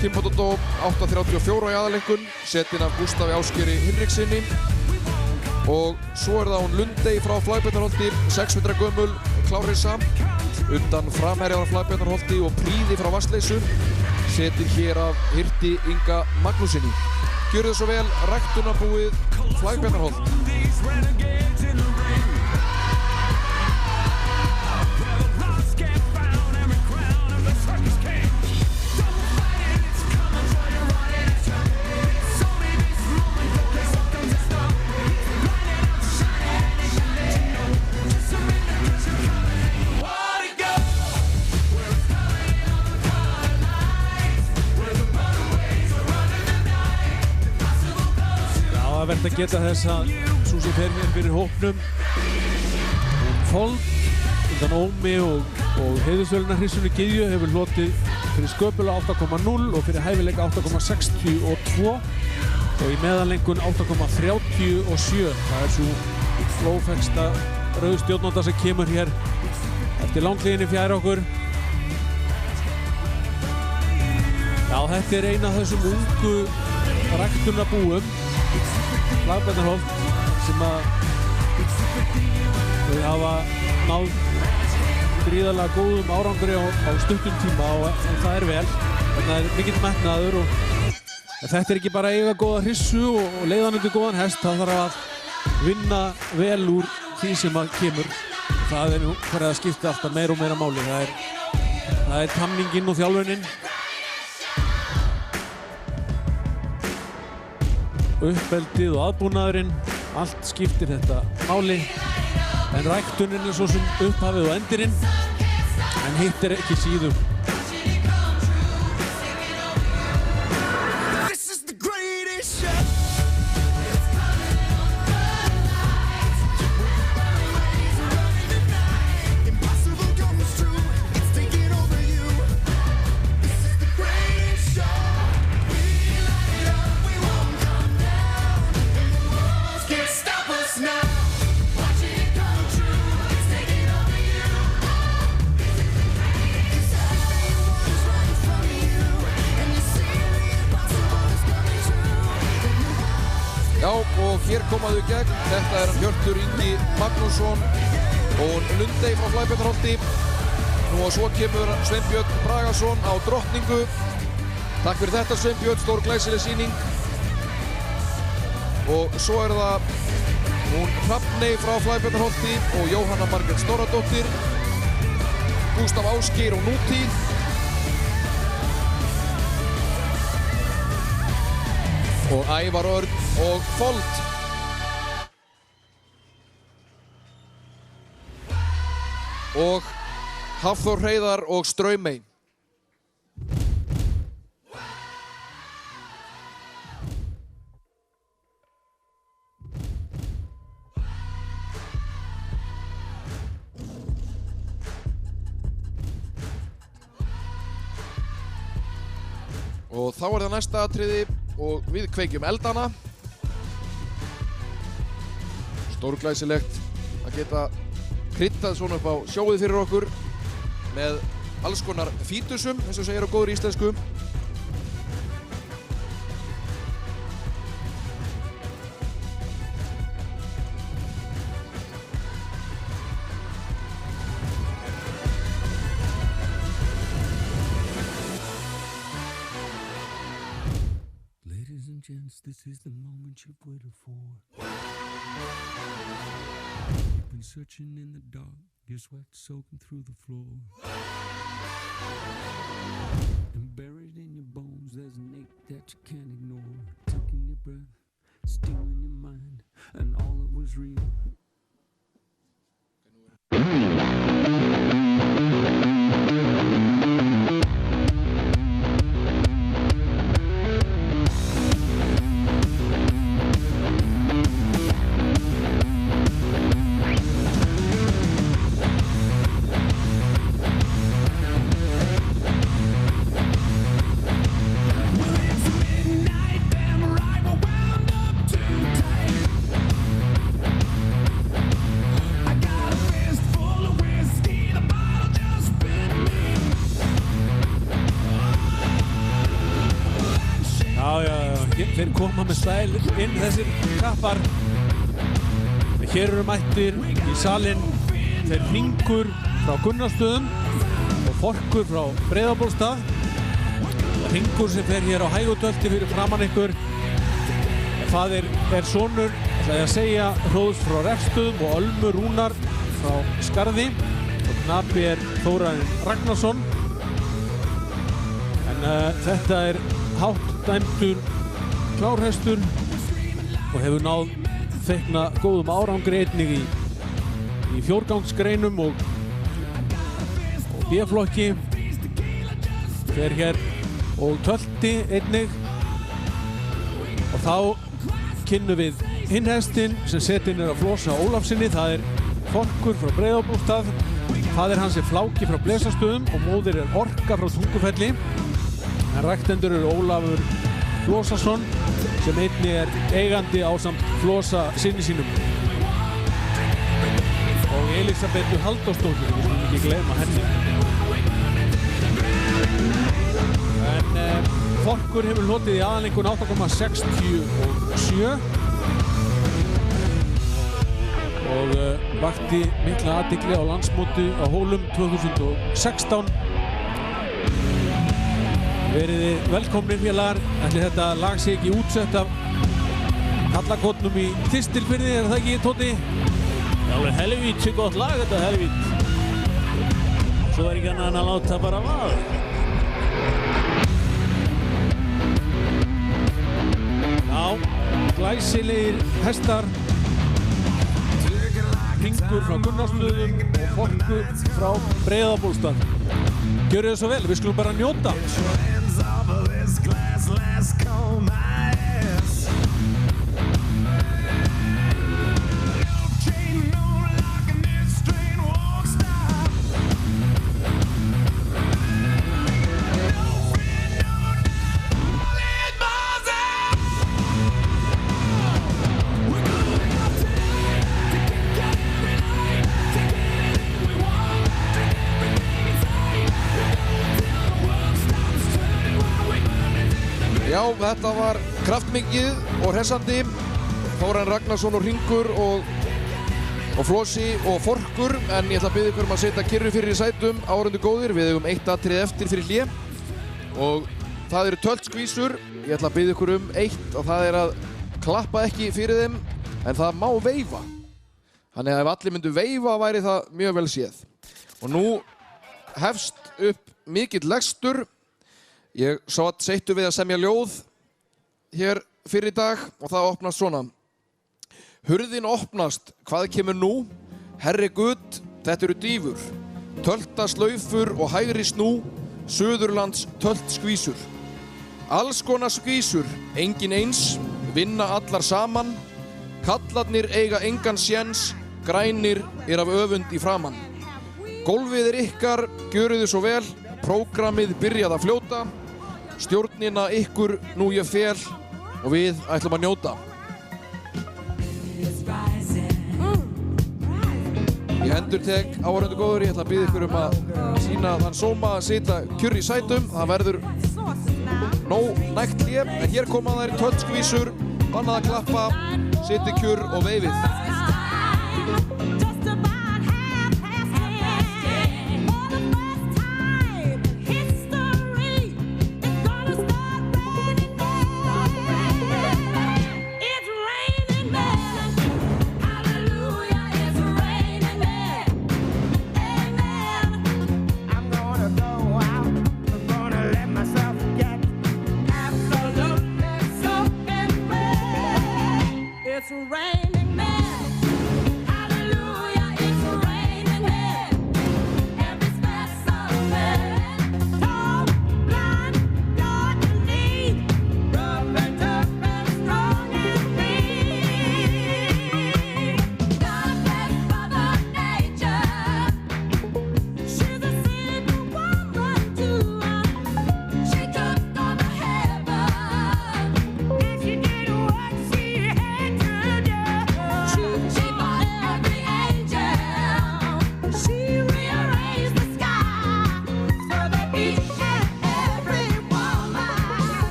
kynbóndadóm 8.34 í aðalengun, setin af Gústafi Ásgeiri Hinriksinni. Og svo er það hún Lundey frá Flagbjarnarholti, 6 vetra gömul, klárhrissa undan framherja frá Flagbjarnarholti og Príði frá Vatnsleysu, setin hér af Hirti Inga Magnúsinni. Gjörðu svo vel, ræktunarbúið Flagbjarnarholt. Það verður að geta þess að svo sem fer hér fyrir hópnum Fold undan Ómi og heiðursvöluna hrissunni Gyðju hefur hlotið fyrir sköpula 8.0 og fyrir hæfileika 8.62 og í meðalengun 8.37. Það er svo flófengsta rauðstjórnanda sem kemur hér eftir langlíðinni fjær okkur. Já, þetta er eina af þessum ungu ræktunarbúum Flagbjarnarholt sem að þau hafa náð gríðarlega góðum árangri á stuttum tíma og það er vel. Þetta er mikill metnaður og þetta er ekki bara eiga góða hrissu og leiðan undir góðan hest, það þarf að vinna vel úr því sem að kemur. Það er nú hverja að skipta alltaf meira og meira máli. Það er tamningin og þjálfunin. Uppeldið og aðbúnaðurinn, allt skiptir þetta máli en ræktunin er svo sem upphafið og endirinn En hitt ekki síður. This is the greatest show. Impossible comes true. It's taking over you. This is the greatest show. We light it up. We won't come down. And the walls can't stop us now. Watching it come true. It's taking over you. Cause everyone is running from you. And you see the impossible is coming true. Já, og hér komaðu gegn. Þetta er hann Hjörtur Ingi Magnússon og Lundey frá Flæbjörnarholti. Nú og svo kemur Sveinbjörn Bragason á drottningu. Takk fyrir þetta Sveinbjörn, stór glæsileg sýning. Og svo er það hún Hrafney frá Flæbjörnarholti og Jóhanna Margrét Snorradóttir. Gústaf Ásgeir og Nútíð. Og Ævar Örn og Fold. Og Hafþór Hreiðar og Straumey. Og þá er það næsta atriði og við kveikjum eldana. Stórglæsilegt að geta kryddað svona upp á sjóið fyrir okkur með alls konar fítusum, eins og segir á góðri íslensku. Ladies and gents, this is the moment you've waited for. You've been searching in the dark, your sweat soaking through the floor. And buried in your bones, there's an ache that you can't ignore. Taking your breath, stealing your mind, and all that was real. Þeir koma með stæl inn þessir kappar. Hér eru mættir í salinn þeir Hringur frá Gunnarsstöðum og Forkur frá Breiðabólstað. Hringur sem fer hér á hægutölti fyrir framann ykkur. Það er sonur, ætlaði að segja, Hróðs frá Refstöðum og Ölmur Rúnar frá Skarði. Og knapi er Þórarinn Ragnarsson. En þetta er hátt dæmdur klárhestur og hefur náð þekna góðum árangri einnig í fjórgangsgreinum og B-flokki. Fer hér og tölti einnig og þá kynnum við hinn hestinn sem setinn er að Flosa Ólafsinni. Það er Forkur frá Breiðabólstað, faðir hans er Fláki frá Blesastöðum og móðir er Orka frá Tungufelli. En ræktendur eru Ólafur Flosason sem einnig er eigandi ásamt Flosa sinni sínum. Og Elísabetu Halldórsdóttur, við skulum ekki gleyma henni. En Forkur hefur hlotið í aðalengun 8,67 og vakti mikla athygli á landsmóti á Hólum 2016. Verið velkomnir félagar. Ætli þetta lag sé ekki útsett af kallakotnum í Þistilfirði, er það ekki, Tóti? Já, alveg helvíti gott lag þetta, helvíti. Svo er ekki annað en að láta bara vaða. Já, glæsilegir hestar. Hringur frá Gunnarsstöðum og Fokku frá Breiðabólstað. Gjörið þið svo vel, við skulum bara njóta. Já, þetta var kraftmikið og hressandi. Þóran Ragnarsson og Hringur og Flossi og Forkur, en ég ætla að biðja ykkur um að setja kyrru fyrir í sætum, áhorfendur góðir. Við eigum eitt atriði eftir fyrir hlé og það eru 12 skvísur. Ég ætla að biðja ykkur um eitt og það er að klappa ekki fyrir þeim, en það má veifa. Þannig að ef allir myndu veifa væri það mjög vel séð. Og nú hefst upp mikill lekstur. Ég satt seittur við að semja ljóð hér fyrir í dag og það opnast svona. Hurðin opnast, hvað kemur nú? Herri Guð, þetta eru dýfur. Tölta slaufur og hægri snú, Suðurlands tölt skvísur. Alls konar skvísur, engin eins, vinna allar saman. Kallarnir eiga engan séns, grænir er af öfund í framan. Gólfið er ykkar, gjöruðu svo vel, prógrammið byrjað að fljóta. Stjórnina ykkur nú ég fel og við ætlum að njóta. Ég endurtek áhorfendur góður, ég ætla að biðja ykkur um að sýna þann sóma að sitja kjurr í sætum. Það verður nóg nægt hlé, en hér koma þær 12 skvísur, bannað að klappa, sitja kjurr og veifið. It's raining men. Hallelujah.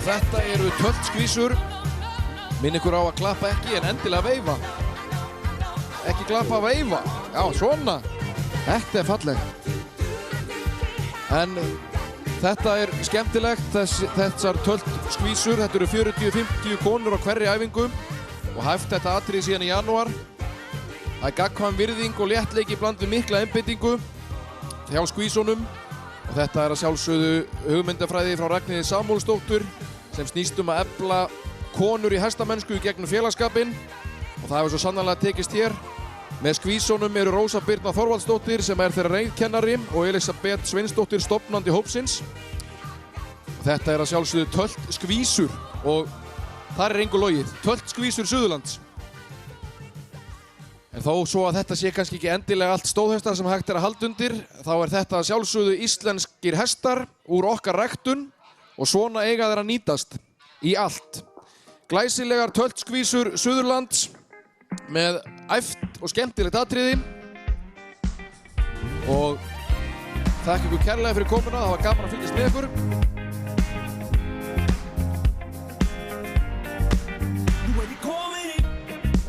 Þetta eru töltskvísur. Minn ykkur á að klappa ekki en endilega veifa. Ekki klappa, veifa. Já, svona. Þetta er fallegt. En þetta er skemmtilegt, þessar töltskvísur. Þetta eru 40-50 konur á hverri æfingu og hæft þetta atriði síðan í janúar. Það er gagnkvæm virðing og léttleiki blandu mikla einbeitingu hjá skvísunum og þetta er að sjálfsögðu hugmyndafræði frá Ragnheiði Samúelsdóttur sem snýst að efla konur í hestamennsku í gegnum félagsskapinn og það hefur svo sannarlega tekist hér. Með skvísunum eru Rósa Birna Þorvaldsdóttir sem er þeirra reiðkennari og Elisabeth Sveinsdóttir stofnandi hópsins. Og þetta er að sjálfsögðu töltskvísur og þar er engu logið. Töltskvísur Suðurlands. En þó svo að þetta sé kannski ekki endilega allt stóðhestar sem hægt er að halda undir, þá er þetta að sjálfsögðu íslenskir hestar úr okkar ræktun og svona eiga þeir að nýtast í allt. Glæsilegar töltskvísur Suðurlands með æft og skemmtilegt atriði og þakka ykkur kærlega fyrir komuna, það var gaman að fylgjast með ykkur.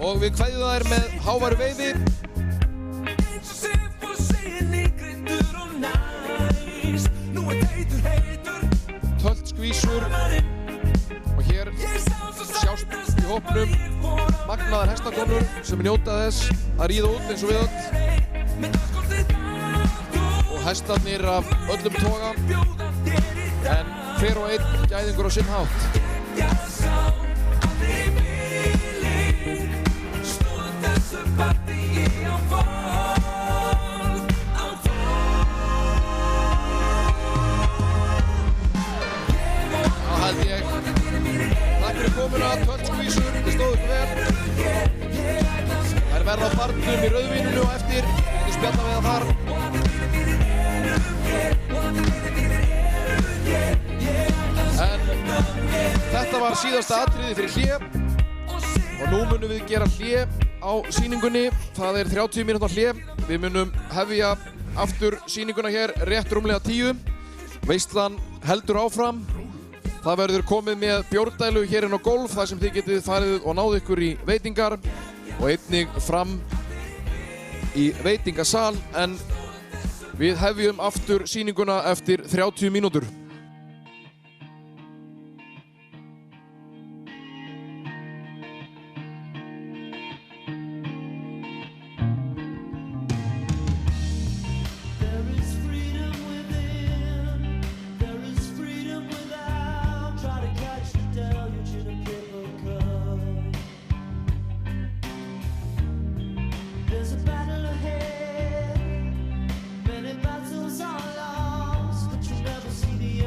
Og við kveðjum þær með háværu veiði. Töltskvísur. Og hér sjást í hópnum magnaðar hestakonur sem njóta þess að ríða út eins og við öll. Og hestarnir af öllum toga. En hver og einn gæðingur á sinn hátt. Það held ég. Takk fyrir komuna, töltskvísur, þið stóðu ykkur vel. Þær verða á barnum í rauðvíninu og eftir, þið spjalla við það þar. En þetta var síðasta atriði fyrir hlé og nú munum við gera hlé á sýningunni. Það er 30 mínútna hlé. Við munum hefja aftur sýninguna hér rétt rúmlega 10. Veislan heldur áfram. Það verður komið með bjórdælu hér inn á gólf þar sem þið getið farið og náðu ykkur í veitingar og einnig fram í veitingasal en við hefjum aftur sýninguna eftir 30 mínútur. Many battles are lost, but you never see the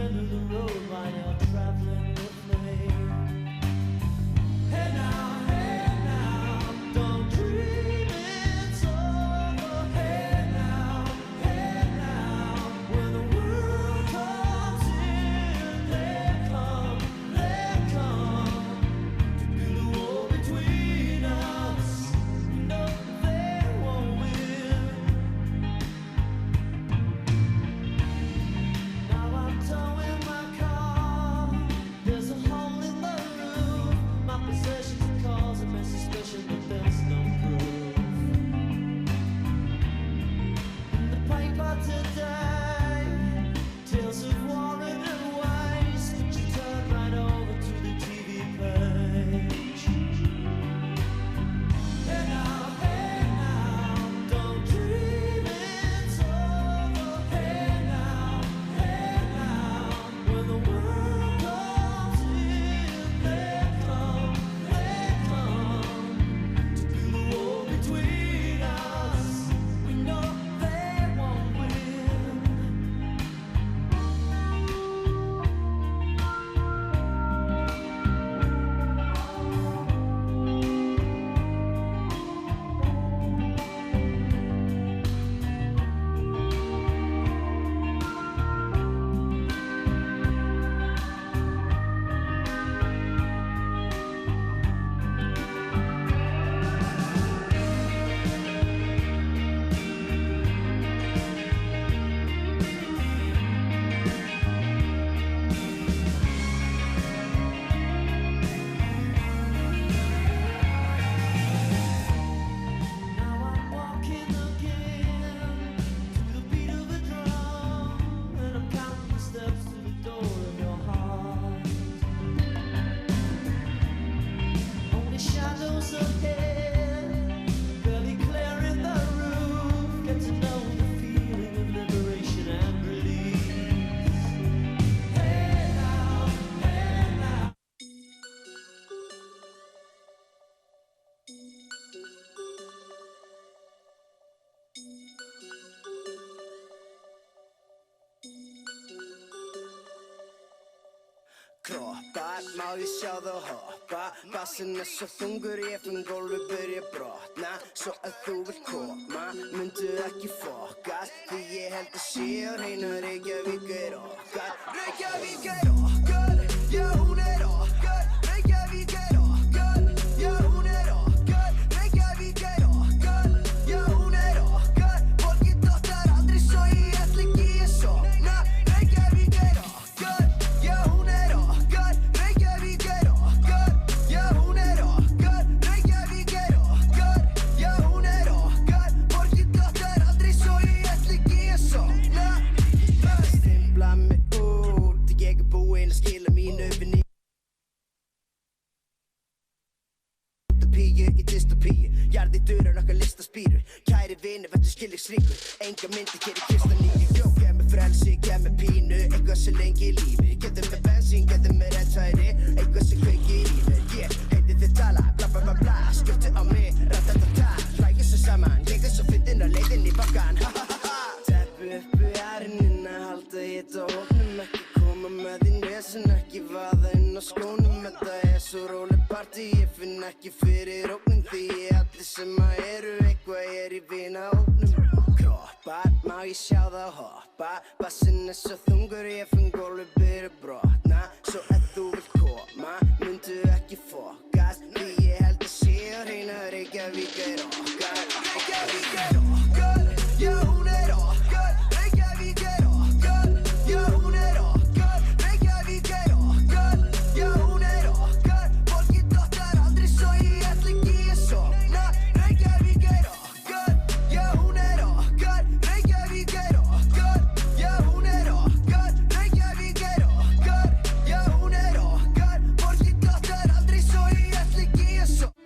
kroppar, má ég sjá þá hoppa. Bassinn svo þungur, ég finn gólfið byrja brotna. Svo þú vilt koma, myndu ekki fokkast. Því ég held sé á hreinu Reykjavík okkar. Reykjavík okkar, já hún okkar. Reykjavík okkar, já hún okkar. Reykjavík okkar, já hún okkar. Fólkið dottar aldrei svo ég ætla ekki að sofna. Reykjavík okkar, já hún okkar. Reykjavík okkar, já hún okkar. Reykjavík okkar, já hún okkar. Fólkið dottar aldrei svo ég ætla ekki að sofna. Stimpla mig út, ég búinn að skila mínu vinni. Utopíu í dystopíu, jarði dörur okkar listaspírur. Kæri vinir, verður skilningsríkur. Enga myndi keri kista nýju. Jó, gef mér frelsi, gef mér pínu. Eitthvað sem lengi í lífi. Getur mér bensín, getur mér rentæri. Eitthvað sem kveikir í mér. Ég heiti þið tala, bla bla bla bla. Skiptu á mig, ratatata. Hlægir svo saman, ég svo fyndin á leiðin í bakkan. Ha ha ha ha. Teppu uppi ærnina, halda hitt á hóknum. Ekki koma með í nesen, ekki vaða inn á skónum. Þetta svo róleg partí, ég finn ekki fyrir ógnum. Því allir sem eru eitthvað í vinahópnum. Kroppar, má ég sjá þá hoppa. Bassinn svo þungur, ég finn gólfið byrja brotna. Svo þú vilt koma, myndu ekki fokkast. Því ég held sé á hreinu Reykjavík okkar. Reykjavík okkar, já hún okkar. Reykjavík okkar, já hún okkar. Reykjavík okkar, já hún okkar. Fólkið dottar aldrei svo ég ætla ekki að sofna. Reykjavík okkar, já hún okkar. Reykjavík okkar, já hún okkar. Reykjavík okkar, já hún okkar. Fólkið dottar aldrei svo ég ætla ekki að sofna.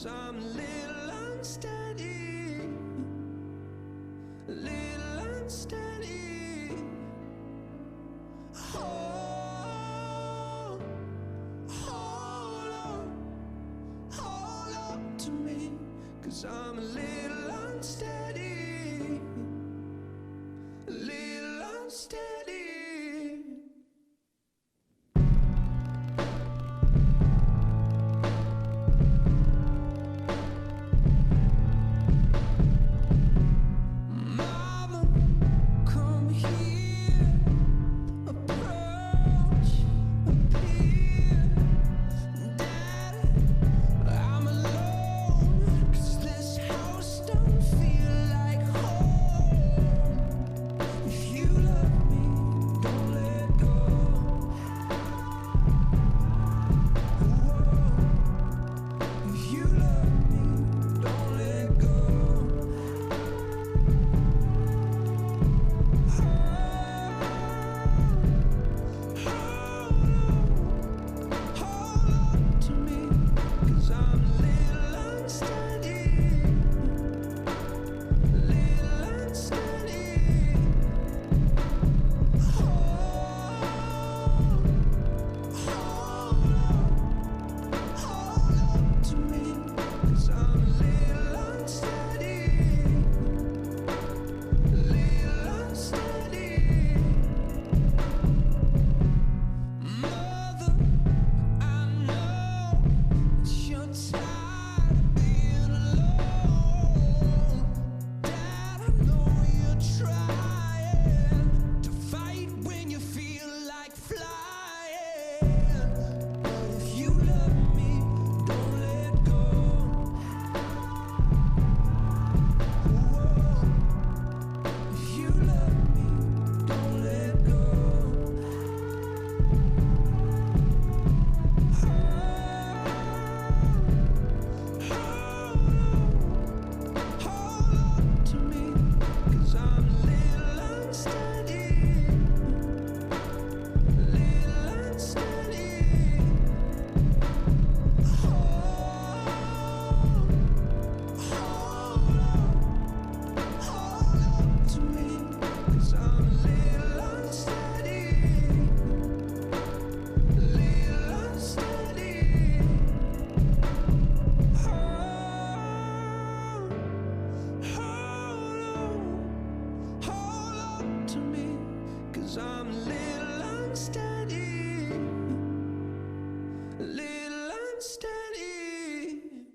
'cause I'm a little unsteady, a little unsteady. Hold on to me, 'cause I'm a little unsteady, a little unsteady. Mama, come here, approach, appear. Daddy, I'm alone, 'cause this house don't feel like home. If you love me, don't let go. If you love me, don't let go. Hold on to me, 'cause I'm a little unsteady, a little unsteady. Hold on to me, 'cause I'm a little unsteady, a little unsteady. Mother, I know that you're tired of being alone. Dad, I know you're trying to fight when you feel like flying. But if you love me, don't let go. If you love me, don't let go. Hold on to me, 'cause I'm a little unsteady, a little unsteady. Hold on to me, 'cause I'm a little unsteady, a little unsteady. Hold on to me, 'cause I'm a little unsteady, a little unsteady.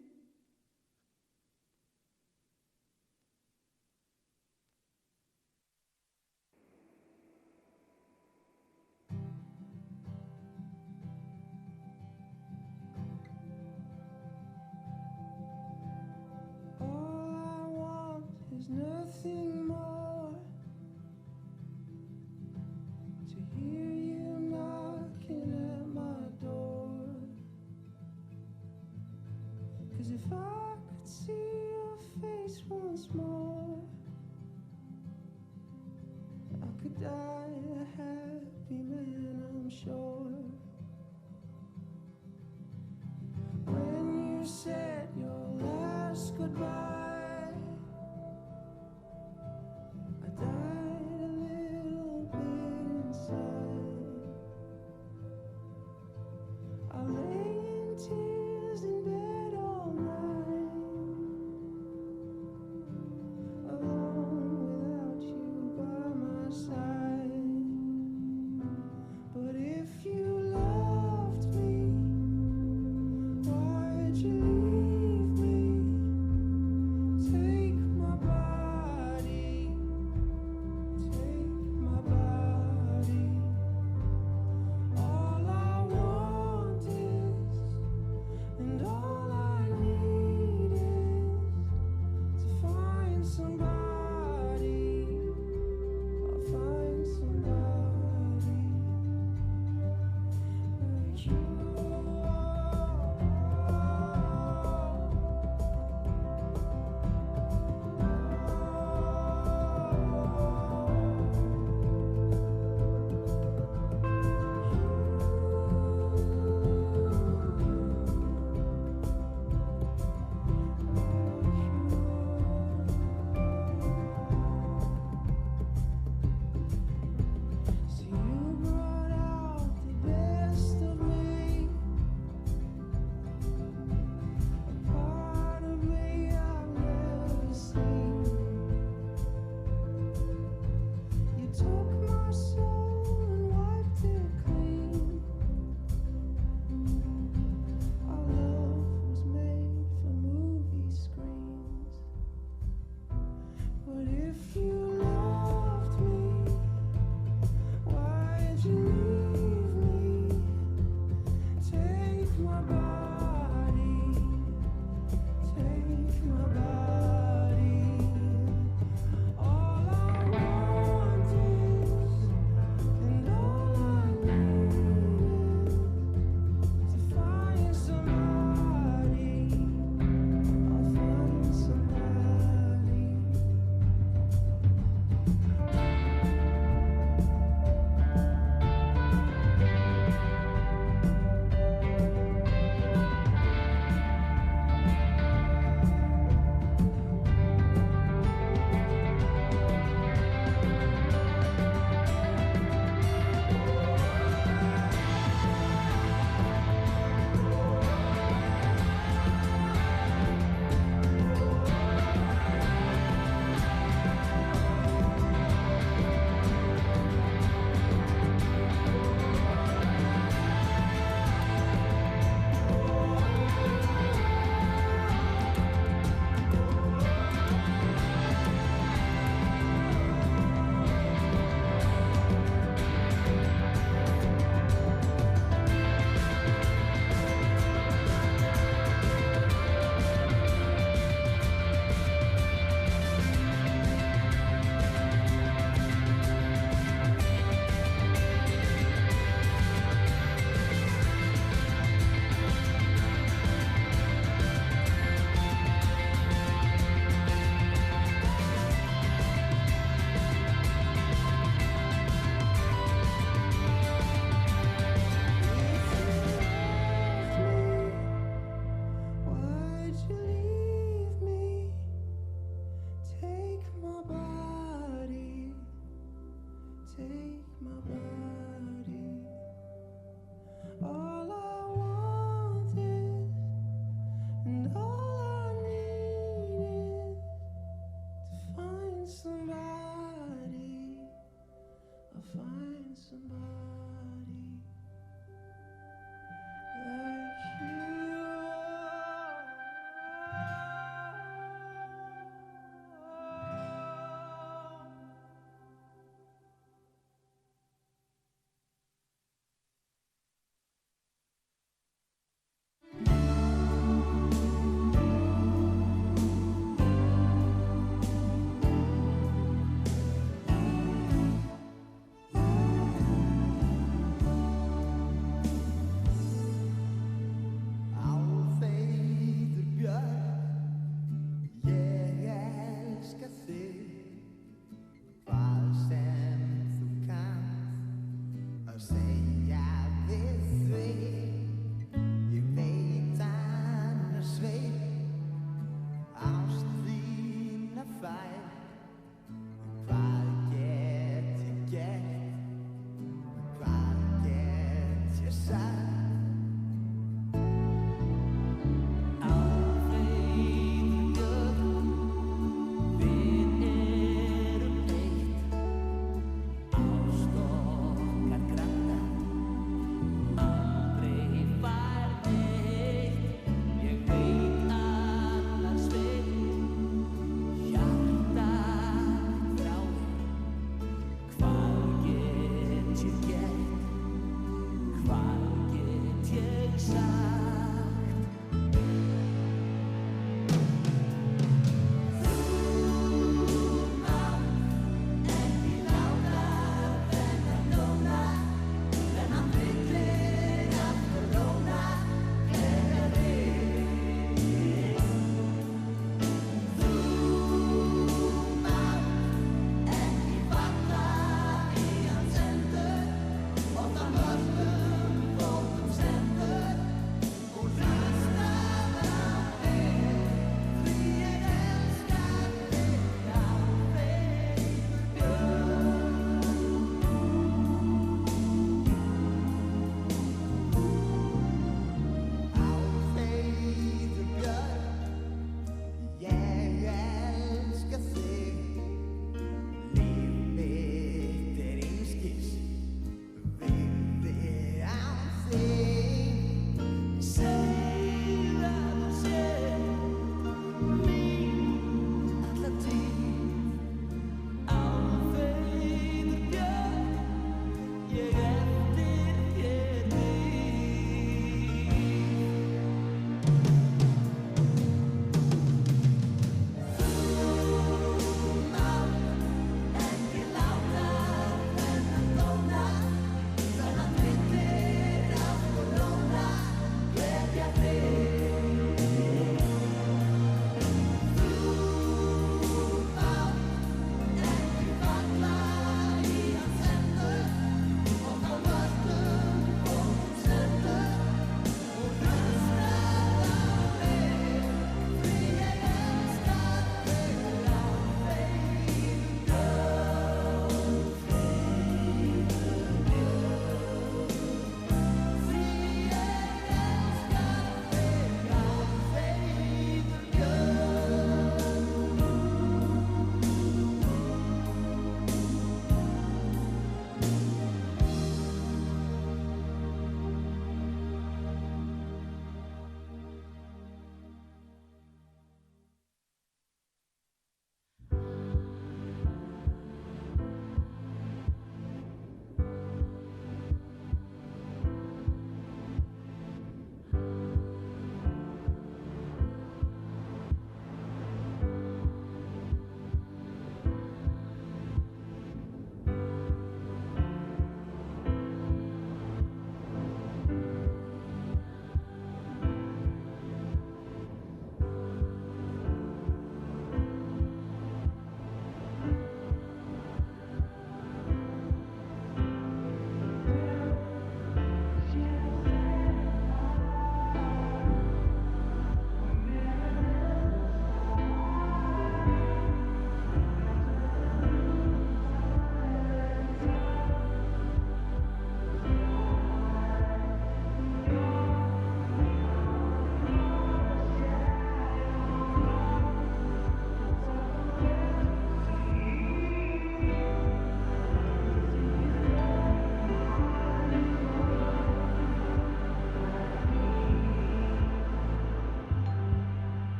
All I want is nothing more, to hear you knocking at my door. 'Cause if I could see your face once more, I could die a happy man, I'm sure. When you said your last goodbye, I died a little bit inside. I lay in tears in bed all night, alone without you by my side.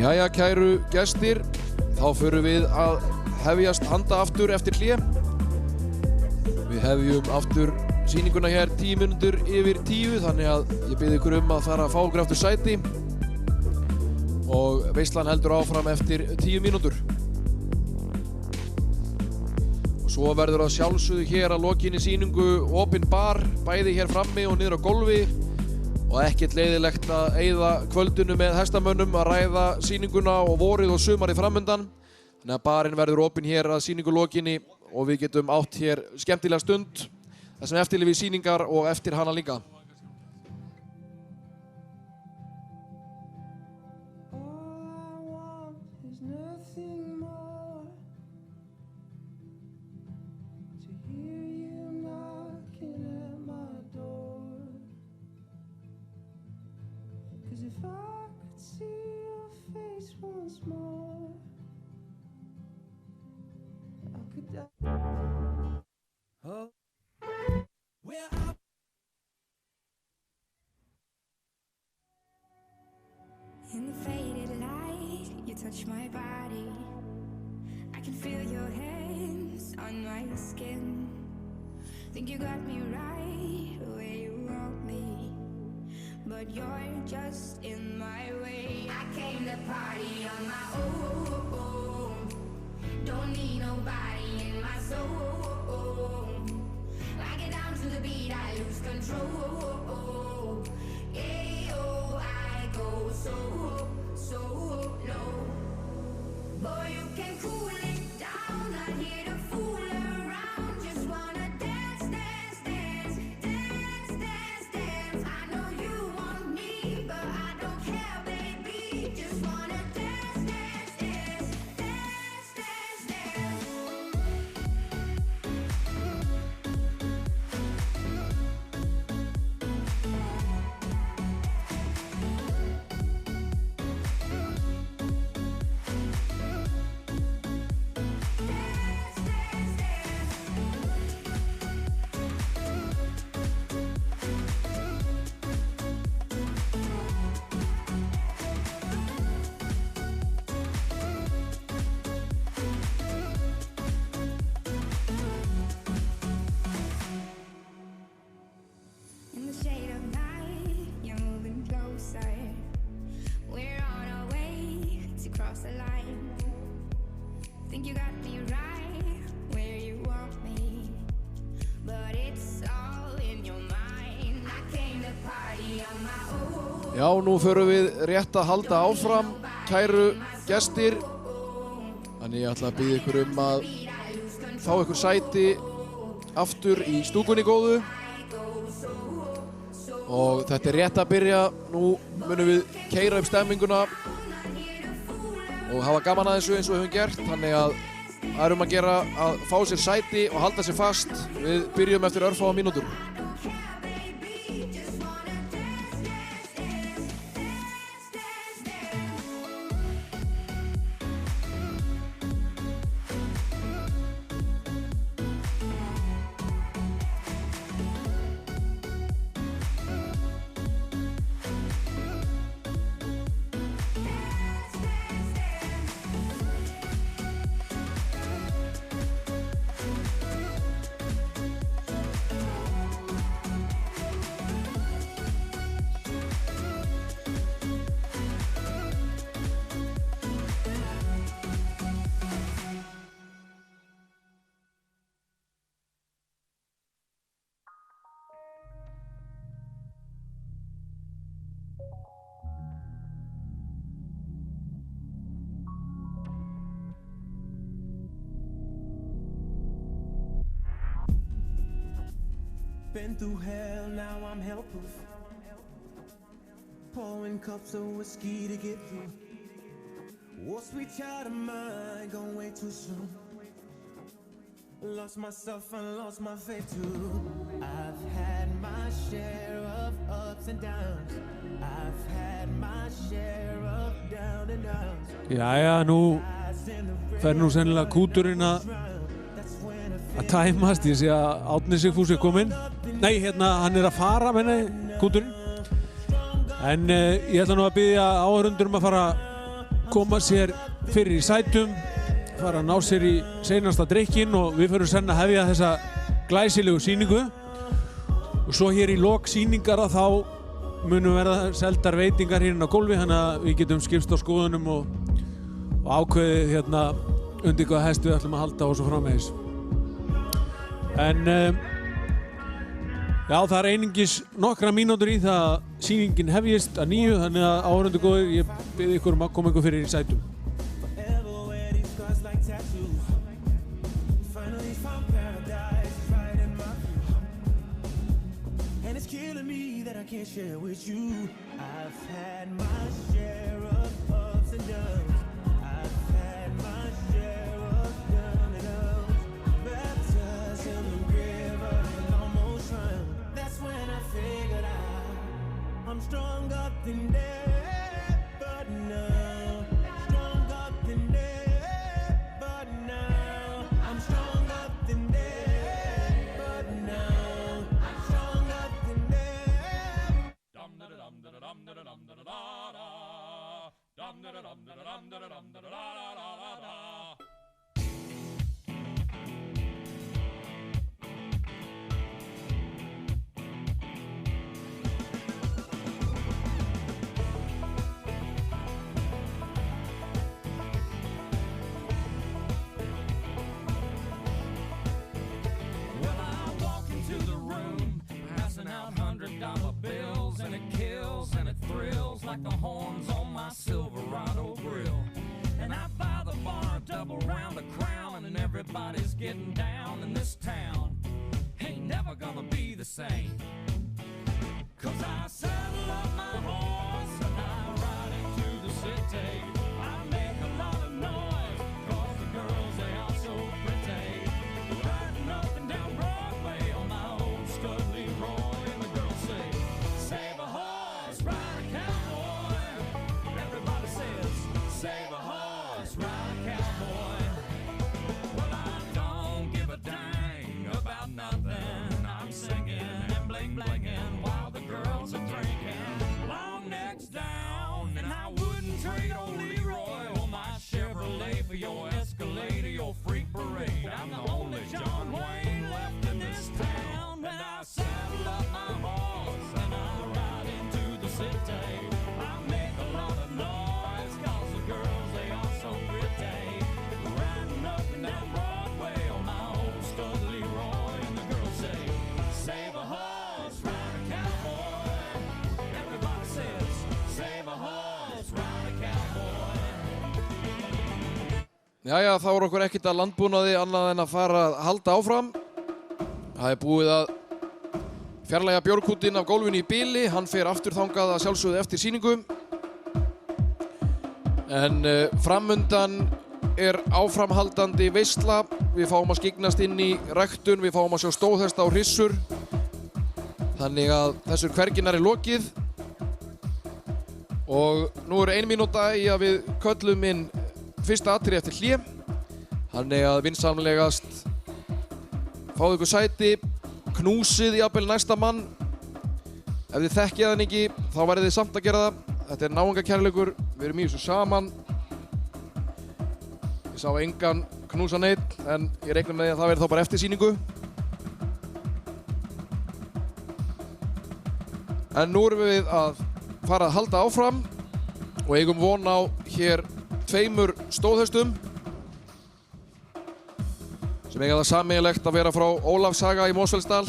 Jæja, kæru gestir, þá förum við að hefjast handa aftur eftir hlé. Við hefjum aftur sýninguna hér 10 mínútur yfir 10, þannig að ég bið ykkur að fara að fá okkur aftur sæti og veislan heldur áfram eftir 10 mínútur. Og svo verður að sjálfsögðu hér að lokinni sýningu opin bar, bæði hér frammi og niður á gólfi. Og ekkert leiðilegt að eyða kvöldinu með hestamönnum að ræða sýninguna og vorið og sumarið framundan. Þannig að barinn verður opinn hér að sýningu lokinni og við getum átt hér skemmtilega stund þar sem eftirlifir sýningar og eftir hana líka. In the faded light, you touch my body. I can feel your hands on my skin. Think you got me right where you want me, but you're just in my way. I came to party on my own. Don't need nobody in my soul. I get down to the beat, I lose control. Ayo, I go so low. Boy, you can cool it down. Not here to fool around. Just wanna dance, dance, dance, dance, dance, dance. I know you want me, but I don't care, baby. Just wanna dance, dance, dance, dance, dance, dance. In the shade of night, you're moving closer. We're on our way to cross the line. Think you got me right where you want me, but it's all in your mind. I came to party on my own. Já, nú förum við rétt að halda áfram, kæru gestir. Þannig ég ætla að biðja ykkur að fá ykkur sæti aftur í stúkunni góðu. Og þetta er rétt að byrja, nú munum við keyra upp stemminguna og hafa gaman að þessu eins og við höfum gert. Þannig að það er að gera að fá sér sæti og halda sér fast. Við byrjum eftir örfáa mínútur. Been through hell, now I'm hellproof. Pouring cups of whiskey to get through. Oh, sweet child of mine, gone way too soon. Lost myself and lost my faith too. I've had my share of ups and downs. I've had my share of down and downs. Jæja, nú fer nú sennilega kúturinn að tæmast. Ég sé að Árni Sigfús er kominn. Nei, hérna, hann er að fara, menna, kúturinn. En ég ætla nú að biðja áhorfendur að fara koma sér fyrir í sætum, fara að ná sér í seinasta drykkin og við förum senn að hefja þessa glæsilegu sýningu. Og svo hér í lok sýningar þá munum verða seldar veitingar hérna á gólfi, þannig að við getum skipst á skoðunum og ákveðið hérna undir hvaða hest við ætlum að halda og svo framvegis. En já, það einungis nokkra mínútur í það að sýningin hefjist að nýju, þannig að áhorfendur góðir, ég bið ykkur að koma ykkur fyrir í sætum. Can't share with you. I've had my share of ups and downs. I've had my share of down and outs. Baptized in the river and almost drowned. That's when I figured out I'm stronger than ever now. Stronger than ever now. I'm stronger than ever now. Stronger than ever. $100 bills and it kills and it thrills like the horns on my Silverado grill. And I buy the bar a double round of Crown and everybody's getting down in this town. Ain't never gonna be the same. 'Cause I saddle up my horse and I ride into the city. I make a lot of noise 'cause the girls they are so pretty. Riding up and down Broadway on my old stud Leroy. Save a horse, ride a cowboy. Everybody says, save a horse, ride a cowboy. Well, I don't give a dang about nothing. I'm singing and bling-blinging while the girls are drinking. Long necks down, and I wouldn't trade old Leroy or my Chevrolet for your Escalade or your freak parade. I'm the only John Wayne left in this town, and I saddle up my horse and I ride into the city. I make a lot of noise 'cause the girls they are so pretty. Riding up and down Broadway on my old stud Leroy, and the girls say, save a horse, ride a cowboy. Everybody says, save a horse, ride a cowboy. Jæja, þá er okkur ekkert að landbúnaði annað en að fara að halda áfram. Það er búið að fjarlægja bjórkútinn af gólfinu í bili, hann fer aftur þangað að sjálfsögðu eftir sýningu. En framundan er áframhaldandi veisla, við fáum að skyggnast inn í ræktun, við fáum að sjá stóðhesta og hrissur. Þannig að þessur hverginar er lokið. Og nú er 1 mínúta í að við köllum inn fyrsta atriði eftir hlé. Þannig að vinsamlegast fáðu ykkur sæti, knúsið jafnvel næsta mann. Ef þið þekkið hann ekki, þá verðið þið samt að gera það. Þetta er náungakærleikur, við erum í þessu saman. Ég sá engan knúsa neitt, en ég reikna með því að það verði þá bara eftir sýningu. En nú erum við að fara að halda áfram og eigum von á hér 2 stóðhestum sem eiga það sameiginlegt að vera frá Ólafshaga í Mosfellsdal.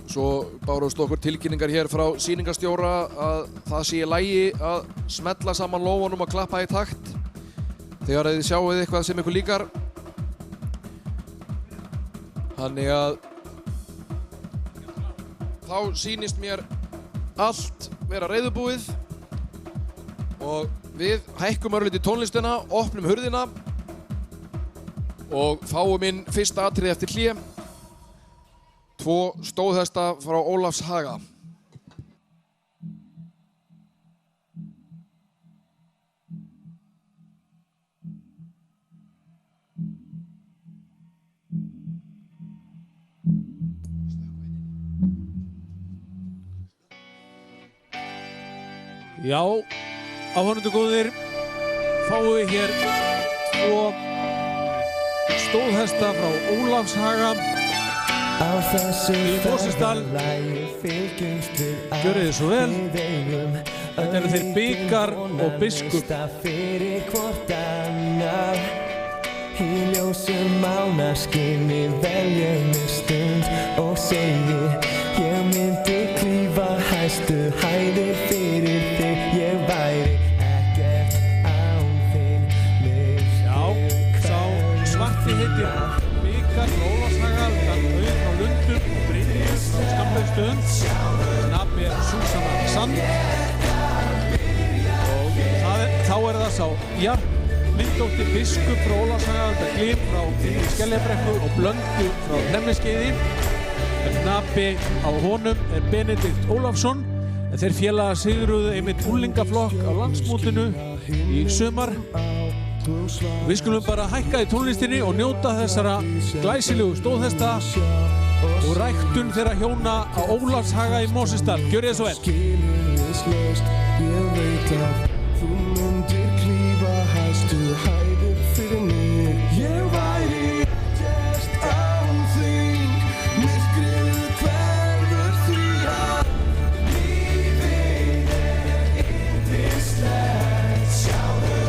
Svo bárust okkur tilkynningar hér frá sýningarstjóra að það sé í lagi að smella saman lófunum og klappa í takt þegar þið sjáuð eitthvað sem ykkur líkar. Þannig að þá sýnist mér allt vera reiðubúið og við hækkum örlítið tónlistina, opnum hurðina og fáum inn fyrsta atriði eftir hlé. 2 stóðhesta frá Ólafshaga. Já, áhorfendur góðir, fáum við hér 2 stóðhesta frá Ólafshaga í Mosfellsdal. Gjörið þið svo vel. Þetta eru þeir Bikar og Biskup. Í ljósum mánarskinni veljum við stund og segi ég myndi klífa hæstu hæðir fyrir þig, ég væri ekkert án þín. Já, sá svarti heitir Bikar frá Ólafshaga, Auð frá Lundum og Brynjar frá Skammvegsstöðum. Nafni er Súsanna Sand og þá er það sá Myndóttir Biskup frá Ólafshaga, Glym frá Skellebrekku og Blöndu frá Hremmiskeiði. Knapi á honum er Benedikt Ólafsson, en þeir félaga sigruðu einmitt úlingaflokk á landsmótinu í sumar. Við skulum bara hækka í tónlistinni og njóta þessara glæsilegu stóðhesta og ræktun þeirra hjóna á Ólafshaga í Mosfellsdal. Gjörið þið svo vel. Ég veit að þú myndir klífa hæstu hæðir fyrir mig. Ég væri ekkert án þín, myrkrið hverfur því að lífið yndislegt. Sjáðu,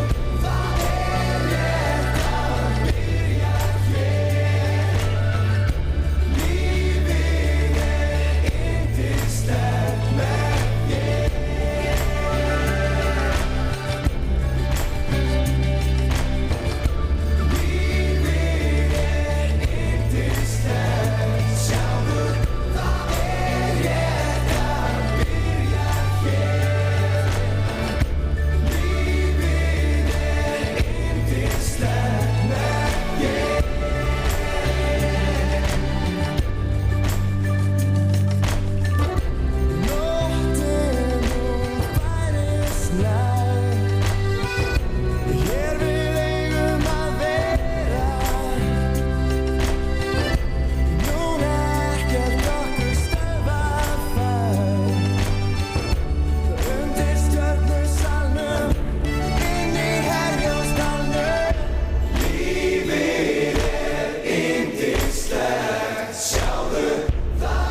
það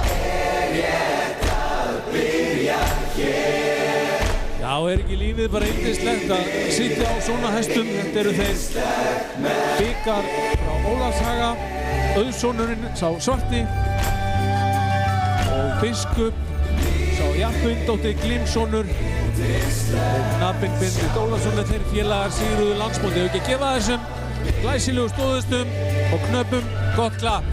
rétt að byrja hér. Lífið yndislegt með þér. Bara yndislegt að sitja á svona hestum. Þetta eru þeir Bikar frá Ólafshaga, Auðsonurinn sá svarti og Biskup sá Myndóttir Glymsonur og Nafn Benedikt Ólafsson. Þeir félagar sigruðu landsmótið. Hefur ekki að gefa þessum glæsilegu stóðhestum og knöppum gott klapp.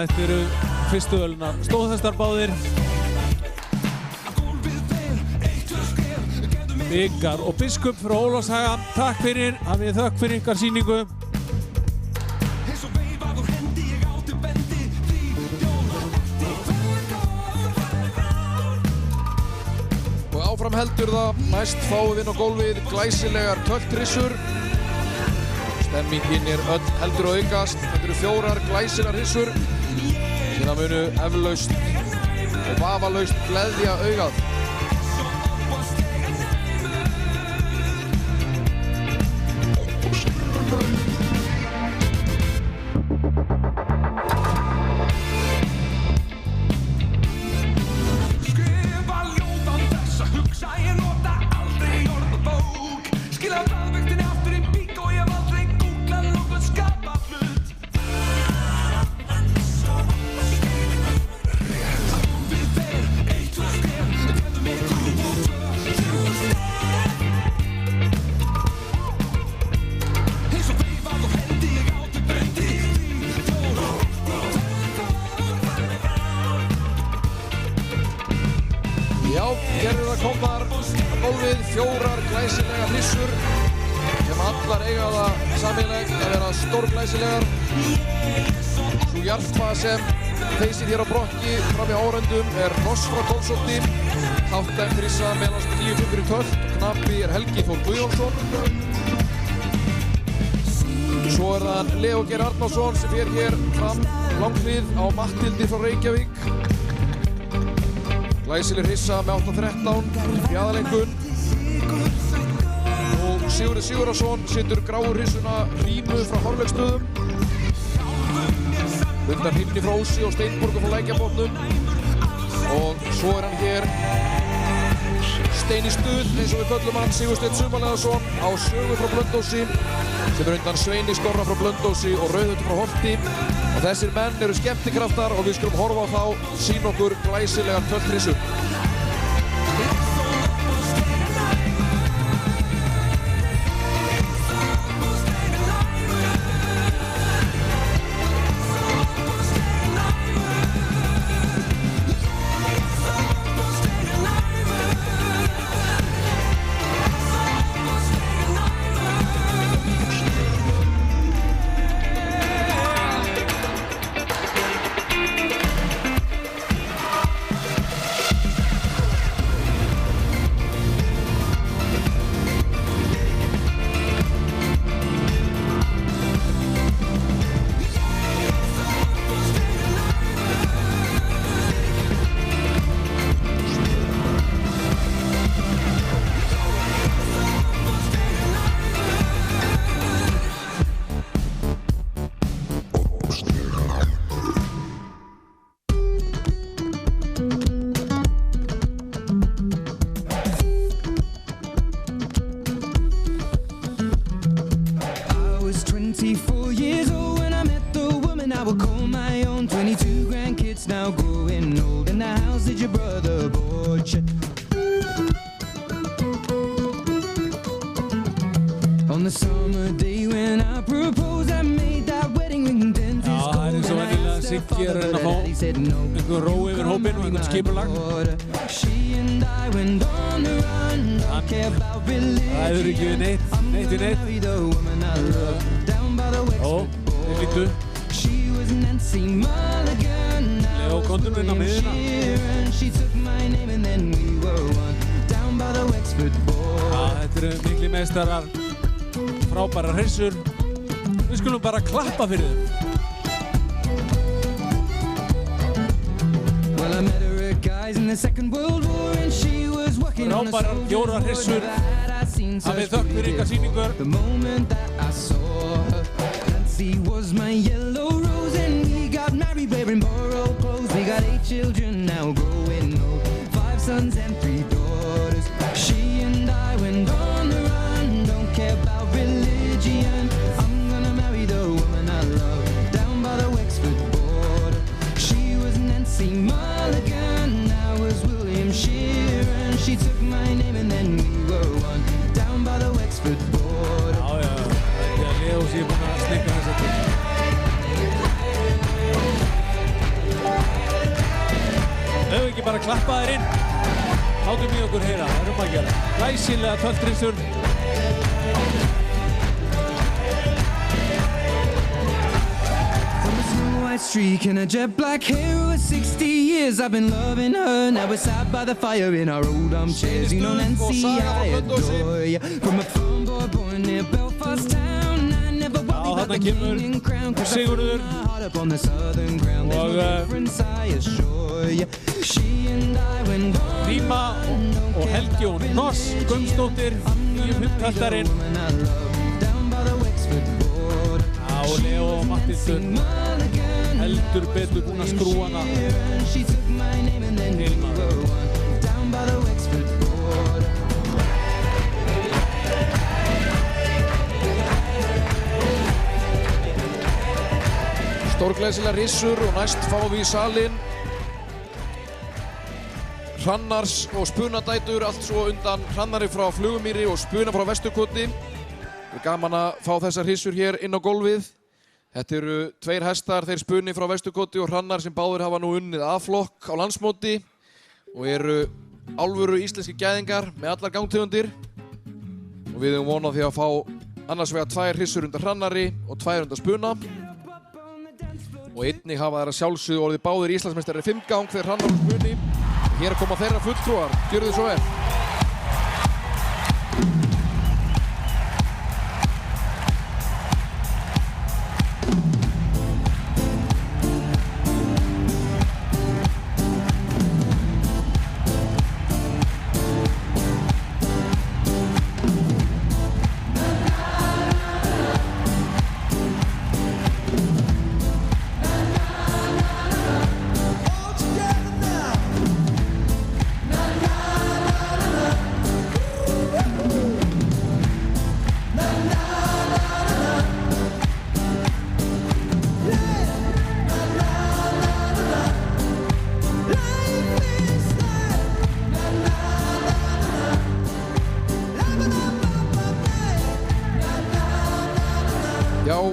Þetta eru fyrstu öluna stóðhestar báðir. Bikar og Biskup frá Ólafshaga. Takk fyrir, hafið þökk fyrir ykkar sýningu. Og áfram heldur það, næst fáum við inn á gólfið glæsilegar töltrissur. Stemmingin er öll heldur að aukast. Þetta eru 4 glæsilegar hissur. Það munu eflaust og vafalaust gleðja augað. Skrifa ljóðan þess að hugsa, ég nota aldrei orð og bók. Skila hraðvegtinni aftur í bík og ég hef aldrei googlað nokkuð skapað hlut. Já, hér eru það komnar á gólfið 4 glæsilegar hrissur sem allar eiga það sameiginlegt að vera stórglæsilegar. Sú jarpa sem þeysir hér á brokki fram í árendum er Hross frá Golfsholti, hátæmt hrissa meðalast 10-5 fyrir tölt, knappi er Helgi Þór Guðjónsson. Svo er það Leo Geir Arnarsson sem fer hér fram langhlið á Matthildi frá Reykjavík. Glæsileg hrissa með 8-13 í aðalengun. Og Sigurður Sigurðarson setur gráu hrissuna Rímu frá Hárleiksstöðum. Undan Hrímni frá Ósi og Steinborgu frá Lækjarbotnum. Og svo er hann hér Steini Stuð, eins og við köllum hann, Sigursteinn Sumarleðarsson á Sögu frá Blönduósi sem er undan Sveini Skorra frá Blönduósi og Rauðhöldu frá Holti. Og þessir menn eru skemmtikraftar og við skulum horfa á þá sýna okkur glæsilegar tölthrissur. Frábærar hrissur. Við skulum bara klappa fyrir þeim. Frábærar 4 hrissur. Hafið þökk fyrir ykkar sýningar. Was my yellow rose and we got married wearing borrowed clothes. We got 8 children now growing old, 5 sons and 3 daughters. She and I went on the run, don't care about religion. I'm gonna marry the woman I love down by the Wexford border. She was Nancy Mulligan, I was William Sheeran. She took my name and then we were one down by the Wexford border. Já, já, þetta er Leo sem búinn að snikka þessa til. Ef við ekki bara klappa þér inn, látum við okkur heyra, það erum að gera. Glæsilega tölthrissur. White streak and a jet black hair with 60 years I've been loving her. Now we're sat by the fire in our old armchairs. You know Nancy, I adore ya. From a farm boy born near Belfast town, I never wanted þarna kemur Sigurður og Ríma og Helgjón Noss Guðmundsdóttir, nýjum hundhaldarinn. Og Leo og Mattildur heldur betur búin að skrúa hana til maður. Stórglæsilega rissur og næst fáum við í salinn Hrannars og Spunadætur, allt svo undan Hrannari frá Flugumýri og Spuna frá Vesturkoti. Það er gaman að fá þessar rissur hér inn á gólfið. Þetta eru tveir hestar, þeir Spuni frá Vesturkoti og Hrannar sem báðir hafa nú unnið A-flokk á landsmóti og eru alvöru íslenski gæðingar með allar gangtegundir. Og við höfum vonað því að fá annars vegar tvær rissur undan Hrannari og tvær undan Spuna. Og einnig hafa þær að sjálfsögðu orðið báðir Íslandsmeistari 5 gang þegar Hrannar og Spuni. Hér koma þeirra fulltrúar, gjörðu þið svo vel.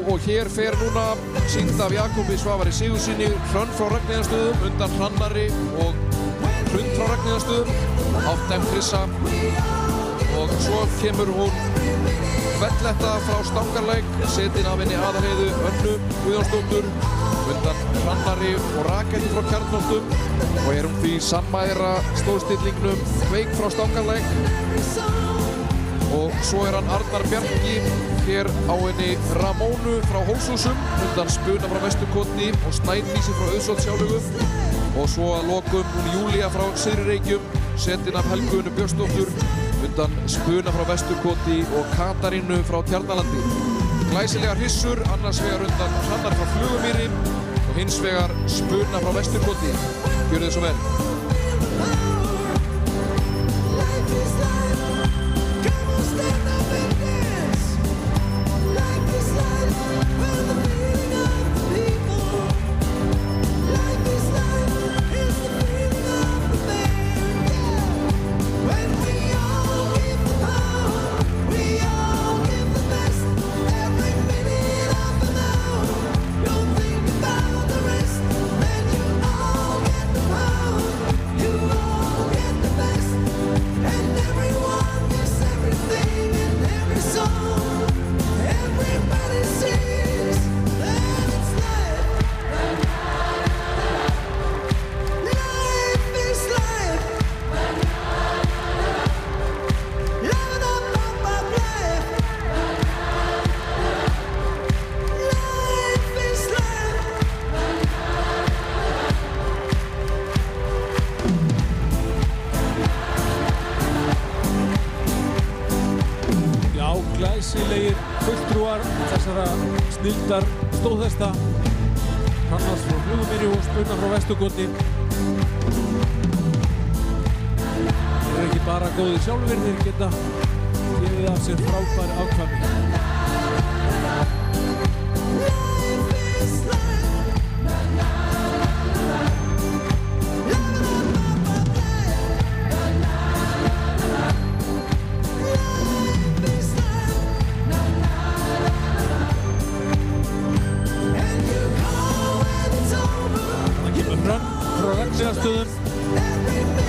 Og hér fer núna sýnd af Jakobi Svavari Sigurðssyni Hrönn frá Ragnheiðarstöðum undan Hrannari og Hrund frá Ragnheiðarstöðum, Áttem Krissa og svo kemur hún Hvelletta frá Stangarlæk, setin af henni Aðalheiðu Önnu Guðjónsdóttur undan Hrannari og Rakeldi frá Kjarnholtum og er hún því sammæðra stóðstillingnum Kveik frá Stangarlæk og svo er hann Arnar Bjarki hér á henni Ramónu frá Hólshúsum undan Spuna frá Vesturkoti og Snædísi frá Auðsholtsjálegu og svo að lokum hún Júlía frá Syðri Reykjum, setin af Helgu Björnsdóttur undan Spuna frá Vesturkoti og Katarínu frá Tjarnalandi. Glæsilegar hissur, annars vegar undan Hrannar frá Flugumýri og hins vegar Spuna frá Vesturkoti. Gjörðu þið svo vel. Glæsilegir fulltrúar þessara snilldar stóðhesta Hrannars frá Flugumýri og Spuna frá Vesturkoti. Þeir eru ekki bara góðir sjálfir, þeir geta gefið af sér frábær afkvæmi.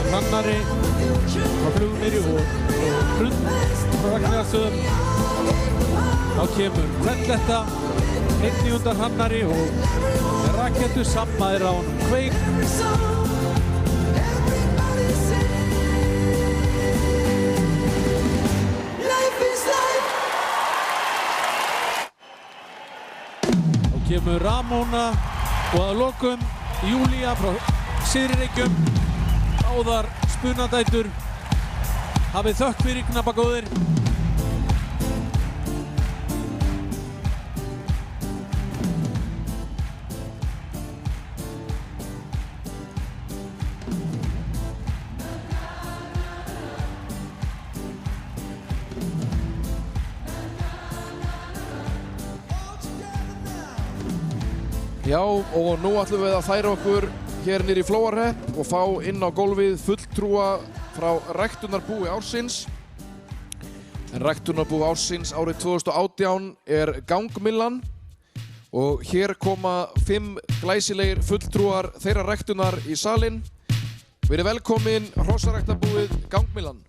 Hrannari frá Flugumýri og Hrund frá Ragnheiðarstöðum. Þá kemur Hvelletta einnig undan Hrannari og Rakeldu sammæðir á honum Kveik. kemur Ramóna og að lokum Júlía frá Syðri-Reykjum. Báðar spunadætur. Hafið þökk fyrir knappagóðir. Já, og nú ætlum við að færa okkur hér niður í Flóarhrepp og fá inn á gólfið fulltrúa frá ræktunarbúi ársins. En ræktunarbúi ársins árið 2018 er Gangmyllan og hér koma 5 glæsilegir fulltrúar þeirra ræktunar í salinn. Verið velkomin hrossaræktarbúið Gangmyllan.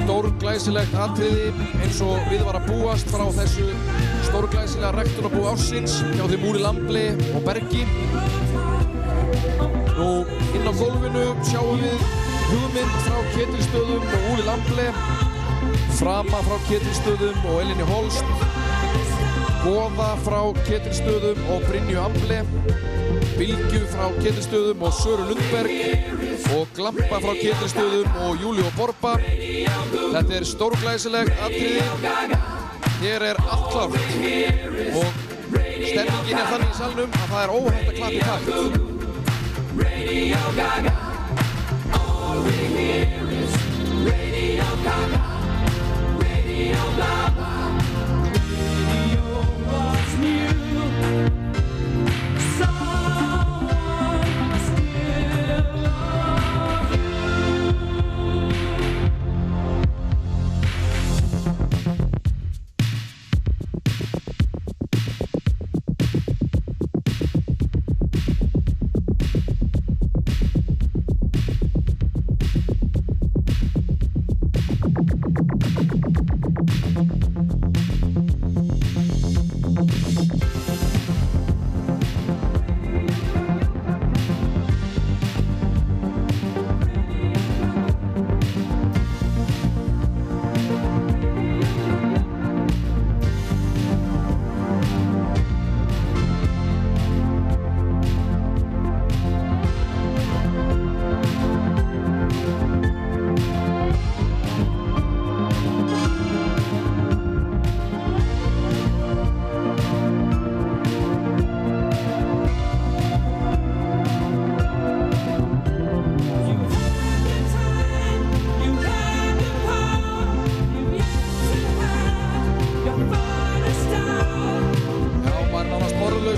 Stórglæsilegt atriði eins og við var að búast frá þessu stórglæsilega ræktunarbúi ársins hjá þeim Úri Lambli og Bergi. Nú inn á gólfinu sjáum við hugmynd frá Ketilsstöðum og Úri Lambli, Frama frá Ketilsstöðum og Elínu Holst, Goða frá Ketilsstöðum og Brynju Ambli, Bylgju frá Ketilsstöðum og Söru Lundberg og Glampa frá Ketilsstöðum og Júlíu og Borba. Þetta er stórglæsilegt atriði. Hér er allt klárt og stemmingin er þannig í salnum að það er óhætt að klappa í takt.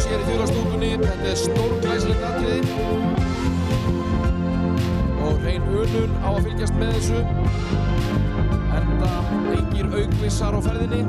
Kérúls hér í Þjóðarstúkunni. Þetta er stórglæsilegt atriði. Og hrein unun á að fylgjast með þessu. Enda engir aukvissar á ferðinni.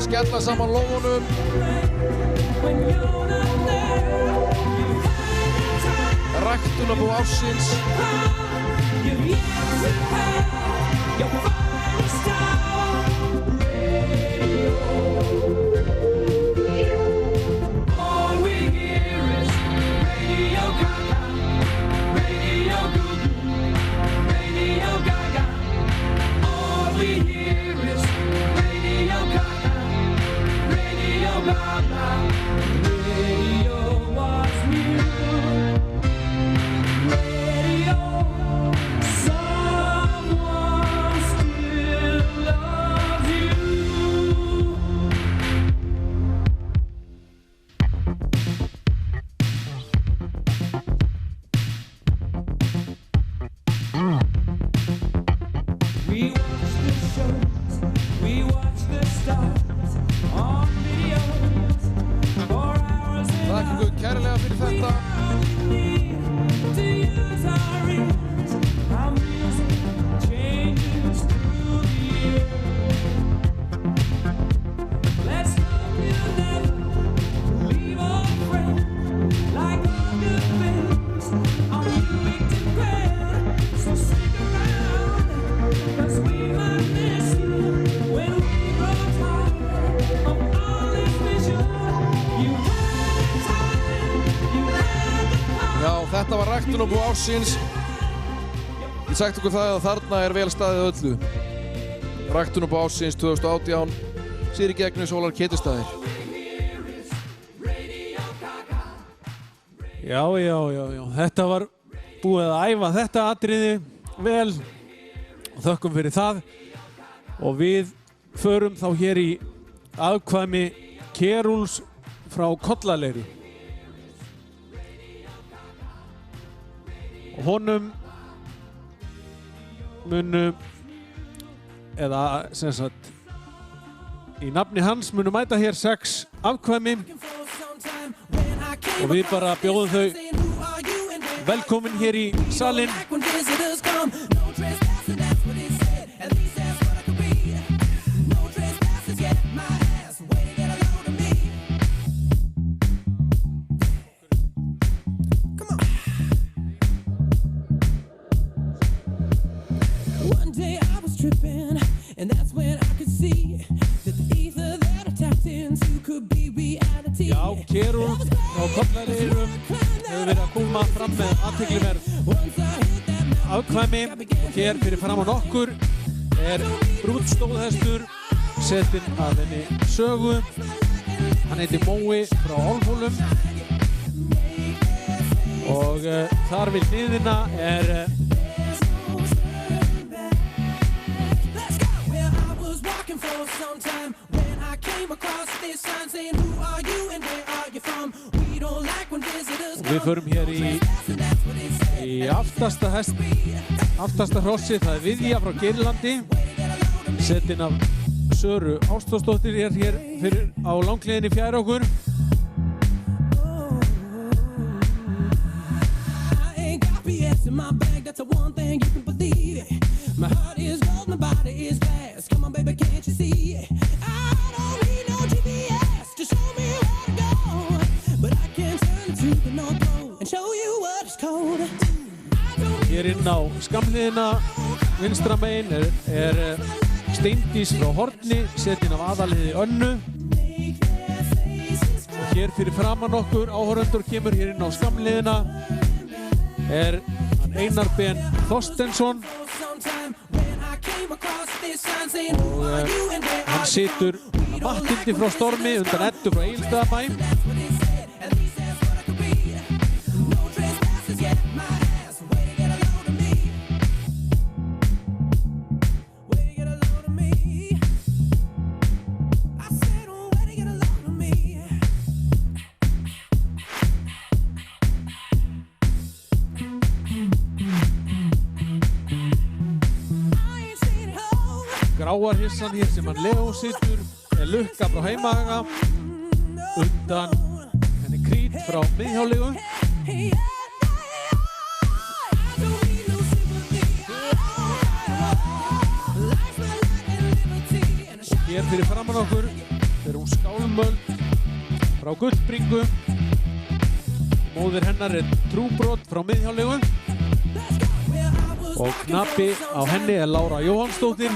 Skella saman lófunum. Ræktunarbú ársins. Þetta var ræktunarbú ársins. Ég sagt ykkur það að þarna er vel staðið öllu. Ræktunarbú ársins 2018. Sýri Gegnu, Sólar Ketilsstaðir. Já. Þetta var búið að æfa þetta atriði vel. Þökkum fyrir það. Og við förum þá hér í afkvæmi Kérúls frá Kollalegri. Og honum munu, eða sem sagt, í nafni hans munu mæta hér 6 afkvæmi og við bara bjóðum þau velkomin hér í salinn. Tripping, and that's when I could see that the ether that I tapped into could be reality. Já, Kerúl frá Kollaleirum hefur verið að koma fram með athyglisverð afkvæmi og hér fyrir framan okkur er brúnnstóðhestur setinn að henni Sögu. Hann heitir Mói frá Álfhólum og þar við hliðina er við förum hér í aftasta hrossi, það er Viðja frá Geirlandi, setinn af Söru Ástórsdóttir hér fyrir á langleiðinni fjær okkur. Hér inn á skamliðina vinstra megin er Steindís frá Horni, setinn af Aðalheiði Önnu. Og hér fyrir framan okkur áhorfendur kemur hér inn á skamliðina er hann Einar Ben Þorstensson og hann situr Matthildi frá Stormi undan Eddu frá Egilsstaðabæ. Gráarhissan hér sem hann Leo situr er Lukka frá Heimahaga, undan henni Krít frá Miðhjáleigu. Og hér fyrir framan okkur er hún Skálmöld frá Gullbringu, móðir hennar er Trúbrot frá Miðhjáleigu og knappi á henni er Lára Jóhannsdóttir.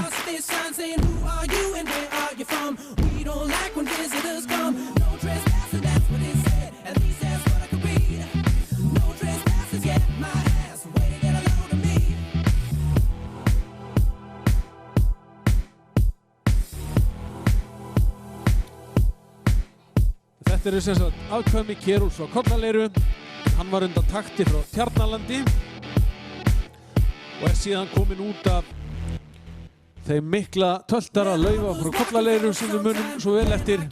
Þetta eru sem sagt afkvæmi Kerúls frá Kollaleiru. Hann var undan takti frá Tjarnalandi og er síðan komin út af þeim mikla töltara Laufa frá Kollaleiru sem við munum svo vel eftir.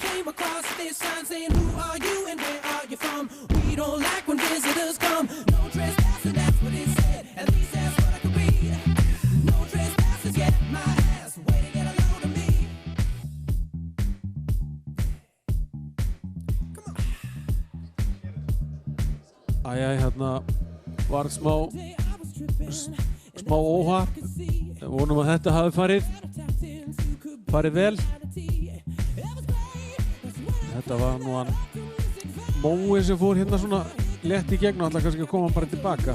Hérna var smá óhapp. Vonum að þetta hafi farið vel. Þetta var nú hann Mói sem fór hérna svona létt í gegn og ætla kannski að koma bara tilbaka.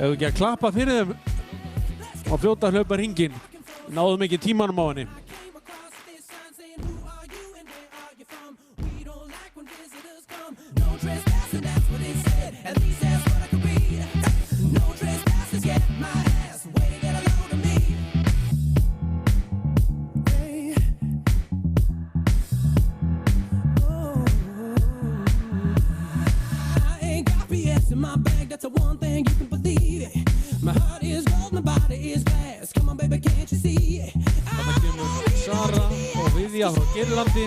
Ef við ekki að klappa fyrir þeim og fljóta að hlaupa hringinn, náðum ekki tímanum á henni. Þarna kemur Sara og Viðja frá Geirlandi,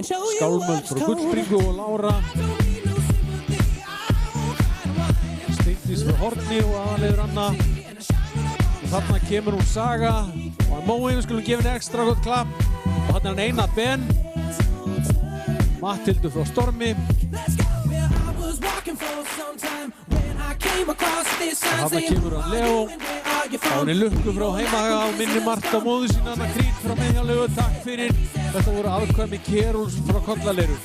Skálmöld frá Gullbringu og Lára, Steindís frá Horni og Aðalheiður Anna. Og þarna kemur hún Saga og Mói, við skulum gefa henni ekstra gott klapp. Og þarna er hann Einar Ben, Matthildur frá Stormi looking for some time when I came across this sign Þarna saying, kemur hann Leo á henni lukku frá heimahaga og minni margt á móðu sína hana Krít frá meðhjálegu. Takk fyrir. Þetta voru afkvæmi Keruls frá Kollaleiru.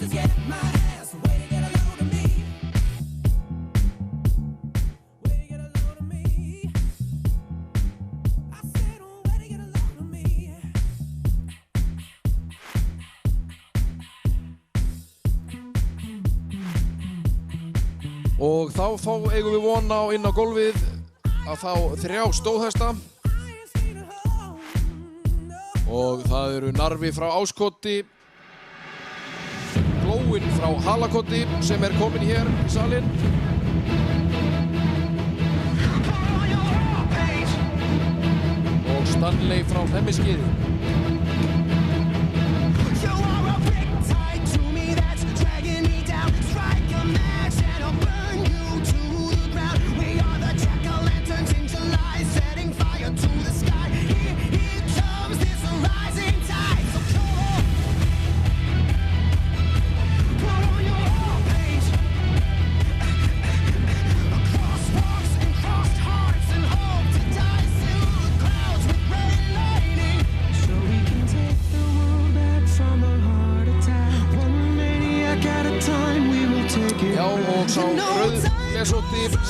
Og þá eigum við von á inn á gólfið að fá 3 stóðhesta. Og það eru Narfi frá Áskoti, Glóin frá Halakoti sem er komin hér í salinn. Og Stanley frá Hlemmiskeiði.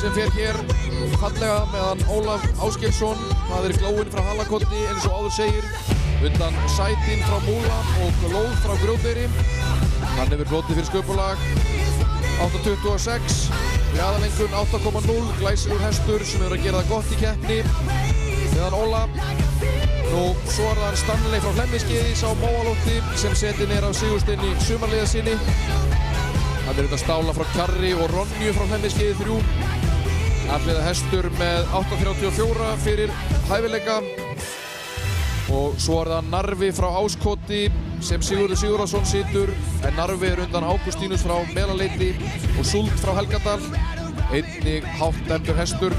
Sem fer hér fallega meðan Ólaf Ásgeirsson, það er Glóin frá Halakoti eins og áður segir, undan Sætin frá Múla og Glóð frá Grjóteyri. Hann hefur hlotið fyrir sköpulag 8.26, við aðalengun 8.0, glæsilegur hestur sem hefur að gera það gott í keppni meðan Ólaf. Nú svo er það Stanley frá Hlemmiskeiði, sá Móalótti sem setin er á Sigursteini sumarliða sinni. Hann er þetta stála frá Kjarri og Ronju frá Hlemmiskeiði 3. Alliða hestur með 8.34 fyrir hæfileika. Og svo er það Narfi frá Áskoti sem Sigurður Sigurðarson situr, en Narfi er undan Ágústínus frá Melaleiti og Sult frá Helgadal. Einnig hátt dæmdur hestur.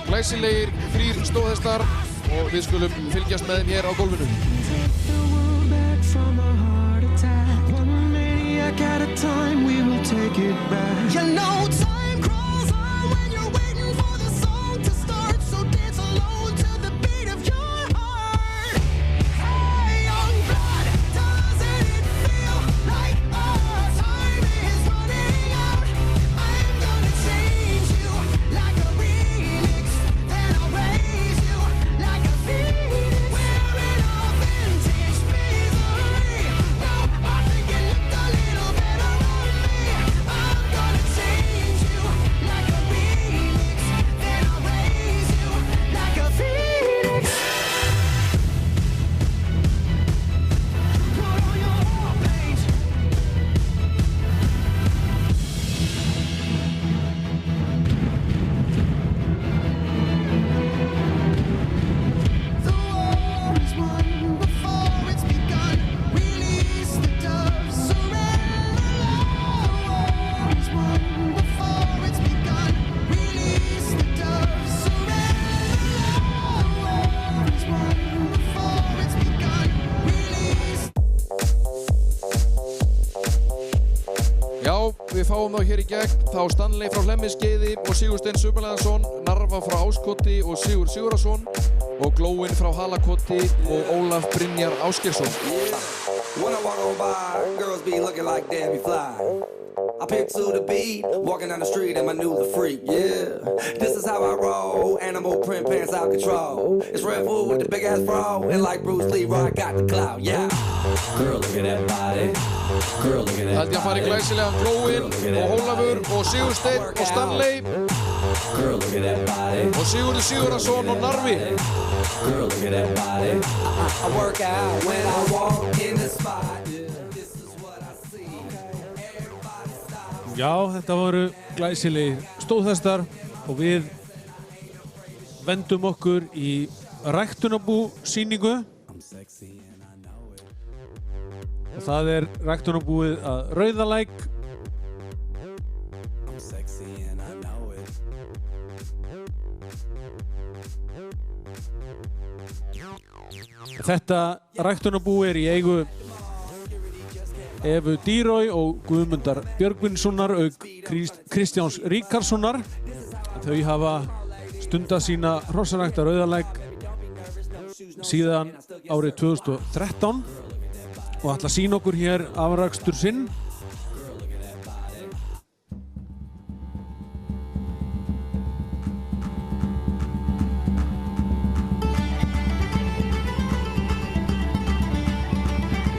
Glæsilegir 3 stóðhestar og við skulum fylgjast með þeim hér á gólfinu. At a time we will take it back. You know time crawls on when you're waiting for the song to start, so dance alone to the beat of your heart. Hey young blood, doesn't it feel like our time is running out? I'm gonna change you like a remix, then I'll raise you like a phoenix. Wearing our vintage misery. Now I think it looked a little better on me. I'm gonna change you like a remix, then I'll raise you like a phoenix. Put on your homepage. The war is won before it's begun. Release the doves, surrender love. War is won before it's begun. Release the doves, surrender love. War is won before it's begun. Release. Já, við fáum þá hér í gegn þá Stanley frá Hlemmiskeiði og Sigursteinn Sumarliðason, Narfa frá Áskoti og Sigurður Sigurðarson og Glóin frá Halakoti og Ólaf Brynjar Ásgeirsson. When I walk on by, girls be looking like Debbie Fly. I pick to the beat, walking down the street and my new the freak, yeah. This is how I roll, animal print pants out control. It's Red Bull with the big ass bro, and like Bruce Lee, I got the clout, yeah. Girl, look at that body. Girl, look at that Held ég að fara í glæsilegan Glóin og Ólafur og Sigursteinn og Stanley Girl, look at that body. og Sigurður Sigurðarson og Narfi. Girl, look at that body. I work out when I walk in the spot. This is what I see. Já, þetta voru glæsilegir stóðhestar og við vendum okkur í ræktunarbú sýningu. Og það er ræktunarbúið að Rauðalæk. Þetta ræktunarbú er í eigu Evu Dýrói og Guðmundar Björgvinssonar auk Kristjáns Ríkarssonar. Þau hafa stundað sína hrossarækt á Rauðalæk síðan árið 2013 og ætla að sýna okkur hér afrakstur sinn.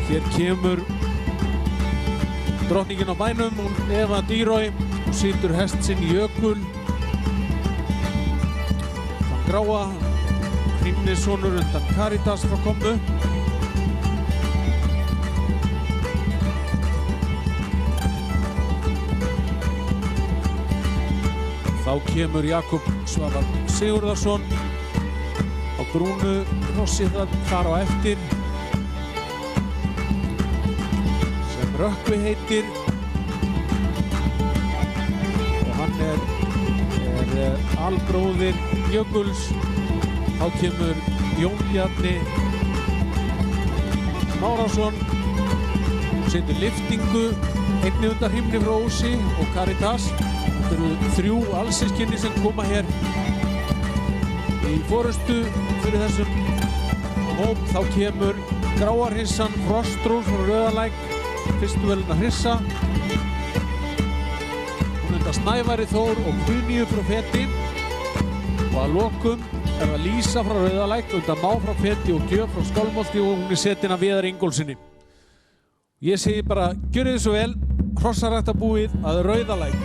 Hér kemur drottningin á bænum, hún Eva Dýrói, og situr hest sinn Jökul. Þann gráa, Hrímnissonur undan Karítas frá Kommu. Þá kemur Jakob Svavar Sigurðarsson á brúnu hrossi þar á eftir. Rökkvi heitir og hann er albróðir Jökuls. Þá kemur Jón Bjarni Smárásson, setur lyftingu einnig undan Hrímni frá Ósi og Karítas. Þetta eru 3 allsystkini sem koma hér í forystu fyrir þessum hóp. Þá kemur gráa hrissan Frostrós frá Rauðalæk, fyrstu veluna hrissa. Hún undan Snævari Þór og Guðníu frá Feti. Og að lokum er það Lísa frá Rauðalæk undan Má frá Feti og Gjöf frá Skálmholti og hún er setin af Viðari Ingólfssyni. Ég segi bara, gjörið þið svo vel, hrossaræktabúið að Rauðalæk.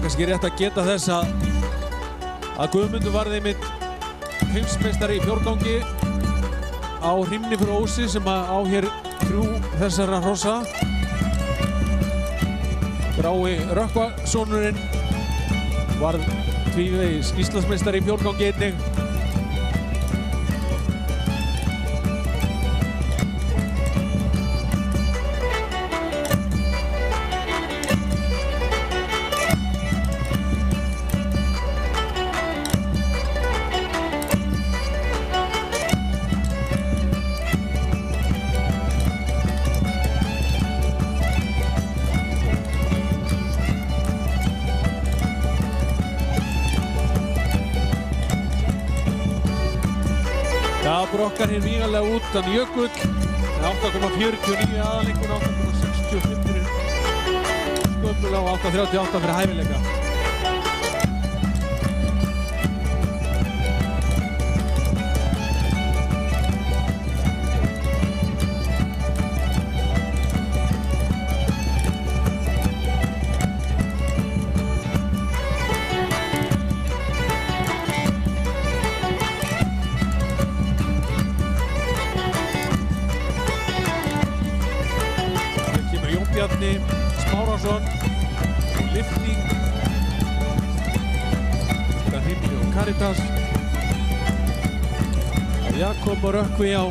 Kannski rétt að geta þess að Guðmundur varð einmitt heimsmeistari í fjórgangi á Hrímni frá Ósi sem á hér 3 þessara hrossa. Grái Rökkvasonurinn varð tvívegis Íslandsmeistari í fjórgangi einnig. Brokkar hér vígalega út þann Jökull með 8,49 aðalengun, 8,65 fyrir sköpulega og 8,38 fyrir hæfileika. Smárásson og lyfting undan Hrímni og Karítas. Jakob og Rökkvi á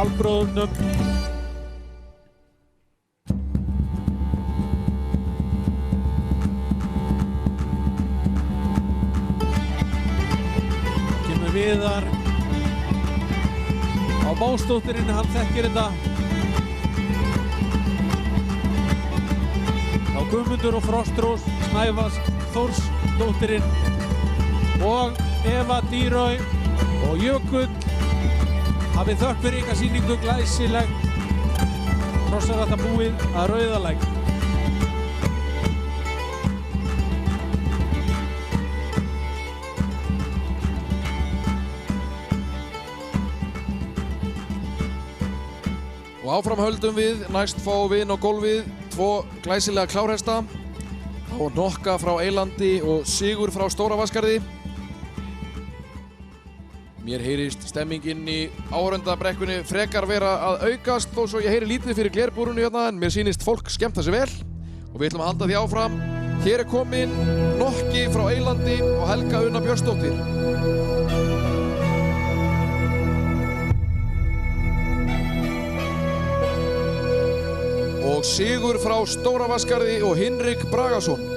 albróðurnum. Kemur Viðar á Másdóttirinn, hann þekkir þetta. Guðmundur og Frostrós, Snævas Þórsdóttirinn og Eva Dýrói og Jökull. Hafið þökk fyrir ykkar sýningu, glæsilegt hrossaræktabúið að Rauðalæk. Og áfram höldum við, næst fáum við inn á gólfið 2 glæsilega klárhesta. Þá Nokka frá Eylandi og Sigur frá Stóra Vatnsgarði. Mér heyrist stemmingin í áhorfendabrekkunni frekar vera að aukast þó svo ég heyri lítið fyrir glerbúrunu hérna, en mér sýnist fólk skemmta sig vel og við ætlum að halda því áfram Hér er kominn Nokki frá Eylandi og Helga Una Björnsdóttir. Og Sigur frá Stóravatnsskarði og Hinrik Bragason.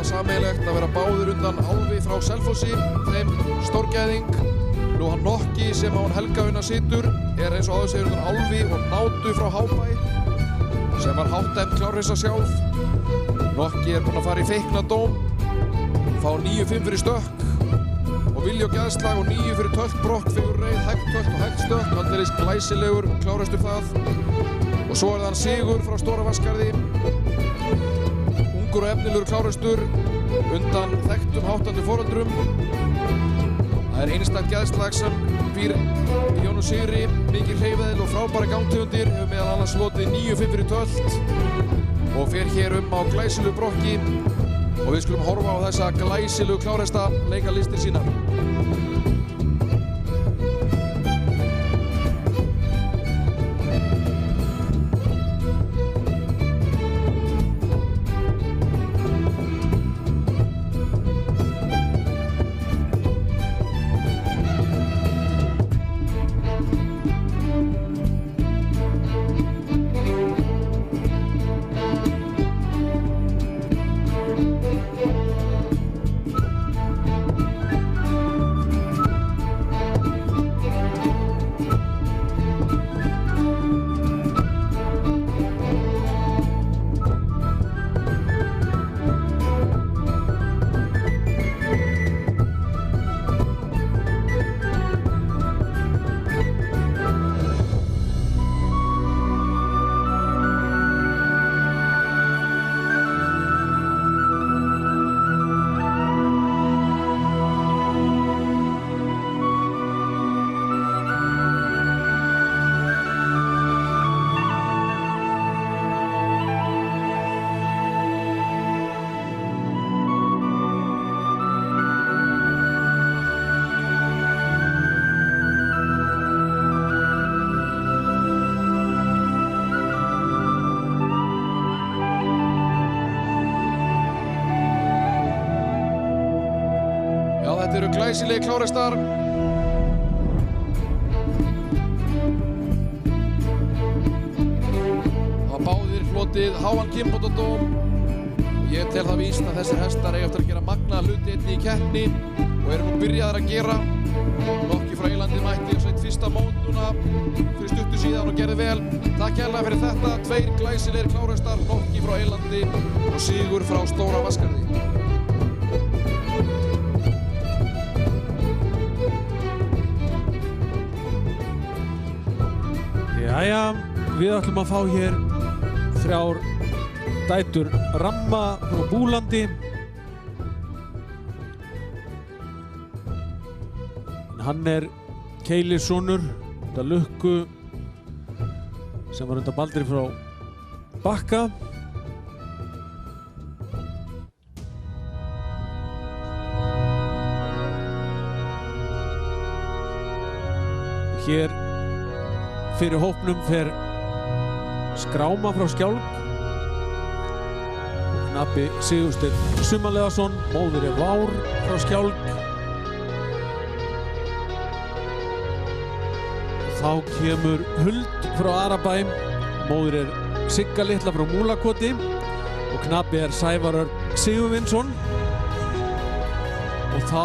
Sameiginlegt að vera báðir undan Álfi frá Selfossi, þeim stórgæðing. Nú hann Nokki sem á hann Helga Una situr er eins og áður segir undan Álfi og Nátu frá Hábæ sem var hátdæmt klárreisa sjálf. Nokki er búinn að fara í feiknadóm, fá 9-5 fyrir stökk og Vilji og Gæðslag og 9 fyrir tölt brott, fyrir reið, hægt tölt og hægt stökk. Alldeles glæsilegur, kláraustur það. Og svo er það hann Sigur frá Stóravatnsskarði. Ungur og efnilegur kláraustur undan þekktum háttandi foreldrum. Það er einstakt gæðslag sem býr í Jón og Sigri, mikið hreyfiðil og frábæra gangtegundir, hefur meðal annars lotið 9-5 fyrir tölt og fer hér á glæsilegu brokki og við skulum horfa á þessa glæsilegu klárhesta leika listir sínar. Þetta eru glæsilegi klárhestar. Hafa báðir hlotið háan kynbótadóm. Ég tel það víst að þessir hestar eiga eftir að gera magnaða hluti einnig í keppni og eru nú byrjaðir að gera. Nokki frá Eylandi mætti á sitt fyrsta mót núna fyrir stuttu síðan og gerði vel. Takk hérlega fyrir þetta. Tveir glæsilegir klárhestar, Nokki frá Eylandi og Sigur frá Stóravatnsskarði. Jæja, við ætlum að fá hér 3 dætur Ramma frá Búlandi. Hann er Keilis sonur, þetta Lukku sem var undan Baldri frá Bakka. Hér fyrir hópnum fer Skráma frá Skjálk, Nabbi Sigursteinn Sumarleðarsson, móðir er Vár frá Skjálk. Þá kemur Huld frá Arabæ, móðir er Sigga litla frá Múlakoti og knappi er Sævar Örn Sigurvinsson. Og þá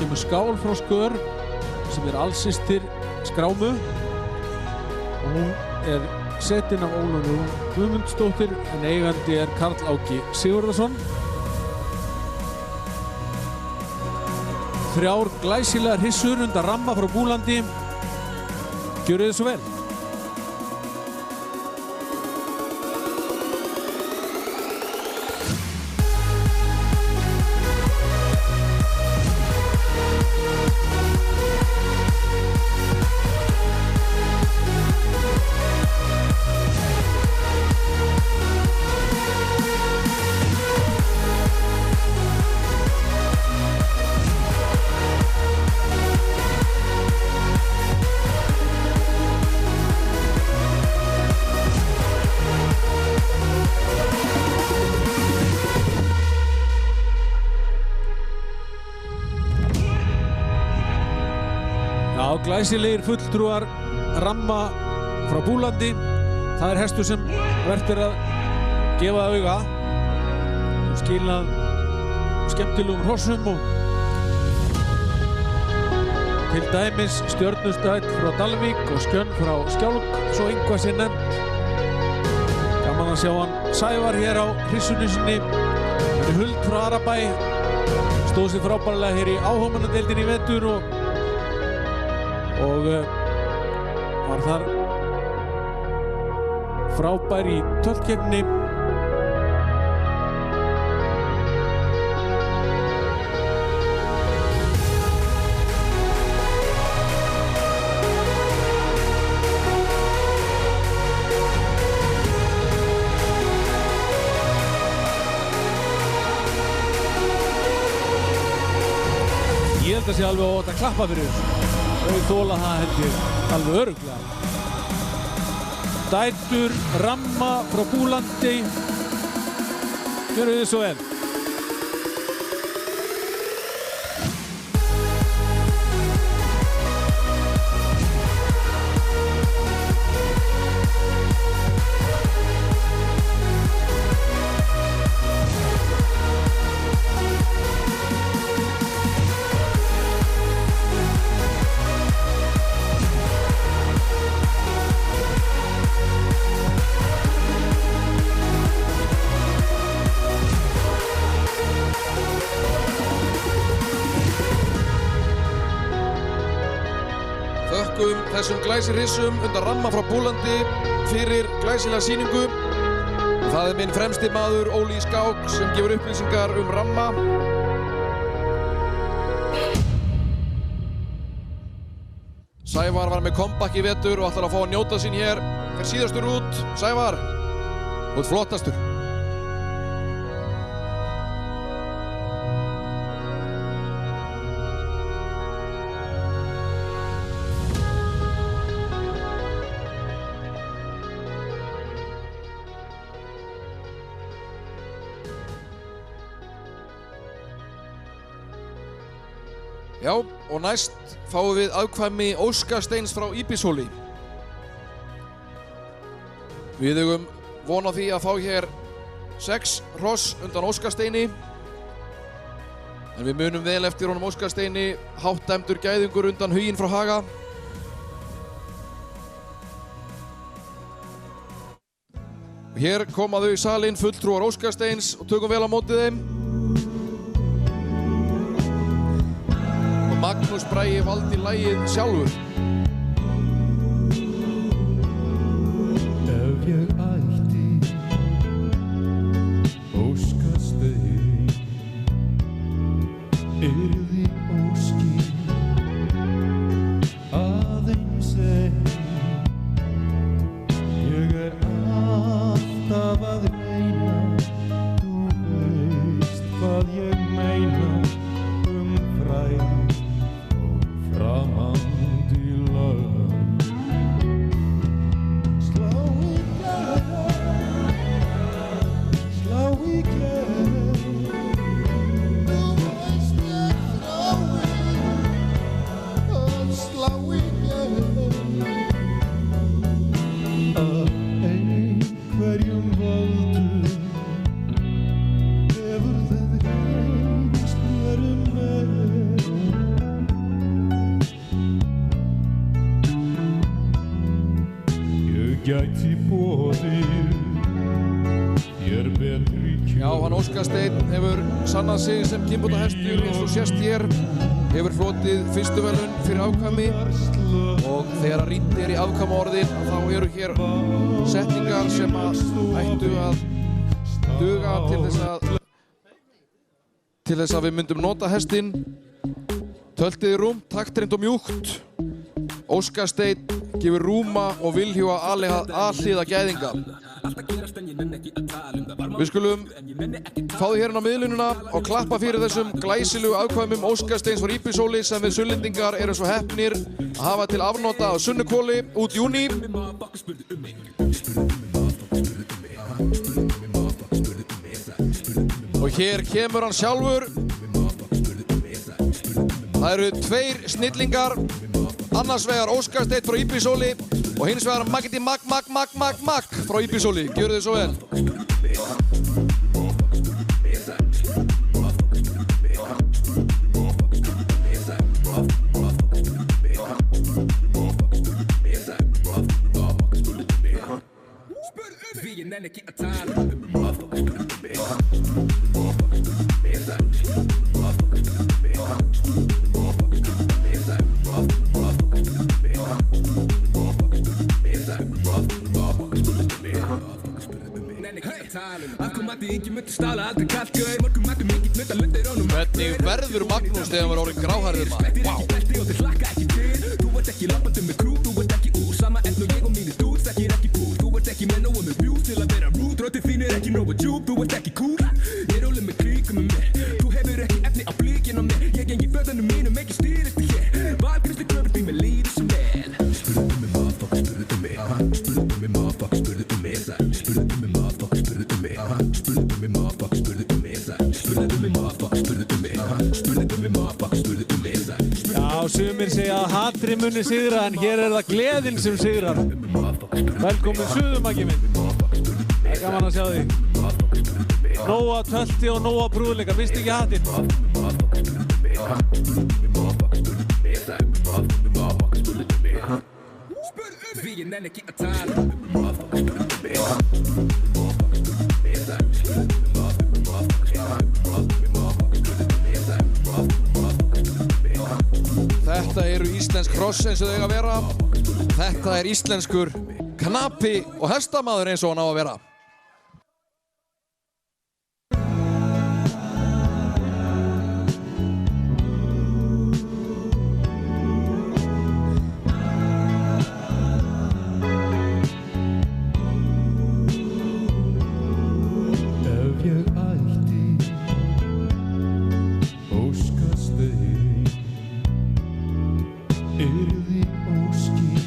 kemur Skál frá Skör sem er alsystir Skrámu og hún er setin af Ólöfu Guðmundsdóttir en eigandi er Karl Áki Sigurðarsson. 3 glæsilegar hryssur undan ramma frá Búlandi. Gjörið þið svo vel. Glæsilegir fulltrúar ramma frá Búlandi. Það er hestur sem vert er að gefa auga og skilað skemmtilegum hrossum og til dæmis Stjörnustæll frá Dalvík og Skjönn frá Skjálk, svo eitthvað sé nefnt. Gaman að sjá hann Sævar hér á hryssunni sinni. Hann er Huld frá Arabæ, stóð sér frábærlega hér í áhómannadeildinni í vetur og var þar frábær í töllkeppni. Ég held að sé alveg óvægt að klappa fyrir þessu. Þau þola það held ég alveg örugglega. Dætur ramma frá Búlandi. Gjörið þið svo vel. Þessum glæsirhissum undan ramma frá Búlandi fyrir glæsilega sýningu. Það er minn fremsti maður Óli Skák sem gefur upplýsingar ramma. Sævar var með comeback í vetur og ætlar að fá að njóta sín hér. Fer síðastur út. Sævar, þú ert flottastur. Já, og næst fáum við afkvæmi Óskar Steins frá Íbishóli. Við eigum von á því að fá hér 6 hross undan Óskar Steini. En við munum vel eftir honum Óskar Steini, háttdæmdur gæðingur undan Huginn frá Haga. Hér koma þau í salinn, fulltrúar Óskar Steins og tökum vel á móti þeim. Magnús Bragi valdi lagið sjálfur. Ef ég ætti Óskar Stein yrði óskir aðeins ein. Ég er alltaf að reyna, þú veist hvað ég meina fræð framan til lög. Slá gæti boðið þér betri kjör. Já, hann Óskar Steinn hefur sannað sig sem kynbótahestur eins og sést hér. Hefur hlotið fyrstu verðlaun fyrir afkvæmi og þegar að rýnt í afkvæmaorðin þá eru hér setningar sem að ættu að duga til þess að við myndum nota hestinn. Töltið í rúm, taktreind og mjúkt. Óskar Steinn gefur rúma og vilhjúa alhliða gæðinga. Við skulum fá því hérna á miðlununa og klappa fyrir þessum glæsilegu afkvæmum Óskar Steins frá Íbisóli sem við Sunnlendingar eru svo heppnir að hafa til afnota á Sunnukóli út júní. Og hér kemur hann sjálfur. Það eru tveir snillingar, annars vegar Óskar Steinn frá Íbisóli og hins vegar Magdi Mag frá Íbisóli. Gjörðu þið svo vel. Hvernig verður Magnús þegar hann var orðinn gráhærður maður? Vá! Þú ert ekki labbandi með krú, þú ert ekki úr sama efn og ég og mínir dús, þekkir ekki búr. Þú ert ekki með nógu með bjús til að vera rúd, röddin þín ekki nógu djúp, þú ert ekki cool. Ég róli með kríkum með mér, þú hefur ekki efni á blíkinn á mér. Ég gengi föðunum mínum, ekki stýrist þig hér. Valgristi kröfur því með líður sem vel. Spurðu mig motherfucker, spurðu mig. Spurðu mig motherfucker, spurðu mig. Spurðu mig motherfucker, spurðu mig. Spurðu mig motherfucker, spurðu mig. Spurðu mig motherfucker, spurðu mig. Spurðu mig motherfucker, spurðu mig. Já, sumir segja að hatri muni sigra en hér það gleðin sem sigrar. Velkomin Suðumaggi minn. Það gaman að sjá þig. Nóa tölti og nóa brúðleikar, minnst ekki hatinn. Þetta eru íslensk hross eins og þau eiga að vera. Þetta er íslenskur knapi og hestamaður eins og hann á að vera. Ef ég ætti Óskar Steinn yrði óskinn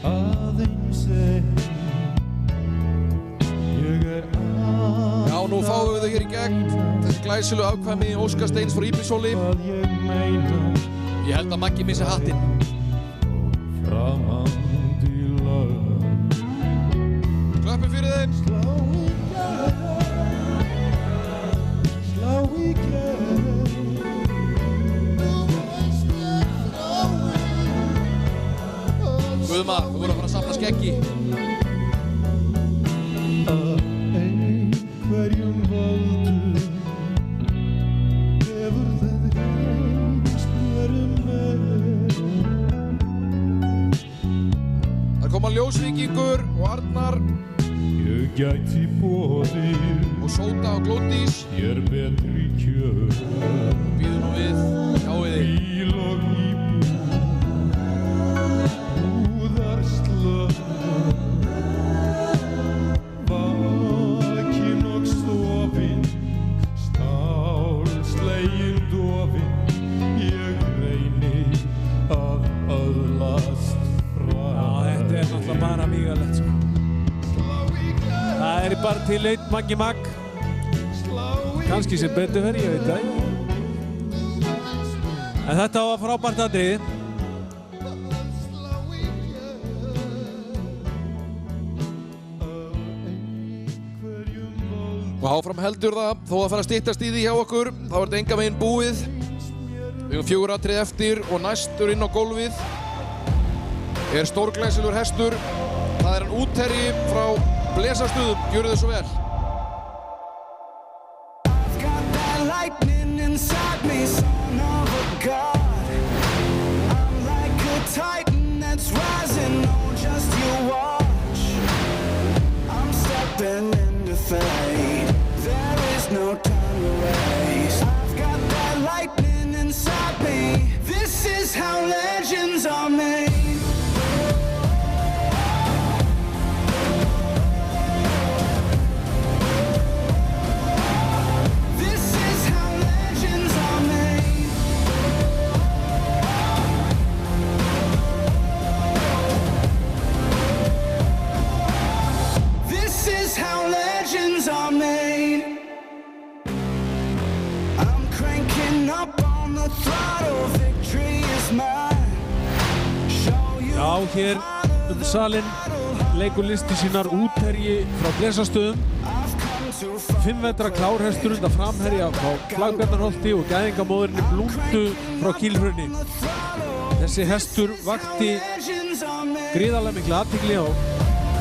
aðeins einn. Ég Já, nú fáum við þau hér í gegn. Þessi glæsilegu afkvæmi Óskar Steins frá Íbisóli. Ég held að Maggi missi hattinn. framandi lög. Klöppum fyrir þeim. Slá í gegn. Guðma, þú voru að fara að safna skeggi. Einhverjum völdum hefur það reynst mér vel. Það koma Ljósvíkingur og Arnar Ég gæti boðið og Sóta og Glódís. þér betri kjör. Býðum nú við, sjáið þig. Bíl og íbúðar slökk. Vakin og sofin, stálslegin dofin. Ég reyni að öðlast frá. Já, þetta er náttúrulega bara mígalegt sko. Það er bara til einn Maggi Mag. Kannski sem betur fer, ég veit það. En þetta var frábært atriði. Og áfram heldur það, þó að fara að styttast í því hjá okkur, þá er þetta enga meginn búið. Við höfum 4 atriði eftir og næstur inn á gólfið. er stórglæsilegur hestur. Það er hann Útherji frá Blesastöðum. Gjörðu þið svo vel. Lightning inside me, son of a god. I'm like a titan that's rising, oh, just you watch. I'm stepping into fate, there is no time to waste. I've got that lightning inside me, this is how legends are made. Já, hér salinn leikur listi sínar Útherji frá Blesastöðum. 5 vetra klárhestur undan framherja frá Flagbjarnarholti og gæðingamóðurinni Blúndu frá Kílhrunni. Þessi hestur vakti gríðarlega mikla athygli á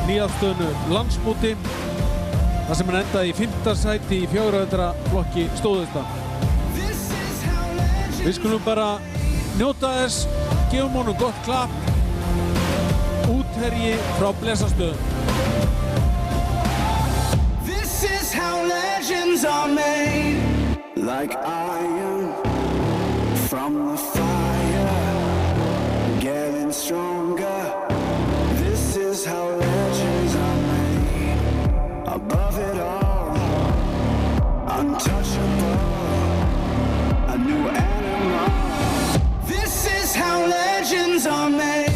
nýafstöðnu landsmóti þar sem hann endaði í 5. sæti í 4 vetra flokki stóðhesta. Við skulum bara njóta þess, gefum honum gott klapp. Útherji frá Blesastöðum. This is how legends are made. Like iron from the fire, getting stronger. This is how legends are made. Above it all, untouchable, a new animal. This is how legends are made.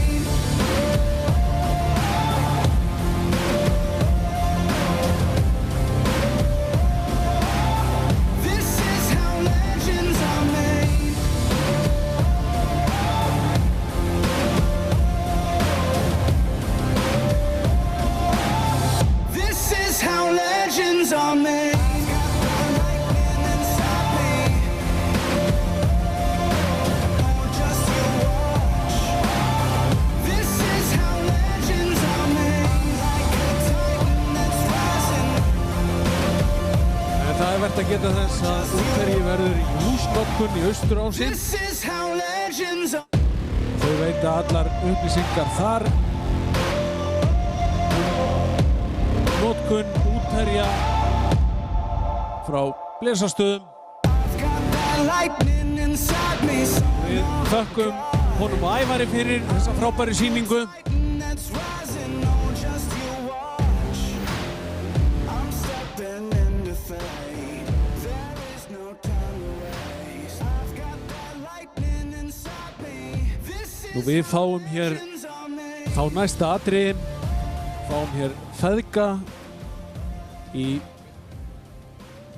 On me. Það er verið að geta þess að Útherji verður í húsnotkun í Austurási. Þau veita allar upplýsingar þar. Notkun Útherja frá Blesastöðum. Við þökkum honum og Ævari fyrir þessa frábæri sýningu. Nú við fáum hér næsta atriðin, fáum hér feðga í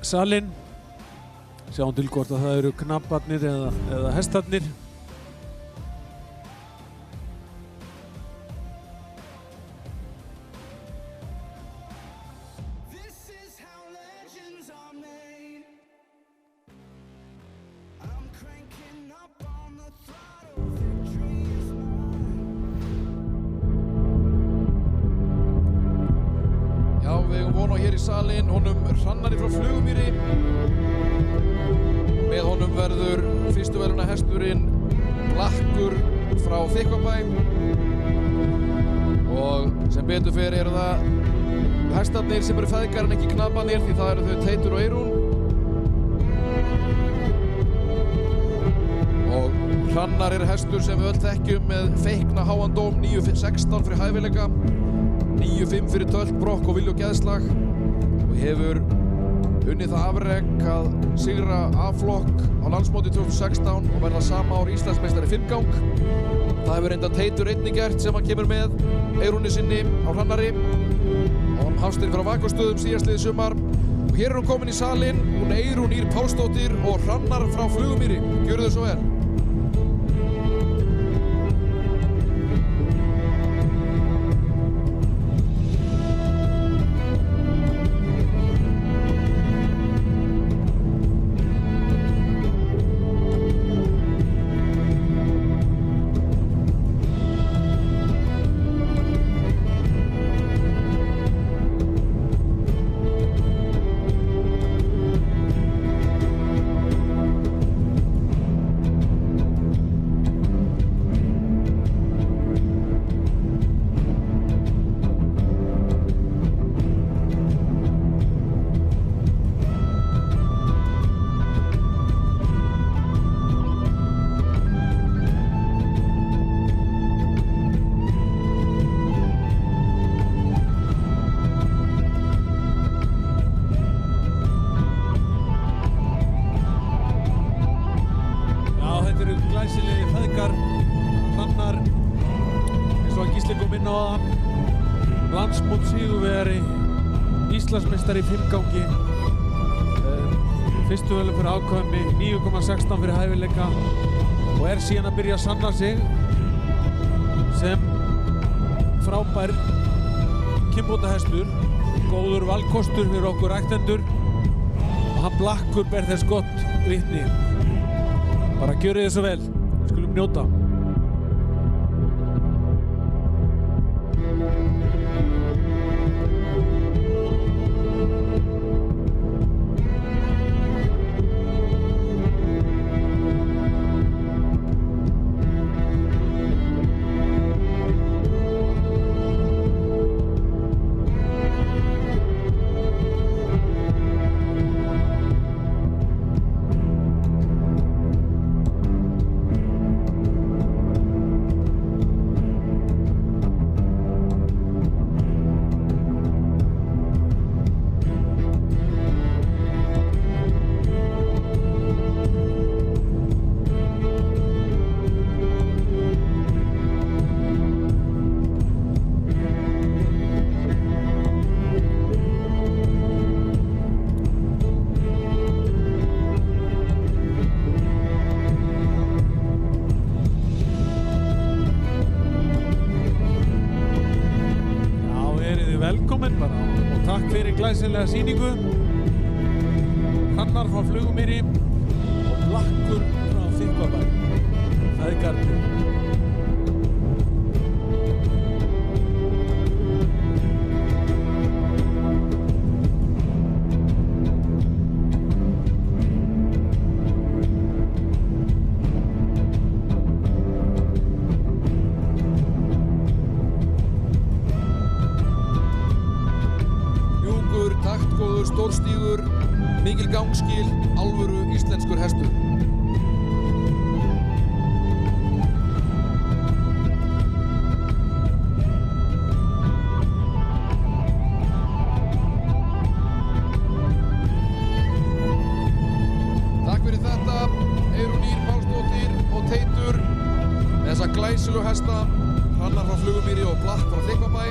salinn, sjáum til hvort að það eru knapparnir eða hestarnir. Salinn, honum Hrannari frá Flugumýri. Með honum verður fyrstu verðlauna hesturinn Blakkur frá Þykkvabæ. Og sem betur fer eru það hestarnir sem eru feðgar en ekki knapparnir, því það eru þau Teitur og Eyrún. Og Hrannar er hestur sem við öll þekkjum með feikna háan dóm, 9-16 fyrir hæfileika, 9-5 fyrir tölt, brokk og vilja og geðslag. Hefur unnið það afrek að sigra A-flokk á landsmóti 2016 og verða sama ár Íslandsmeistari 5-gang. Það hefur reynda Teitur einnig gert sem hann kemur með Eyrúni sinni á Hrannari. Og hann hafstinn frá Vakastöðum síðastliðið sumar. Og hér er hún komin í salinn, hún Eyrún Ýr Pálsdóttir og Hrannar frá Flugumýri. Gjörðu þið svo vel. Þetta eru glæsilegi feðgar, Hrannar, eins og að Gísli kom inn á það, landsmótssigurvegari, Íslandsmeistari í fimmgangi, fyrstu velun fyrir afkvæmi, 9,16 fyrir hæfileika og er síðan að byrja að sanna sig sem frábær kynbótahestur, góður valkostur fyrir okkur ræktendur og hann Blakkur ber þess gott vitni. Bara gjörið þið svo vel, við skulum njóta. Glæsilega sýningu, Hrannar frá Flugumýri og Blakkur frá Þykkvabæ, feðgarnir. Stórstígur, mikil gangskil, alvöru íslenskur hestur. Takk fyrir þetta, Eyrún Ýr Pálsdóttir og Teitur með þessa glæsilegu hesta, Hrannar frá Flugumýri og Blakk frá Þykkvabæ.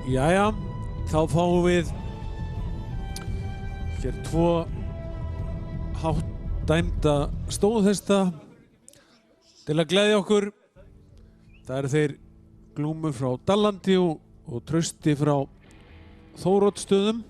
Jæja, þá fáum við hér 2 hátt dæmda stóðhesta til að gleðja okkur. Það eru þeir Glúmur frá Dallandi og Trausti frá Þóroddsstöðum.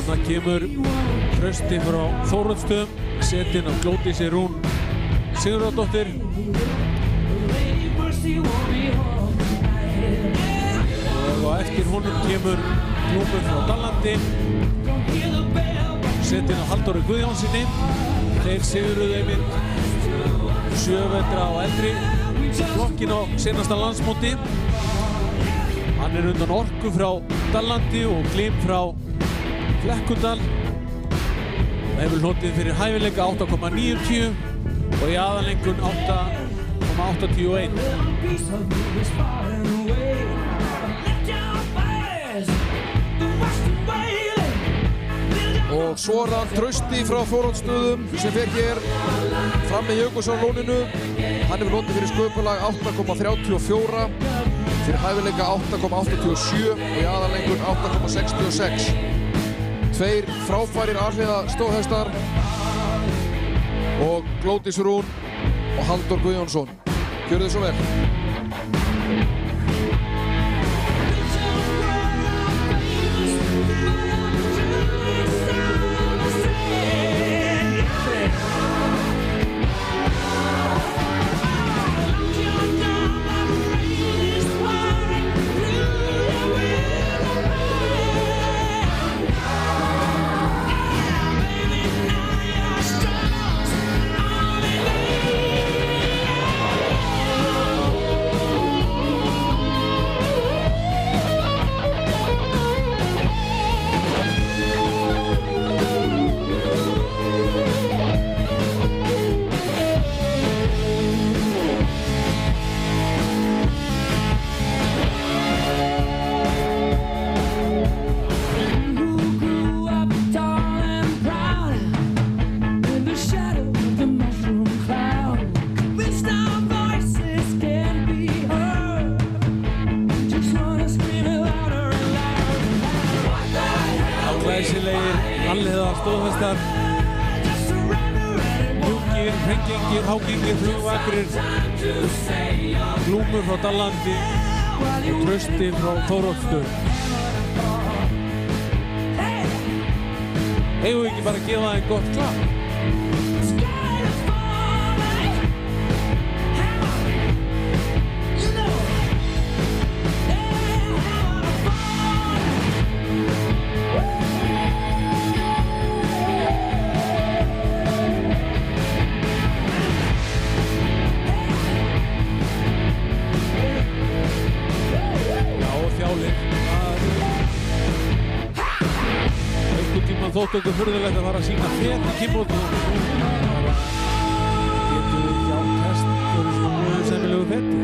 Þarna kemur Trausti frá Þóroddsstöðum, setinn af Glódísi Rún Sigurðardóttir. Og eftir honum kemur Glúmur frá Dallandi, setinn af Halldóri Guðjónsinni. Þeir sigruðu einmitt 7 vetra og eldri flokkin á seinasta landsmóti. Hann er undan Orku frá Dallandi og Glim frá Flekkudal. Það hefur hlotið fyrir hæfileika 8,90 og í aðalengun 8,81. Og svo er það Trausti frá Þóroddsstöðum sem fekk hér fram með Jökulsárlóninu. Hann hefur hlotið fyrir sköpulag 8,34, fyrir hæfileika 8,87 og í aðalengun 8,66. Tveir frábærir alhliða stóðhestar og Glódís Rún og Halldór Guðjónsson. Gjörðu þið svo vel. hestar, mjúkir, hreingengir, hágengir, flugvakrir, Glúmur frá Dallandi og Trausti frá Þóroddsstöðum. Eigum við ekki bara að gefa þeim gott klapp? Þótt okkur furðulegt að fara að sína fet í kynbótum. Getur við ekki átt hest fyrir svona mjög semilegu feti.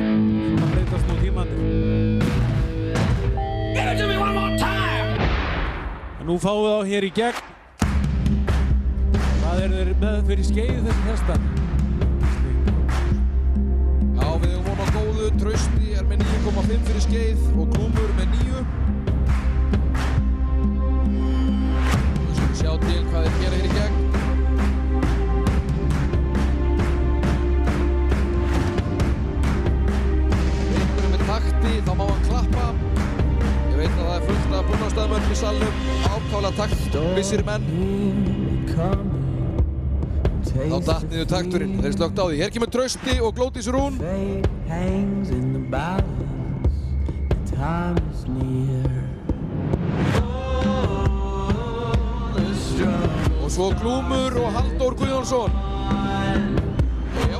Svona breytast nú tímandi. Give it to me one more time! Nú fáum við þá hér í gegn. Hvað þeir með fyrir skeið þessum hestar? Já, við höfum von á góðu. Trausti er með 9,5 fyrir skeið og Glúmur með 9. Sjá til hvað þeir gera hér í gegn. Einhverjum með takti, þá má hann klappa. Ég veit að það er fullt af búnaðarstaðamönnum í salnum. Ákaflega taktvissir menn. Þá datt niður takturinn. Þeir slökkt á því. Hér kemur Trausti og Glódís Rún. Og svo Glúmur og Halldór Guðjónsson. Já.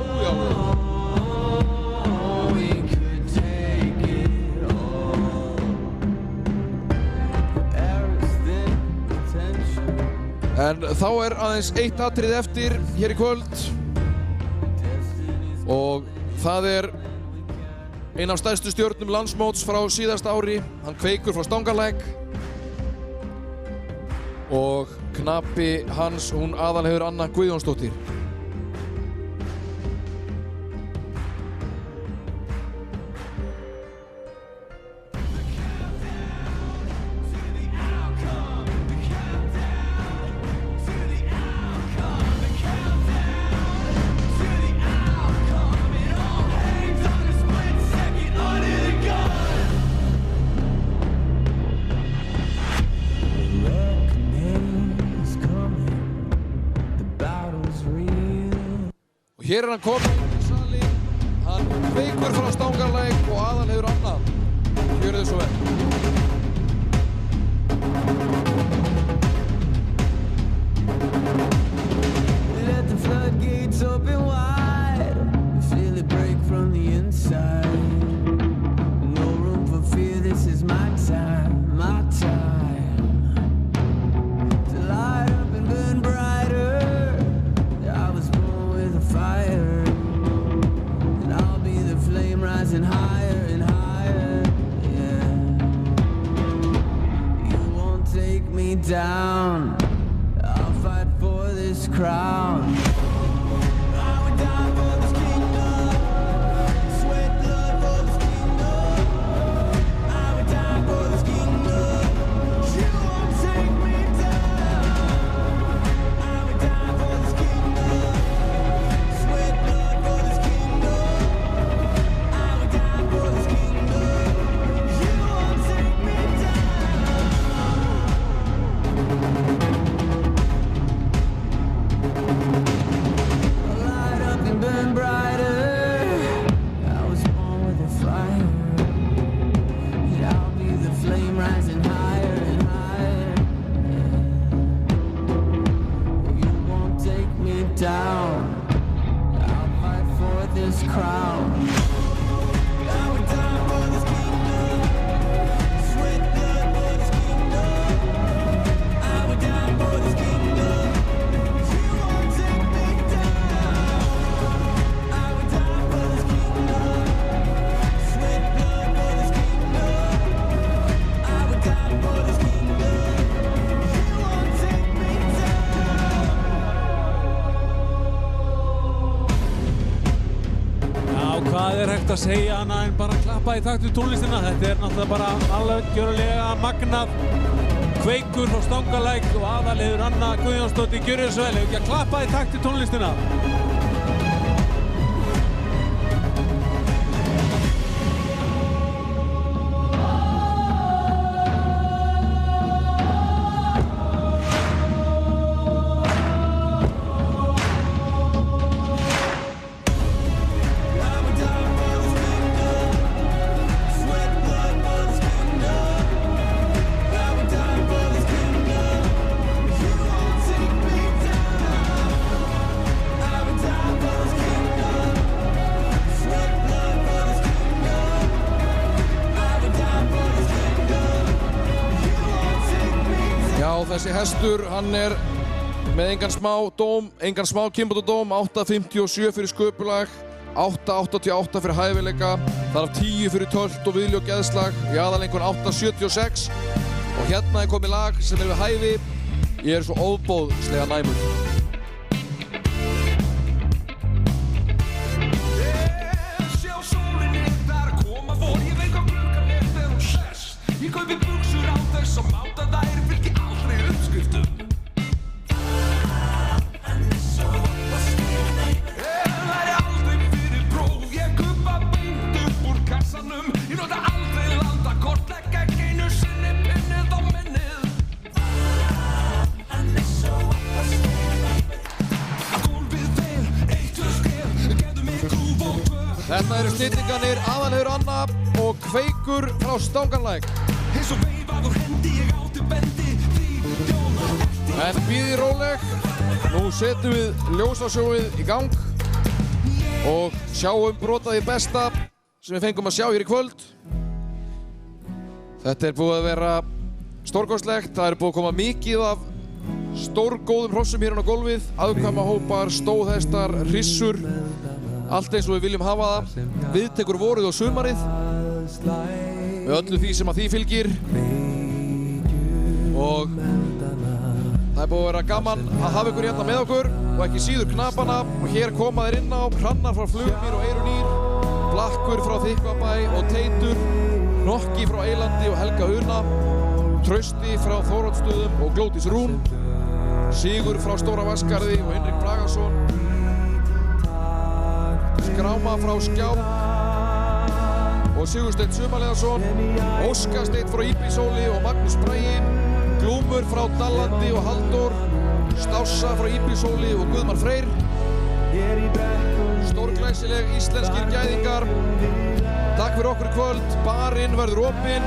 En þá er aðeins eitt atriði eftir hér í kvöld. Og það er ein af stærstu stjörnum landsmóts frá síðasta ári. Hann Kveikur frá Stangalæk. Og knapi hans, hún Aðalheiður Anna Guðjónsdóttir. Hér er hann kominn í salinn, hann Kveikur frá Stangalæk og Aðalheiður Anna. Gjörðu þið svo vel. Let the floodgates open wide. Feel it break from the inside. No room for fear, this is my time, my time. To light up and burn brighter. I was born with a fire, and I'll be the flame rising higher and higher, yeah. You won't take me down, I'll fight for this crown. I would die for this kingdom, sweat blood for this kingdom. I would die for this kingdom, you won't take me down. I would die for this kingdom, sweat blood for this kingdom. I would die for this kingdom, you won't take me down. Light up and burn brighter. I was born with a fire, and I'll be the flame rising higher and higher. You won't take me down. I'll fight for this crown. I would die for this kingdom, sweat blood for this kingdom. I would die for this kingdom. You won't take me down. I would die for this kingdom, sweat blood for this kingdom. I would die for this kingdom. You won't take me down. Já, hvað er hægt að segja annað en bara klappa í takt við tónlistina? Þetta er náttúrulega bara algjörlega magnað. Kveikur frá Stangalæk og aðalheiður Anna Guðjónsdóttir, gjörið svo vel. Hefur ekki að klappa í takt til tónlistina? Þessi hestur, hann með engan smá kynbótadóm, 8.57 fyrir sköpulag, 8.88 fyrir hæfileika, þar af 10 fyrir tölt og viðli og geðslag, í aðalengun 8.76 og hérna komið lag sem við hæfi, ég svo óboðslega næmur. Sjá sólinni þar koma vor, ég veit hvað klukkan þegar hún sest. Ég kaupi buxur á þess að máta þær fylgi aldrei uppskriftum. Væri aldrei fyrir próf, ég kubba beint upp úr kassanum. Ég nota aldrei landakort, legg ekki einu sinni pinnið á minnið. Gólfið vel, 1-2 skref, gefðu mig grúf og tvö. Þetta eru snillingarnir aðalheiður Anna og Kveikur frá Stangalæk. Eins og veifað úr hendi, ég átti bendi, því þjóna eftir. En bíðið róleg, nú setjum við ljósasjóið í gang og sjáum brotaði besta sem við fengum að sjá hér í kvöld. Þetta búið að vera stórkostlegt, það búið að koma mikið af stórgóðum hrossum hérna á gólfið, aðkvæmahópar, stóðhestar, hrissur, allt eins og við viljum hafa það. Viðtekur vorið og sumarið með öllu því sem að því fylgir og það búið að vera gaman að hafa ykkur hérna með okkur og ekki síður knapana og hér koma þeir inn á Hrannar frá Flugmýr og Eyrunýr, Blakkur frá Þykkvabæ og Teitur, Nokki frá Eylandi og Helga Una, Trausti frá Þóroddstöðum og Glódís Rún, Sigur frá Stóra Vatnsgarði og Hinrik Bragason, Skráma frá Skjá og Sigursteinn Sumarleðarsson, Óskar Steinn frá Íbisóli og Magnús Bragi, Glúmur frá Dallandi og Halldór, Stássa frá Íbisóli og Guðmar Freyr, stórglæsileg íslenskir gæðingar. Takk fyrir okkur í kvöld, barinn verður opinn,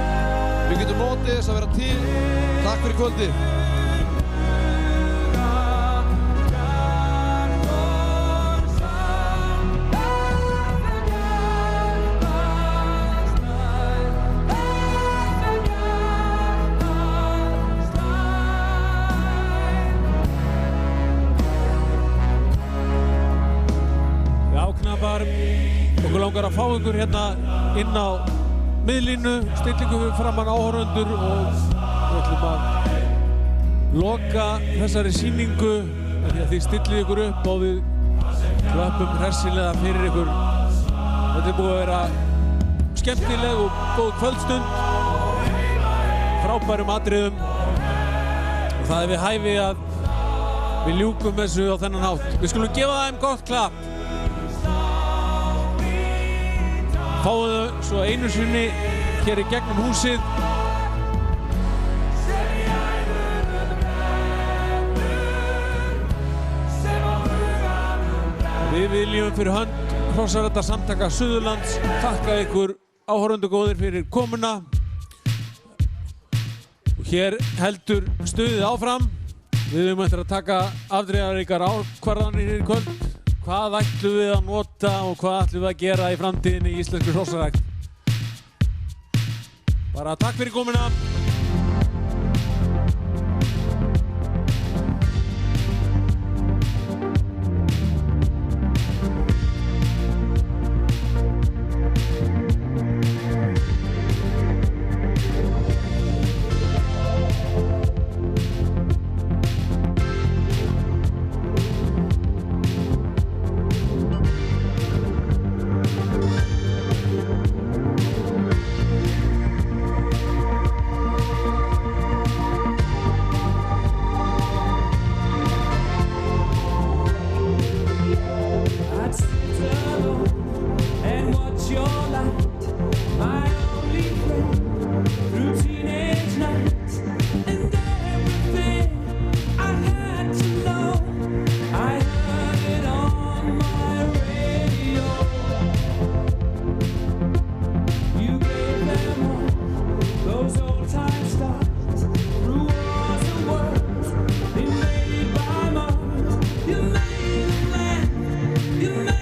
við getum notið þess að vera til. Takk fyrir kvöldið. Okkur langar að fá ykkur hérna inn á miðlínu, stilla ykkur fyrir framan áhorfendur og við ætlum að loka þessari sýningu því að þið stillið ykkur upp og við klöppum hressilega fyrir ykkur. Þetta búið að vera skemmtileg og góð kvöldstund, frábærum atriðum og það við hæfi að við ljúkum þessu á þennan hátt. Við skulum gefa þeim gott klapp. Fáum þau svo einu sinni hér í gegnum húsið. Við viljum fyrir hönd Hrossaræktarsamtaka Suðurlands þakka ykkur áhorfendur góðir fyrir komuna. Og hér heldur stuðið áfram. Við höfum eftir að taka afdrifaríkar ákvarðanir hér í kvöld. Hvað ætlum við að nota og hvað ætlum við að gera í framtíðinni í íslenskri hrossarækt? Bara takk fyrir komuna! I'd sit alone and watch your light, my only friend, through teenage nights. And everything I had to know, I heard it on my radio. You gave them all those old-time stars through wars and worlds invaded by Mars. You made them laugh, you made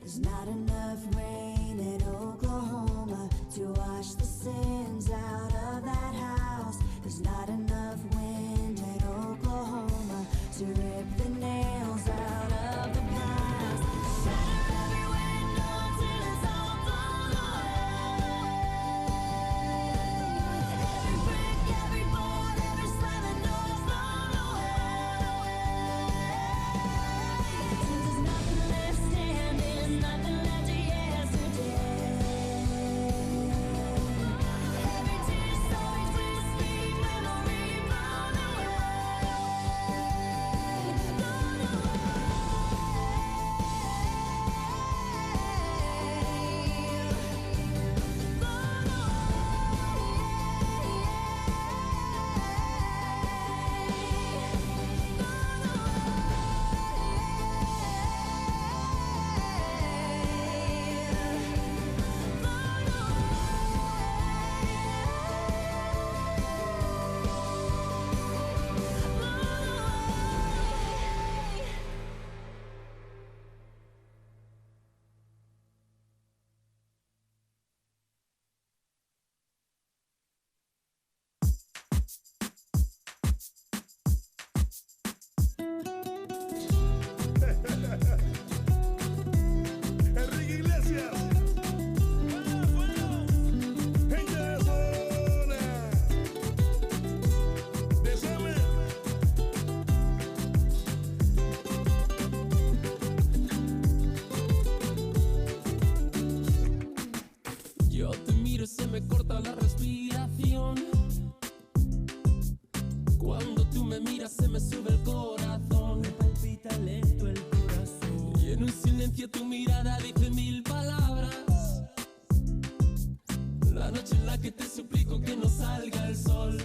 There's not enough rain in Oklahoma to wash the sins out of that house. There's not enough wind in Oklahoma to rip the nails out of the past. Shatter every window till it's all blown away. Every brick, every board, every slamming door's blown away. Since there's nothing left standing, nothing left of yesterday. Every tear so crispy, memory blown away. Blown Enrique Iglesias. Gente de zona. Bésame. Yo te miro y se me corta la respiración. Cuando tú me miras se me sube el corazón. Me palpita lento el corazón. Y en un silencio tu mirada dice mil palabras. La noche en la que te suplico que no salga el sol.